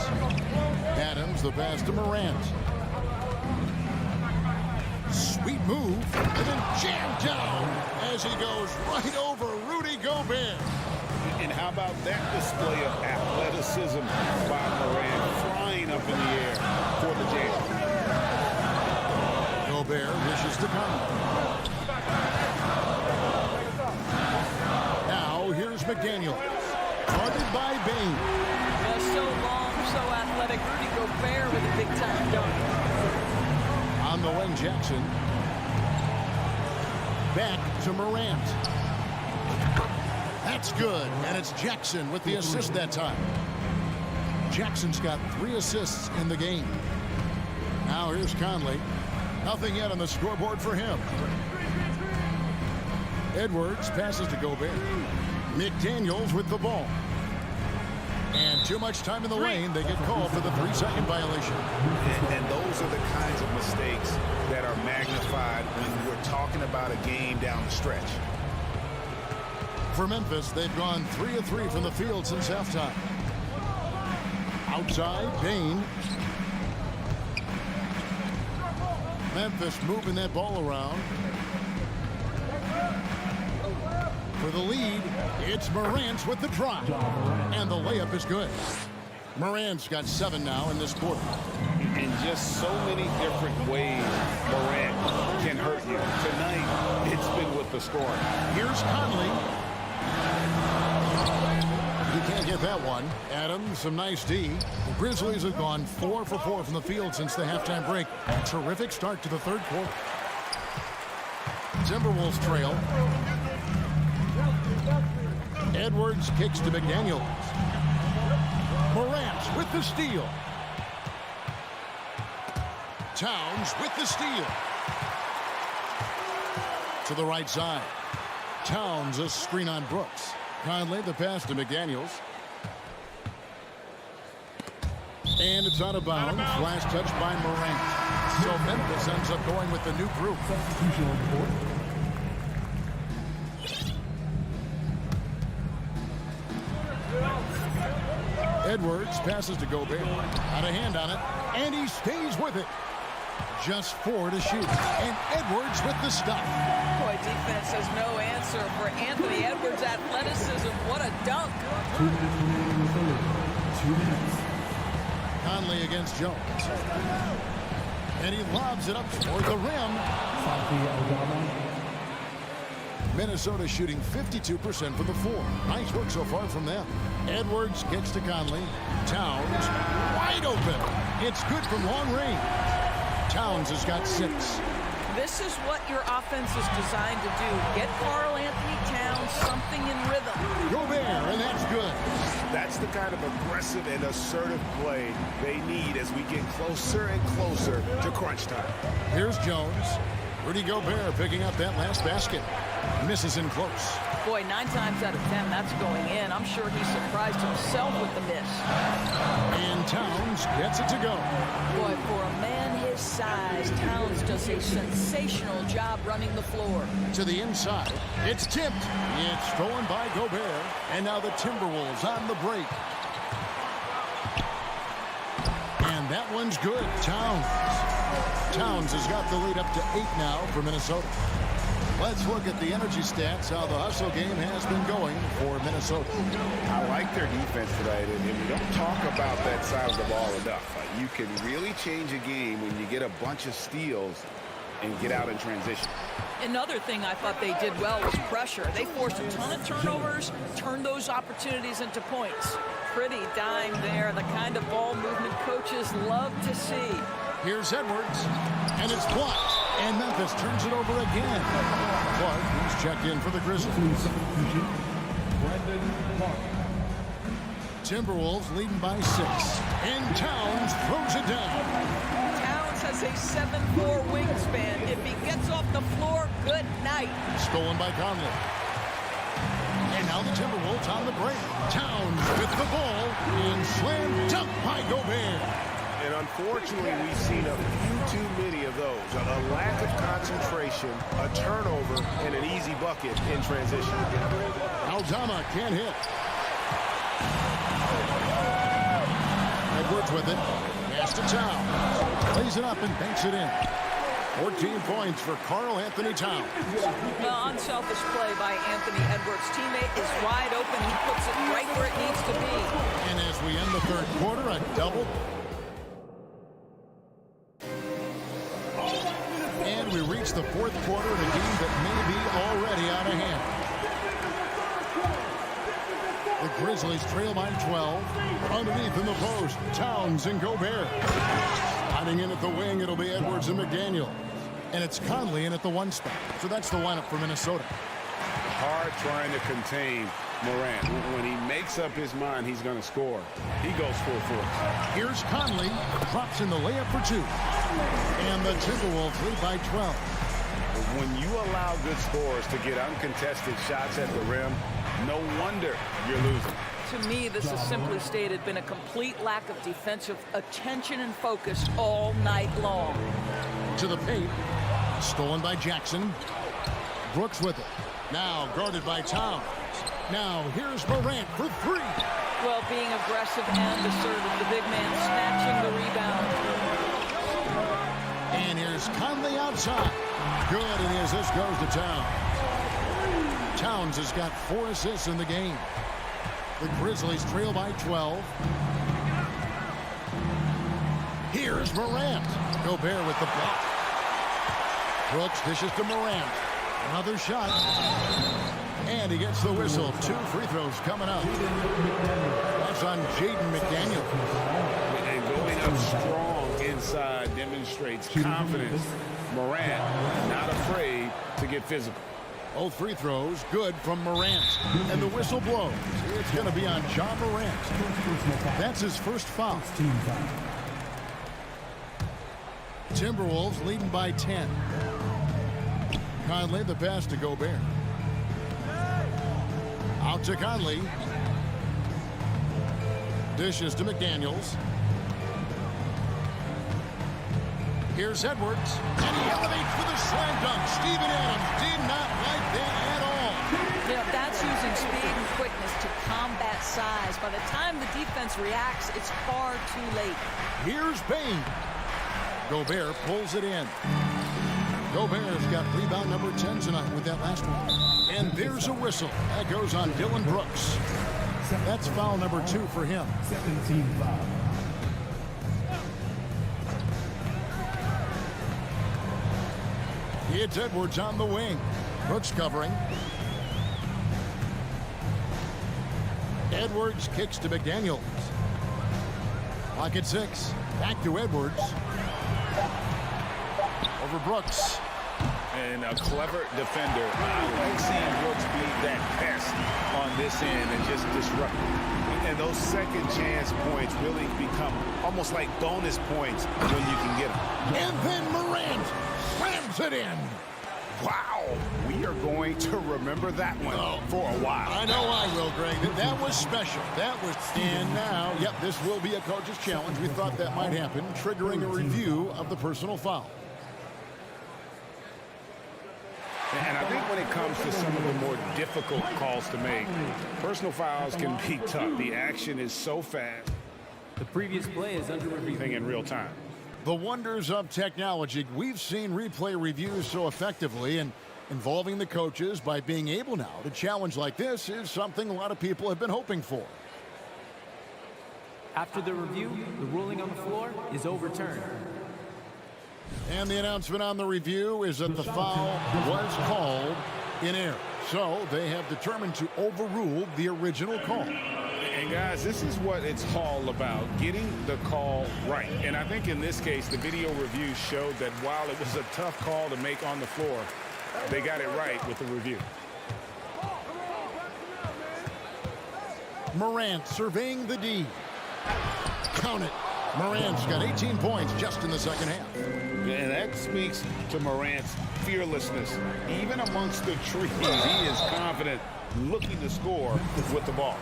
Adams, the pass to Morant. Sweet move, and then jammed down as he goes right over Rudy Gobert. And how about that display of athleticism by Morant, flying up in the air for the jam. Gobert wishes to come. Now here's McDaniel. Guarded by Bain. Yeah, so long, so athletic. Rudy Gobert with a big-time dunk. On the wing, Jackson. Back to Morant. That's good, and it's Jackson with the assist that time. Jackson's got 3 assists in the game. Now here's Conley. Nothing yet on the scoreboard for him. Edwards passes to Gobert. McDaniels with the ball. And too much time in the lane. They get called for the 3-second violation. And those are the kinds of mistakes that are magnified when we're talking about a game down the stretch. For Memphis, they've gone 3 of 3 from the field since halftime. Outside, Bain. Memphis moving that ball around. For the lead, it's Morant with the drop. And the layup is good. Morant's got 7 now in this quarter. In just so many different ways, Morant can hurt you. Tonight, it's been with the scoring. Here's Conley. He can't get that one. Adams, some nice D. The Grizzlies have gone 4 for 4 from the field since the halftime break. A terrific start to the third quarter. Timberwolves trail. Edwards kicks to McDaniels. Morant with the steal. Towns with the steal. To the right side. Towns a screen on Brooks. Conley the pass to McDaniels. And it's out of bounds. Last touch by Morant. So Memphis ends up going with the new group. Edwards passes to Gobert. Out of hand on it. And he stays with it. Just 4 to shoot. And Edwards with the stop. Boy, defense has no answer for Anthony Edwards' athleticism. What a dunk. 2 minutes. Conley against Jones. And he lobs it up toward the rim. Minnesota shooting 52% from the floor. Nice work so far from them. Edwards gets to Conley. Towns wide open. It's good from long range. Towns has got 6. This is what your offense is designed to do. Get Karl Anthony Towns something in rhythm. Gobert, and that's good. That's the kind of aggressive and assertive play they need as we get closer and closer to crunch time. Here's Jones. Rudy Gobert picking up that last basket. Misses in close. Boy, 9 times out of 10, that's going in. I'm sure he surprised himself with the miss. And Towns gets it to go. Boy, for a man his size, Towns does a sensational job running the floor. To the inside. It's tipped. It's stolen by Gobert. And now the Timberwolves on the break. And that one's good. Towns has got the lead up to 8 now for Minnesota. Let's look at the energy stats, how the hustle game has been going for Minnesota. I like their defense tonight, and we don't talk about that side of the ball enough. You can really change a game when you get a bunch of steals and get out in transition. Another thing I thought they did well was pressure. They forced a ton of turnovers, turned those opportunities into points. Pretty dime there, the kind of ball movement coaches love to see. Here's Edwards, and it's blocked. And Memphis turns it over again. Clark, who's checked in for the Grizzlies. Timberwolves leading by 6. And Towns throws it down. Towns has a 7'4" wingspan. If he gets off the floor, good night. Stolen by Conley. And now the Timberwolves on the break. Towns with the ball. And slam dunk by Gobert. And unfortunately, we've seen a few too many of those. A lack of concentration, a turnover, and an easy bucket in transition. Aldama can't hit. Edwards with it. Pass to Towns. Plays it up and banks it in. 14 points for Karl Anthony Towns. Well, unselfish play by Anthony Edwards. Teammate is wide open. He puts it right where it needs to be. And as we end the third quarter, a double. And we reach the fourth quarter in a game that may be already out of hand. The Grizzlies trail by 12. Underneath in the post, Towns and Gobert. Hiding in at the wing, it'll be Edwards and McDaniel. And it's Conley in at the 1 spot. So that's the lineup for Minnesota. Hard trying to contain Morant. When he makes up his mind he's going to score, he goes full force. Here's Conley. Drops in the layup for 2. And the Timberwolves lead by 12. When you allow good scorers to get uncontested shots at the rim, no wonder you're losing. To me, this has simply stated been a complete lack of defensive attention and focus all night long. To the paint. Stolen by Jackson. Brooks with it. Now guarded by Towns. Now here's Morant for 3. Well, being aggressive and assertive, the big man snatching the rebound. And here's Conley outside. Good, and the assist goes to Towns. Towns has got 4 assists in the game. The Grizzlies trail by 12. Here's Morant. Gobert with the block. Brooks dishes to Morant. Another shot. And he gets the whistle. 2 free throws coming up. That's on Jaden McDaniel. And going up strong inside demonstrates confidence. Morant not afraid to get physical. Both free throws good from Morant. And the whistle blows. It's going to be on John Morant. That's his first foul. Timberwolves leading by 10. Conley, the pass to Gobert. Out to Conley. Dishes to McDaniels. Here's Edwards. And he elevates for the slam dunk. Steven Adams did not like that at all. Yeah, that's using speed and quickness to combat size. By the time the defense reacts, it's far too late. Here's Payne. Gobert pulls it in. Gobert's got rebound number 10 tonight with that last one. And there's a whistle. That goes on Dylan Brooks. That's foul number 2 for him. 17 foul. It's Edwards on the wing. Brooks covering. Edwards kicks to McDaniels. Pocket 6. Back to Edwards. Over Brooks. And a clever defender. I like seeing Brooks be that pest on this end and just disrupt. And those second chance points really become almost like bonus points when you can get them. And then Morant slams it in. Wow. We are going to remember that one for a while. I know I will, Greg. That was special. That was. And now, yep, this will be a coach's challenge. We thought that might happen, triggering a review of the personal foul. And I think when it comes to some of the more difficult calls to make, personal fouls can be tough. The action is so fast. The previous play is under review in real time. The wonders of technology. We've seen replay reviews so effectively, and involving the coaches by being able now to challenge like this is something a lot of people have been hoping for. After the review, the ruling on the floor is overturned. And the announcement on the review is that the foul was called in error. So they have determined to overrule the original call. And guys, this is what it's all about, getting the call right. And I think in this case, the video review showed that while it was a tough call to make on the floor, they got it right with the review. Morant surveying the D. Count it. Morant's got 18 points just in the second half. And that speaks to Morant's fearlessness. Even amongst the trees, he is confident, looking to score with the ball.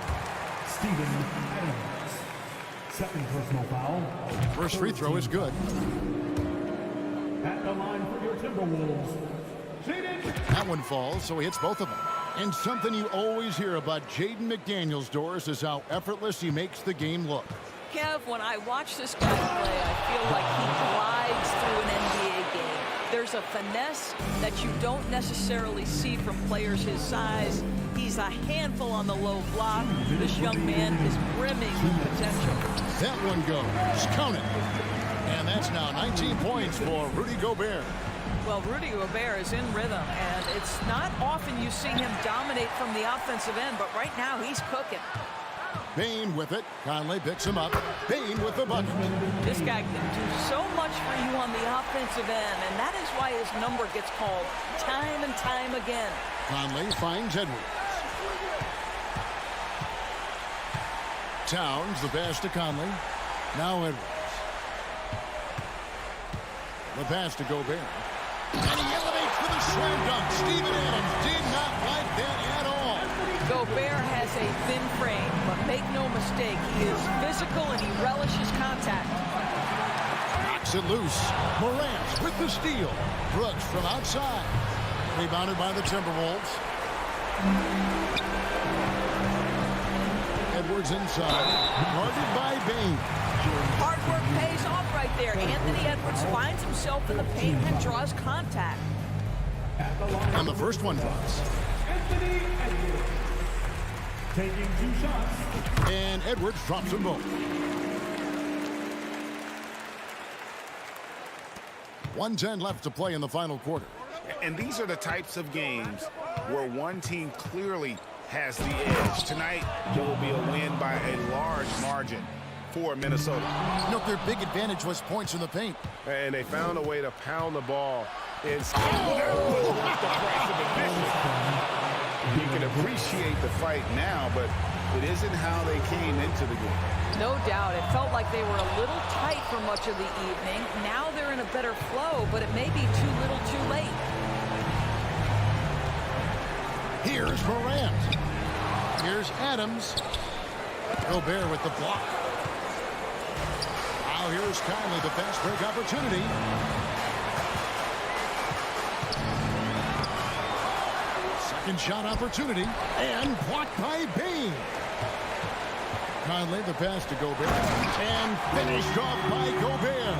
Steven Adams. Second personal foul. First free throw is good. At the line for your Timberwolves. That one falls, so he hits both of them. And something you always hear about Jaden McDaniels, Doris, is how effortless he makes the game look. Kev, when I watch this guy play, I feel like he glides through an NBA game. There's a finesse that you don't necessarily see from players his size. He's a handful on the low block. This young man is brimming with potential. That one goes. Count it. And that's now 19 points for Rudy Gobert. Well, Rudy Gobert is in rhythm, and it's not often you see him dominate from the offensive end, but right now he's cooking. Bain with it. Conley picks him up. Bain with the bucket. This guy can do so much for you on the offensive end, and that is why his number gets called time and time again. Conley finds Edwards. Towns, the pass to Conley. Now Edwards. The pass to Gobert. And he elevates for the slam dunk. Steven Adams did not like that at all. Gobert has a thin frame, but make no mistake, he is physical and he relishes contact. Knocks it loose. Morant with the steal. Brooks from outside. Rebounded by the Timberwolves. Edwards inside. Guarded by Bain. Hard work pays off right there. Anthony Edwards finds himself in the paint and draws contact. And the first one drops. Anthony Edwards taking 2 shots. And Edwards drops them both. 1:10 left to play in the final quarter. And these are the types of games where one team clearly has the edge. Tonight, there will be a win by a large margin for Minnesota. You know, their big advantage was points in the paint. And they found a way to pound the ball. You can appreciate the fight now, but it isn't how they came into the game. No doubt. It felt like they were a little tight for much of the evening. Now they're in a better flow, but it may be too little too late. Here's Morant. Here's Adams. Gobert with the block. Now here's Conley, the fast break opportunity. Second shot opportunity. And blocked by Bain. Conley, the pass to Gobert. And finished off by Gobert.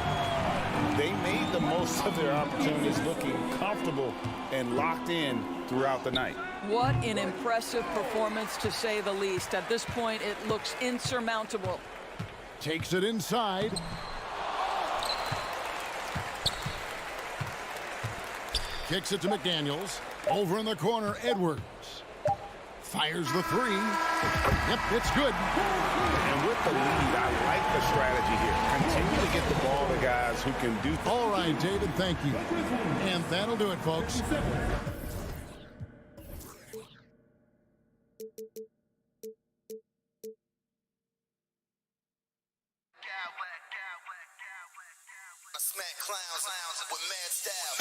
They made the most of their opportunities, looking comfortable and locked in throughout the night. What an impressive performance, to say the least. At this point, it looks insurmountable. Takes it inside. Kicks it to McDaniels. Over in the corner, Edwards. Fires the three. Yep, it's good. And with the lead, I like the strategy here. Continue to get the ball to guys who can do things. All right, David, thank you. And that'll do it, folks. I smack clowns with mad style.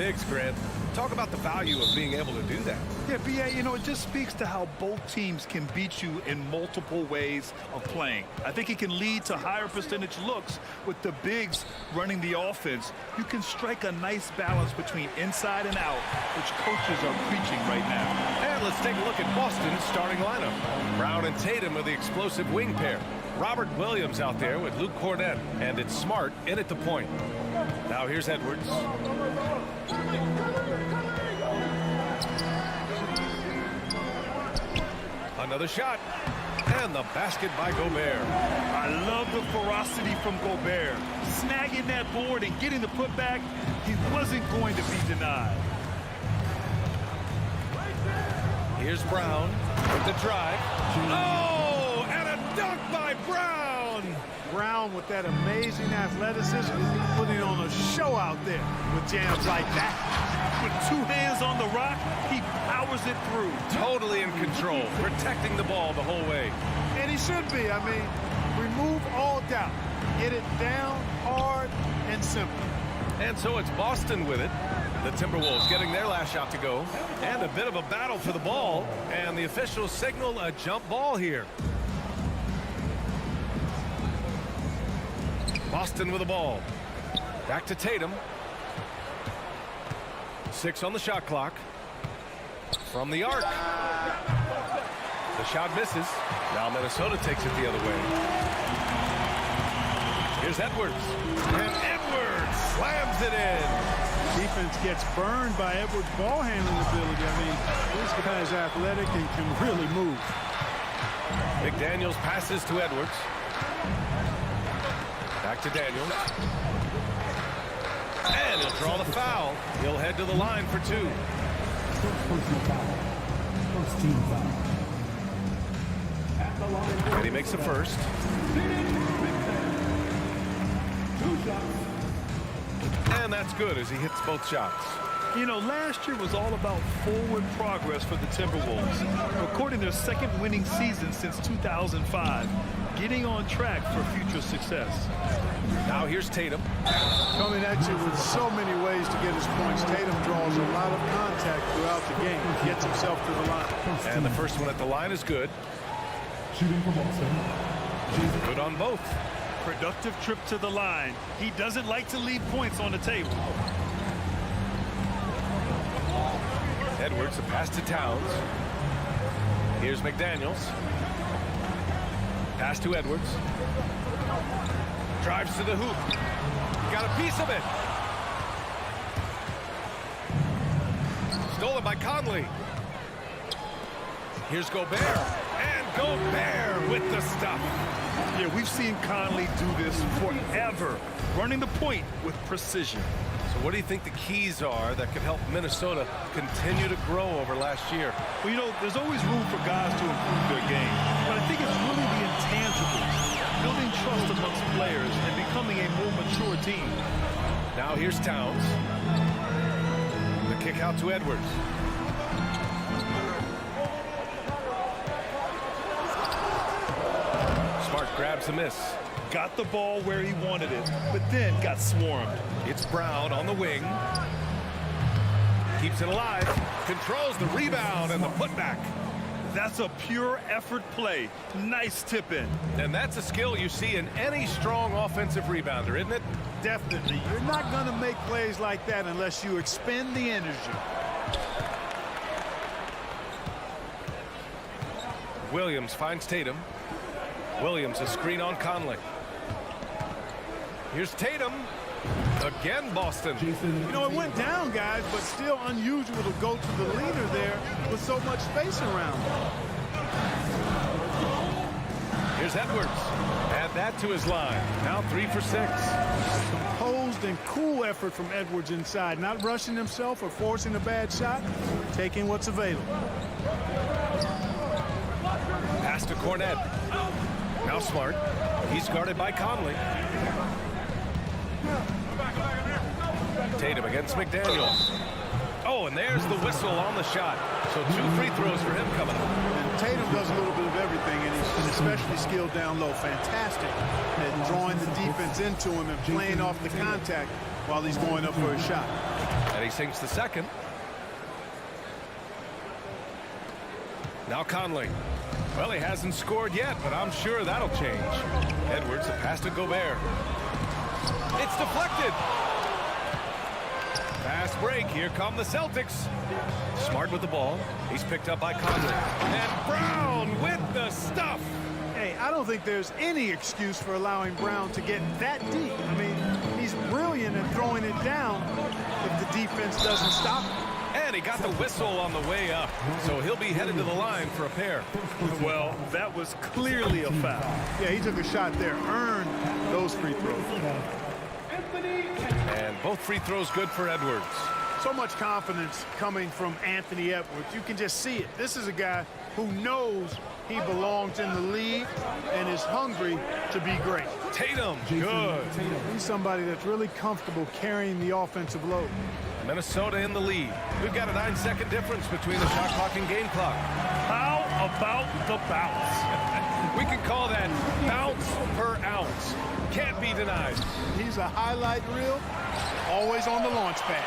bigs, Grant. Talk about the value of being able to do that. Yeah, BA, you know, it just speaks to how both teams can beat you in multiple ways of playing. I think it can lead to higher percentage looks with the bigs running the offense. You can strike a nice balance between inside and out, which coaches are preaching right now. And let's take a look at Boston's starting lineup. Brown and Tatum are the explosive wing pair. Robert Williams out there with Luke Cornett, and it's Smart in at the point. Now here's Edwards. Another shot. And the basket by Gobert. I love the ferocity from Gobert. Snagging that board and getting the putback, he wasn't going to be denied. Here's Brown with the drive. Oh, and a dunk by Brown. Brown with that amazing athleticism, putting on a show out there with jams like that. With two hands on the rock, he powers it through. Totally in control, protecting the ball the whole way. And he should be. I mean, remove all doubt. Get it down, hard, and simple. And so it's Boston with it. The Timberwolves getting their last shot to go. And a bit of a battle for the ball. And the officials signal a jump ball here. Boston with the ball. Back to Tatum. 6 on the shot clock. From the arc. The shot misses. Now Minnesota takes it the other way. Here's Edwards. And Edwards slams it in. Defense gets burned by Edwards' ball handling ability. I mean, this guy is athletic and can really move. McDaniels passes to Edwards. Back to Daniels. And he'll draw the foul. He'll head to the line for 2. And he makes the first. And that's good as he hits both shots. You know, last year was all about forward progress for the Timberwolves. Recording their second winning season since 2005. Getting on track for future success. Now here's Tatum. Coming at you with so many ways to get his points. Tatum draws a lot of contact throughout the game. Gets himself to the line. And the first one at the line is good. Shooting for Boston. Good on both. Productive trip to the line. He doesn't like to leave points on the table. Edwards, a pass to Towns. Here's McDaniels. Pass to Edwards. Drives to the hoop. Got a piece of it. Stolen by Conley. Here's Gobert. And Gobert with the stuff. Yeah, we've seen Conley do this forever. Running the point with precision. So what do you think the keys are that could help Minnesota continue to grow over last year? Well, you know, there's always room for guys to improve their game. But I think it's really the intangibles. Building trust amongst players and becoming a more mature team. Now here's Towns. The kick out to Edwards. Smart grabs a miss. Got the ball where he wanted it, but then got swarmed. It's Brown on the wing. Keeps it alive. Controls the rebound and the putback. That's a pure effort play. Nice tip in. And that's a skill you see in any strong offensive rebounder, isn't it? Definitely. You're not going to make plays like that unless you expend the energy. Williams finds Tatum. Williams a screen on Conley. Here's Tatum. Again, Boston. You know, it went down, guys, but still unusual to go to the leader there with so much space around him. Here's Edwards. Add that to his line. Now 3 for 6. Composed and cool effort from Edwards inside. Not rushing himself or forcing a bad shot. Taking what's available. Pass to Cornett. Now Smart. He's guarded by Conley. Tatum against McDaniels. Oh, and there's the whistle on the shot. So 2 free throws for him coming up. And Tatum does a little bit of everything, and he's especially skilled down low. Fantastic at drawing the defense into him and playing off the contact while he's going up for a shot. And he sinks the second. Now Conley. Well, he hasn't scored yet, but I'm sure that'll change. Edwards, the pass to Gobert. It's deflected. Fast break. Here come the Celtics. Smart with the ball. He's picked up by Conley. And Brown with the stuff. Hey, I don't think there's any excuse for allowing Brown to get that deep. I mean, he's brilliant at throwing it down if the defense doesn't stop him. And he got the whistle on the way up, so he'll be headed to the line for a pair. Well, that was clearly a foul. Yeah, he took a shot there, earned those free throws. And both free throws good for Edwards. So much confidence coming from Anthony Edwards. You can just see it. This is a guy who knows he belongs in the league and is hungry to be great. Tatum, good. He's somebody that's really comfortable carrying the offensive load. Minnesota in the lead. We've got a 9-second difference between the shot clock and game clock. How about the bounce? We can call that bounce per ounce. Can't be denied. He's a highlight reel, always on the launch pad.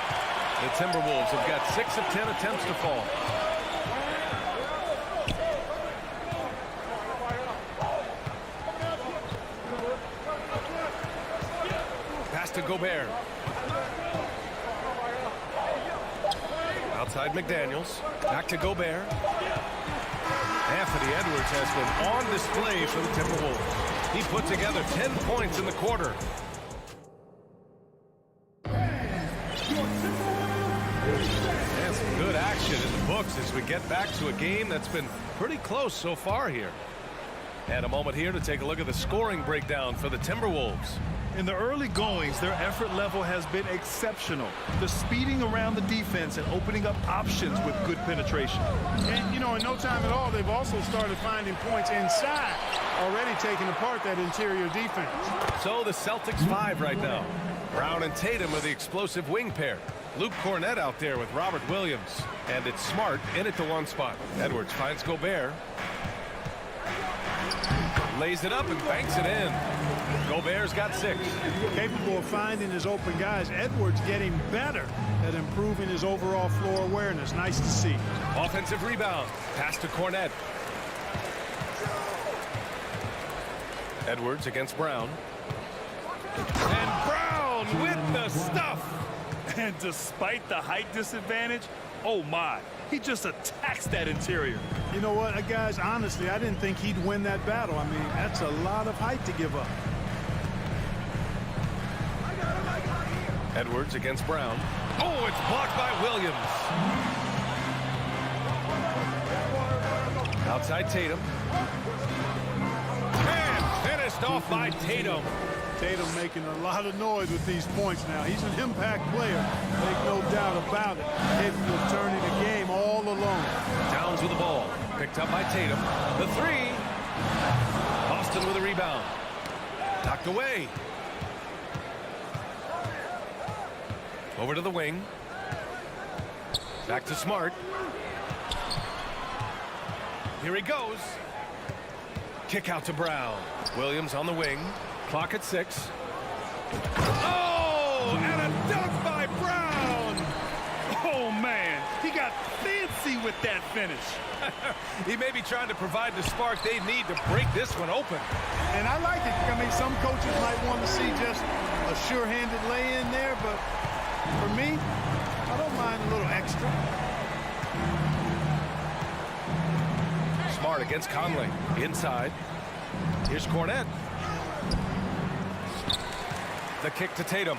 The Timberwolves have got 6 of 10 attempts to fall. Pass to Gobert. Outside McDaniels. Back to Gobert. Anthony Edwards has been on display for the Timberwolves. He put together 10 points in the quarter. And some good action in the books as we get back to a game that's been pretty close so far here. And a moment here to take a look at the scoring breakdown for the Timberwolves. In the early goings, their effort level has been exceptional. The speeding around the defense and opening up options with good penetration. And, you know, in no time at all, they've also started finding points inside, already taking apart that interior defense. So the Celtics 5 right now. Brown and Tatum are the explosive wing pair. Luke Cornett out there with Robert Williams. And it's Smart in at the 1 spot. Edwards finds Gobert. Lays it up and banks it in. Gobert's got 6. Capable of finding his open guys. Edwards getting better at improving his overall floor awareness. Nice to see. Offensive rebound. Pass to Cornett. Edwards against Brown. And Brown with the stuff. And despite the height disadvantage, oh my, he just attacks that interior. You know what, guys, honestly, I didn't think he'd win that battle. I mean, that's a lot of height to give up. Edwards against Brown. Oh, it's blocked by Williams. Outside Tatum. And finished off by Tatum. Tatum making a lot of noise with these points now. He's an impact player, make no doubt about it. Capable of turning the game all alone. Downs with the ball. Picked up by Tatum. The 3. Boston with a rebound. Knocked away. Over to the wing. Back to Smart. Here he goes. Kick out to Brown. Williams on the wing. Clock at 6. Oh, and a dunk by Brown. Oh, man, he got fancy with that finish. He may be trying to provide the spark they need to break this one open. And I like it. I mean, some coaches might want to see just a sure-handed lay-in there, but for me, I don't mind a little extra. Smart against Conley. Inside. Here's Cornett. The kick to Tatum.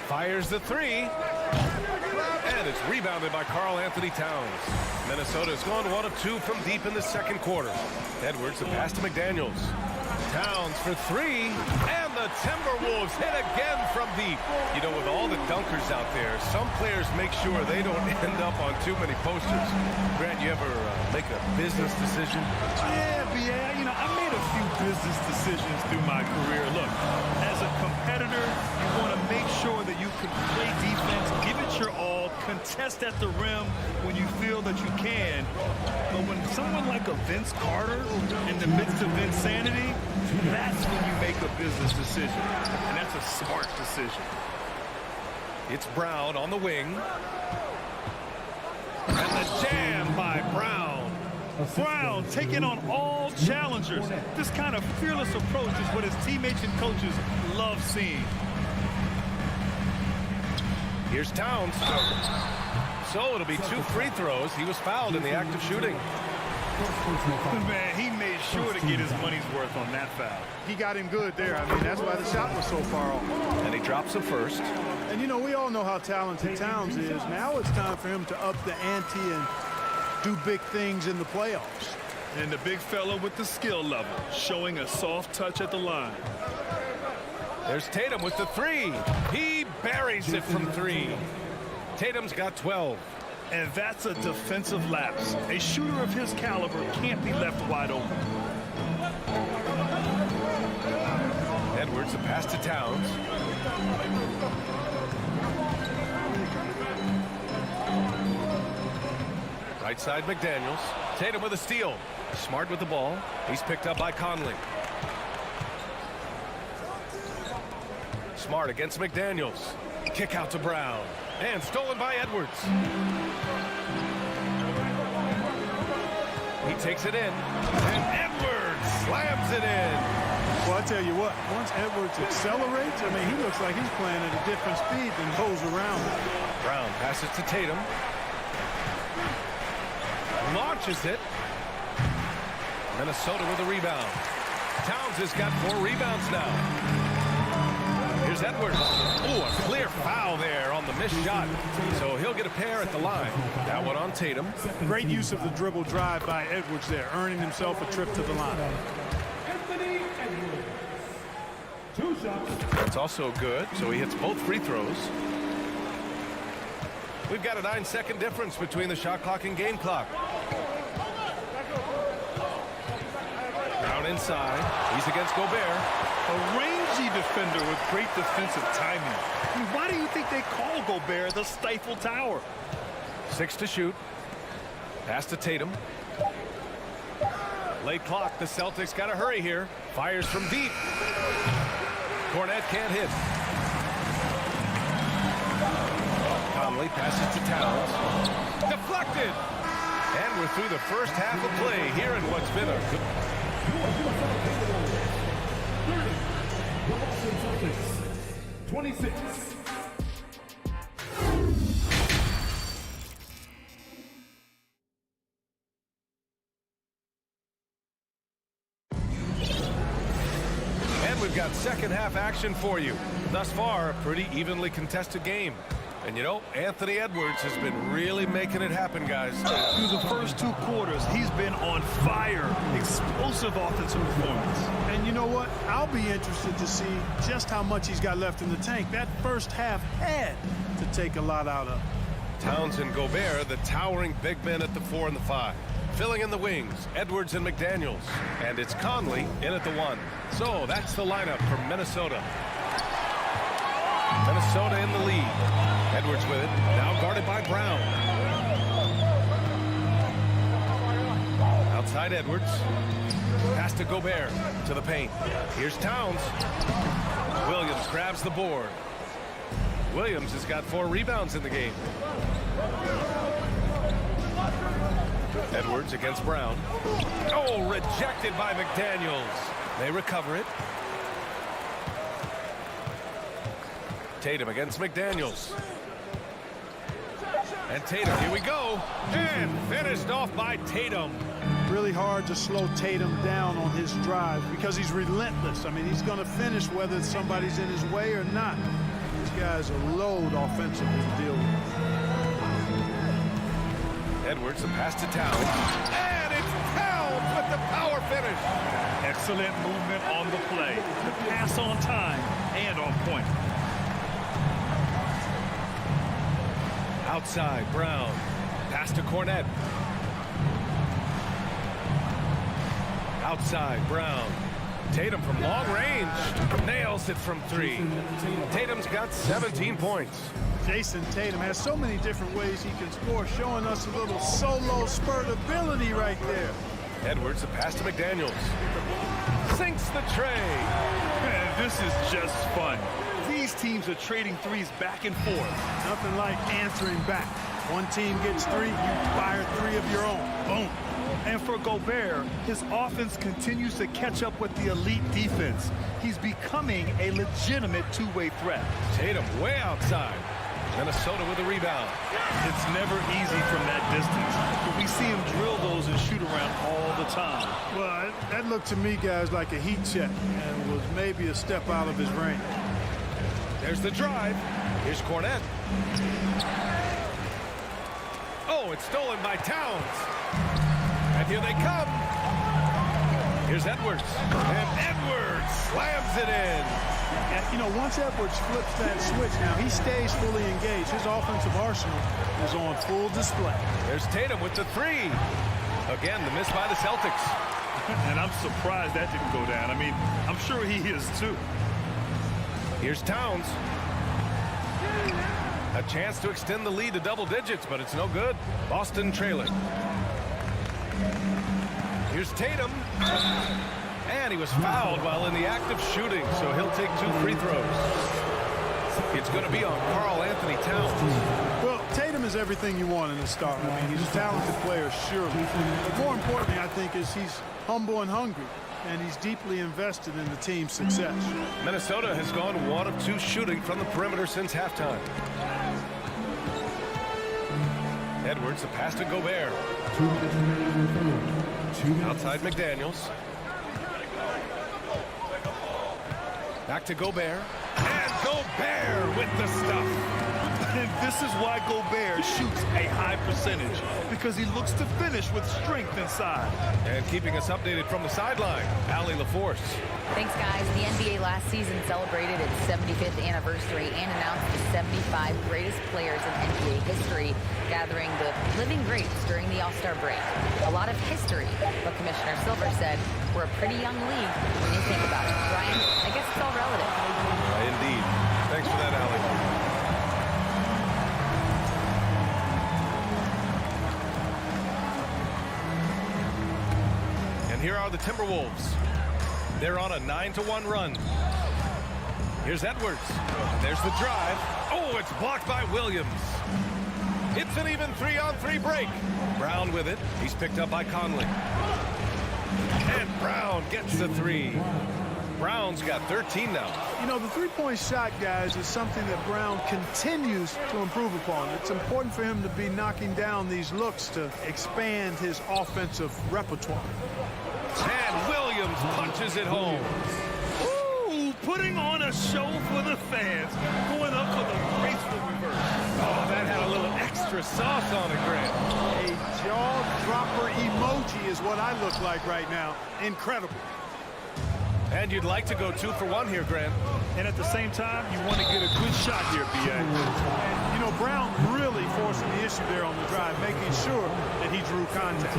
Fires the 3. And it's rebounded by Karl Anthony Towns. Minnesota's gone 1 of 2 from deep in the second quarter. Edwards, the pass to McDaniels. Towns for 3. And the Timberwolves hit again from deep. You know, with all the dunkers out there, some players make sure they don't end up on too many posters. Grant, you ever make a business decision? Yeah, you know, I made a few business decisions through my career. Look, as a competitor, you want to make sure that you can play defense, give it your all, contest at the rim when you feel that you can. But when someone like a Vince Carter in the midst of insanity, that's when you make a business decision. And that's a smart decision. It's Brown on the wing. And the jam by Brown. Brown taking on all challengers. This kind of fearless approach is what his teammates and coaches love seeing. Here's Towns. So it'll be 2 free throws. He was fouled in the act of shooting. Man, he made sure to get his money's worth on that foul. He got him good there. I mean, that's why the shot was so far off. And he drops the first. And, you know, we all know how talented Towns is. Now it's time for him to up the ante and do big things in the playoffs. And the big fella with the skill level, showing a soft touch at the line. There's Tatum with the 3. He buries it from 3. Tatum's got 12. And that's a defensive lapse. A shooter of his caliber can't be left wide open. Edwards, the pass to Towns. Right side, McDaniels. Tatum with a steal. Smart with the ball. He's picked up by Conley. Smart against McDaniels. Kick out to Brown. And stolen by Edwards. He takes it in. And Edwards slams it in. Well, I tell you what, once Edwards accelerates, I mean, he looks like he's playing at a different speed than goes around. Brown passes to Tatum. Launches it. Minnesota with a rebound. Towns has got 4 rebounds now. Here's Edwards. Oh, a clear foul there on the missed shot. So he'll get a pair at the line. That one on Tatum. Great use of the dribble drive by Edwards there, earning himself a trip to the line. That's also good. So he hits both free throws. We've got a 9-second difference between the shot clock and game clock. Brown inside. He's against Gobert. A rangy defender with great defensive timing. I mean, why do you think they call Gobert the Stifle Tower? 6 to shoot. Pass to Tatum. Late clock. The Celtics got to hurry here. Fires from deep. Cornette can't hit. Conley passes to Towns. Deflected. And we're through the first half of play here in what's been a good... The Boston Celtics, 26. And we've got second half action for you. Thus far, a pretty evenly contested game. And you know, Anthony Edwards has been really making it happen, guys. Through the first 2 quarters, he's been on fire. Explosive offensive performance. And you know what? I'll be interested to see just how much he's got left in the tank. That first half had to take a lot out of. Towns and Gobert, the towering big men at the 4 and the 5. Filling in the wings, Edwards and McDaniels. And it's Conley in at the 1. So that's the lineup for Minnesota. Minnesota in the lead. Edwards with it. Now guarded by Brown. Outside Edwards. Pass to Gobert. To the paint. Here's Towns. Williams grabs the board. Williams has got 4 rebounds in the game. Edwards against Brown. Oh, rejected by McDaniels. They recover it. Tatum against McDaniels. And Tatum, here we go. And finished off by Tatum. Really hard to slow Tatum down on his drive because he's relentless. I mean, he's going to finish whether somebody's in his way or not. This guy's a load offensively to deal with. Edwards, the pass to Towns. And it's Towns with the power finish. Excellent movement on the play. The pass on time and on point. Outside, Brown. Pass to Cornette. Outside, Brown. Tatum from long range. Nails it from 3. Tatum's got 17 points. Jason Tatum has so many different ways he can score, showing us a little solo spurt ability right there. Edwards, the pass to McDaniels. Sinks the tray. Man, this is just fun. These teams are trading threes back and forth. Nothing like answering back. One team gets 3, you fire 3 of your own. Boom. And for Gobert, his offense continues to catch up with the elite defense. He's becoming a legitimate two-way threat. Tatum way outside. Minnesota with a rebound. It's never easy from that distance, but we see him drill those and shoot around all the time. Well, that looked to me, guys, like a heat check and was maybe a step out of his range. There's the drive. Here's Cornette. Oh, it's stolen by Towns. And here they come. Here's Edwards. And Edwards slams it in. And, you know, once Edwards flips that switch now, he stays fully engaged. His offensive arsenal is on full display. There's Tatum with the 3. Again, the miss by the Celtics. And I'm surprised that didn't go down. I mean, I'm sure he is too. Here's Towns. A chance to extend the lead to double digits, but it's no good. Boston trailing. Here's Tatum. And he was fouled while in the act of shooting, so he'll take 2 free throws. It's going to be on Karl Anthony Towns. Well, Tatum is everything you want in a star. I mean, he's a talented player, surely. But more importantly, I think, is he's humble and hungry, and he's deeply invested in the team's success. Minnesota has gone 1 of 2 shooting from the perimeter since halftime. Edwards, the pass to Gobert. Outside McDaniels. Back to Gobert. And Gobert with the stuff. And this is why Gobert shoots a high percentage, because he looks to finish with strength inside. And keeping us updated from the sideline, Allie LaForce. Thanks, guys. The NBA last season celebrated its 75th anniversary and announced the 75 greatest players in NBA history, gathering the living greats during the All-Star break. A lot of history, but Commissioner Silver said we're a pretty young league when you think about it. Brian, I guess it's all relative. Indeed. Thanks for that, Allie. Here are the Timberwolves. They're on a 9-1 run. Here's Edwards. There's the drive. Oh, it's blocked by Williams. It's an even 3-on-3 break. Brown with it. He's picked up by Conley. And Brown gets the 3. Brown's got 13 now. You know, the three-point shot, guys, is something that Brown continues to improve upon. It's important for him to be knocking down these looks to expand his offensive repertoire. And Williams punches it home. Ooh, putting on a show for the fans. Going up for the graceful reverse. Oh, that had a little extra sauce on it, Grant. A jaw-dropper emoji is what I look like right now. Incredible. And you'd like to go 2 for 1 here, Grant. And at the same time, you want to get a good shot here, B.A. You know, Brown really forcing the issue there on the drive, making sure that he drew contact.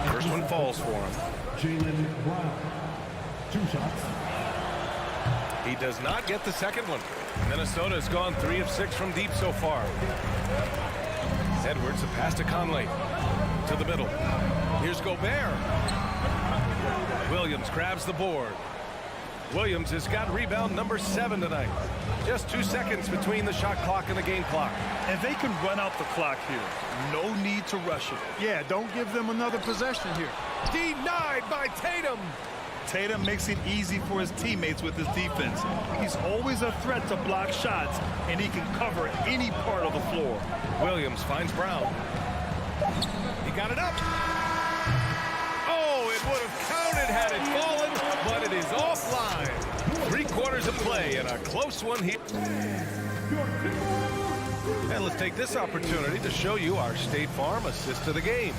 First one falls for him. Jaylen Brown. 2 shots. He does not get the second one. Minnesota has gone 3 of 6 from deep so far. Edwards, a pass to Conley. To the middle. Here's Gobert. Williams grabs the board. Williams has got rebound number 7 tonight. Just 2 seconds between the shot clock and the game clock. And they can run out the clock here. No need to rush it. Yeah, don't give them another possession here. Denied by Tatum. Tatum makes it easy for his teammates with his defense. He's always a threat to block shots, and he can cover any part of the floor. Williams finds Brown. He got it up. Oh, it would have counted had it fallen, but it is offline. 3/4 of play and a close one here. And let's take this opportunity to show you our State Farm assist to the game.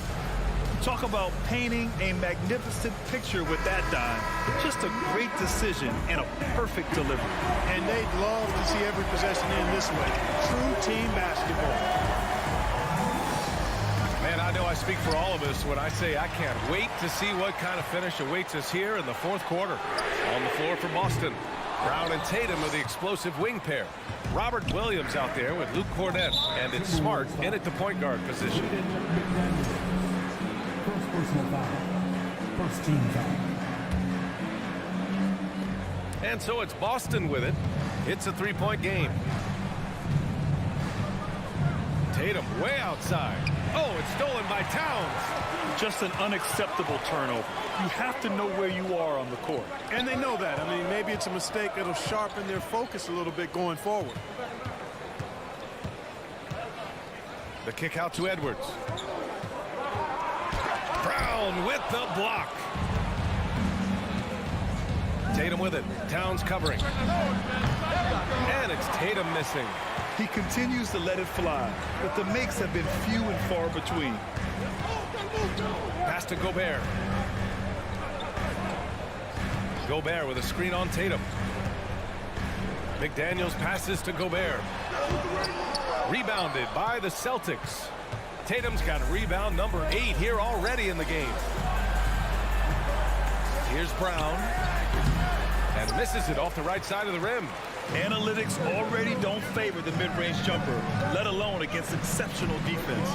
Talk about painting a magnificent picture with that dime. Just a great decision and a perfect delivery. And they'd love to see every possession in this way. True team basketball. Man, I know I speak for all of us when I say I can't wait to see what kind of finish awaits us here in the 4th quarter. On the floor for Boston, Brown and Tatum are the explosive wing pair. Robert Williams out there with Luke Cornette, and it's Smart in at the point guard position. First personal foul. First team foul. And so it's Boston with it. It's a three-point game. Tatum way outside. Oh, it's stolen by Towns. Just an unacceptable turnover. You have to know where you are on the court. And they know that. I mean, maybe it's a mistake that'll sharpen their focus a little bit going forward. The kick out to Edwards. Brown with the block. Tatum with it. Towns covering. And it's Tatum missing. He continues to let it fly, but the makes have been few and far between. Pass to Gobert. Gobert with a screen on Tatum. McDaniels passes to Gobert. Rebounded by the Celtics. Tatum's got rebound number 8 here already in the game. Here's Brown. And misses it off the right side of the rim. Analytics already don't favor the mid-range jumper, let alone against exceptional defense.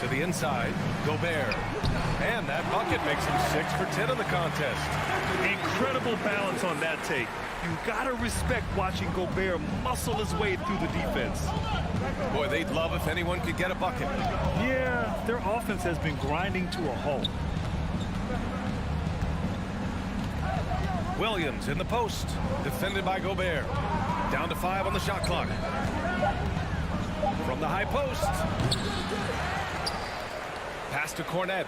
To the inside, Gobert. And that bucket makes him 6 for 10 in the contest. Incredible balance on that take. You gotta respect watching Gobert muscle his way through the defense. Boy, they'd love if anyone could get a bucket. Yeah, their offense has been grinding to a halt. Williams in the post, defended by Gobert. Down to 5 on the shot clock. From the high post. Pass to Cornette.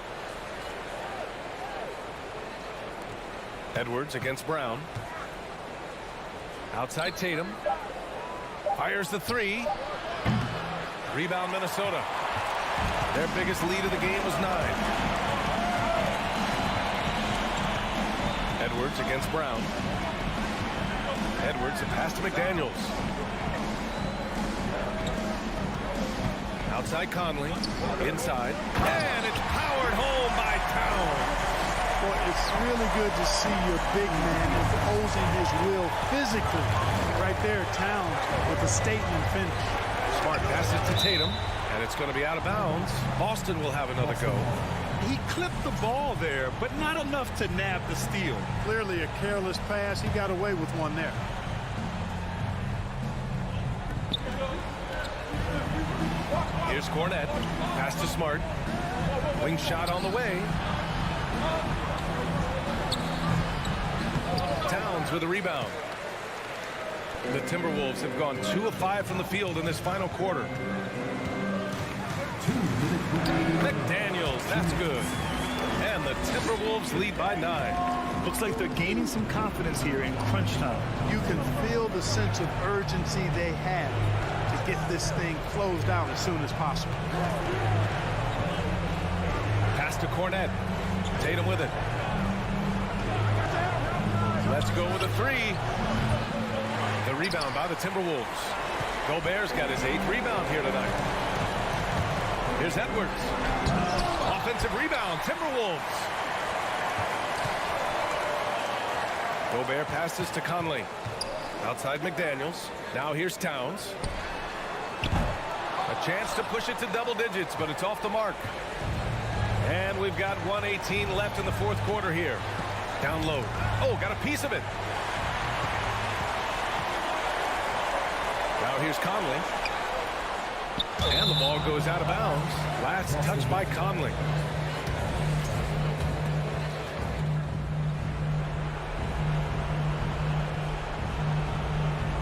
Edwards against Brown. Outside Tatum. Fires the 3. Rebound Minnesota. Their biggest lead of the game was 9. Edwards against Brown. Edwards, a pass to McDaniels. Outside Conley. Inside. And it's powered home by Towns. Boy, it's really good to see your big man imposing his will physically. Right there, Towns with a statement finish. Smart passes to Tatum. And it's going to be out of bounds. Boston will have another go. He clipped the ball there, but not enough to nab the steal. Clearly a careless pass. He got away with one there. Here's Cornette. Pass to Smart. Wing shot on the way. Towns with a rebound. The Timberwolves have gone 2 of 5 from the field in this final quarter. McDaniels, that's good. And the Timberwolves lead by 9. Looks like they're gaining some confidence here in crunch time. You can feel the sense of urgency they have to get this thing closed out as soon as possible. Pass to Cornette. Tatum with it. Let's go with a 3. The rebound by the Timberwolves. Gobert's got his 8th rebound here tonight. Here's Edwards. Offensive rebound, Timberwolves. Gobert passes to Conley. Outside McDaniels. Now here's Towns. A chance to push it to double digits, but it's off the mark. And we've got 1:18 left in the 4th quarter here. Down low. Oh, got a piece of it. Now here's Conley. And the ball goes out of bounds. Last touch by Conley.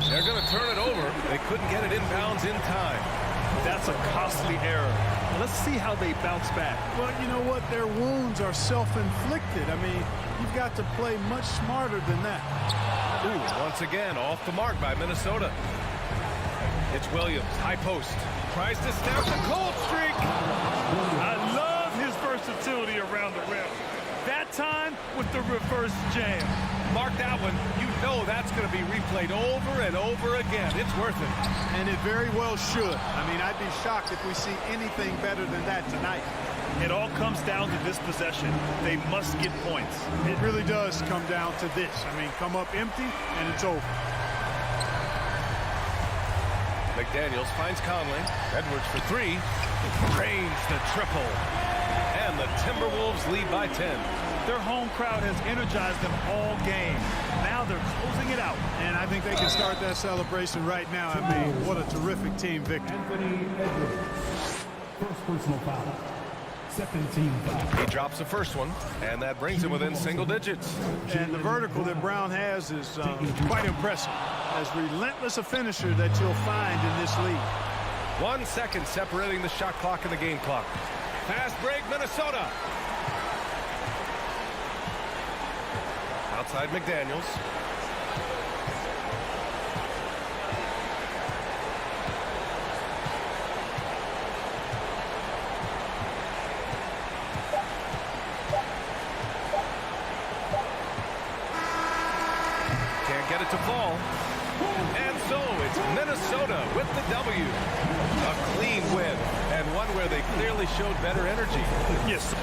They're going to turn it over. They couldn't get it inbounds in time. That's a costly error. Let's see how they bounce back. Well, you know what? Their wounds are self-inflicted. I mean, you've got to play much smarter than that. Ooh, once again, off the mark by Minnesota. It's Williams, high post. Tries to snap the cold streak. I love his versatility around the rim. That time with the reverse jam. Mark that one. You know that's going to be replayed over and over again. It's worth it. And it very well should. I mean, I'd be shocked if we see anything better than that tonight. It all comes down to this possession. They must get points. It really does come down to this. I mean, come up empty and it's over. McDaniels finds Conley. Edwards for 3. Drains the triple. And the Timberwolves lead by 10. Their home crowd has energized them all game. Now they're closing it out. And I think they can start that celebration right now. I mean, what a terrific team victory. Anthony Edwards. First personal foul. Second team foul. He drops the first one, and that brings him within single digits. And the vertical that Brown has is quite impressive. As relentless a finisher that you'll find in this league. 1 second separating the shot clock and the game clock. Fast break, Minnesota. Outside McDaniels. Can't get it to fall. And so it's Minnesota with the W. A clean win, and one where they clearly showed better energy. Yes.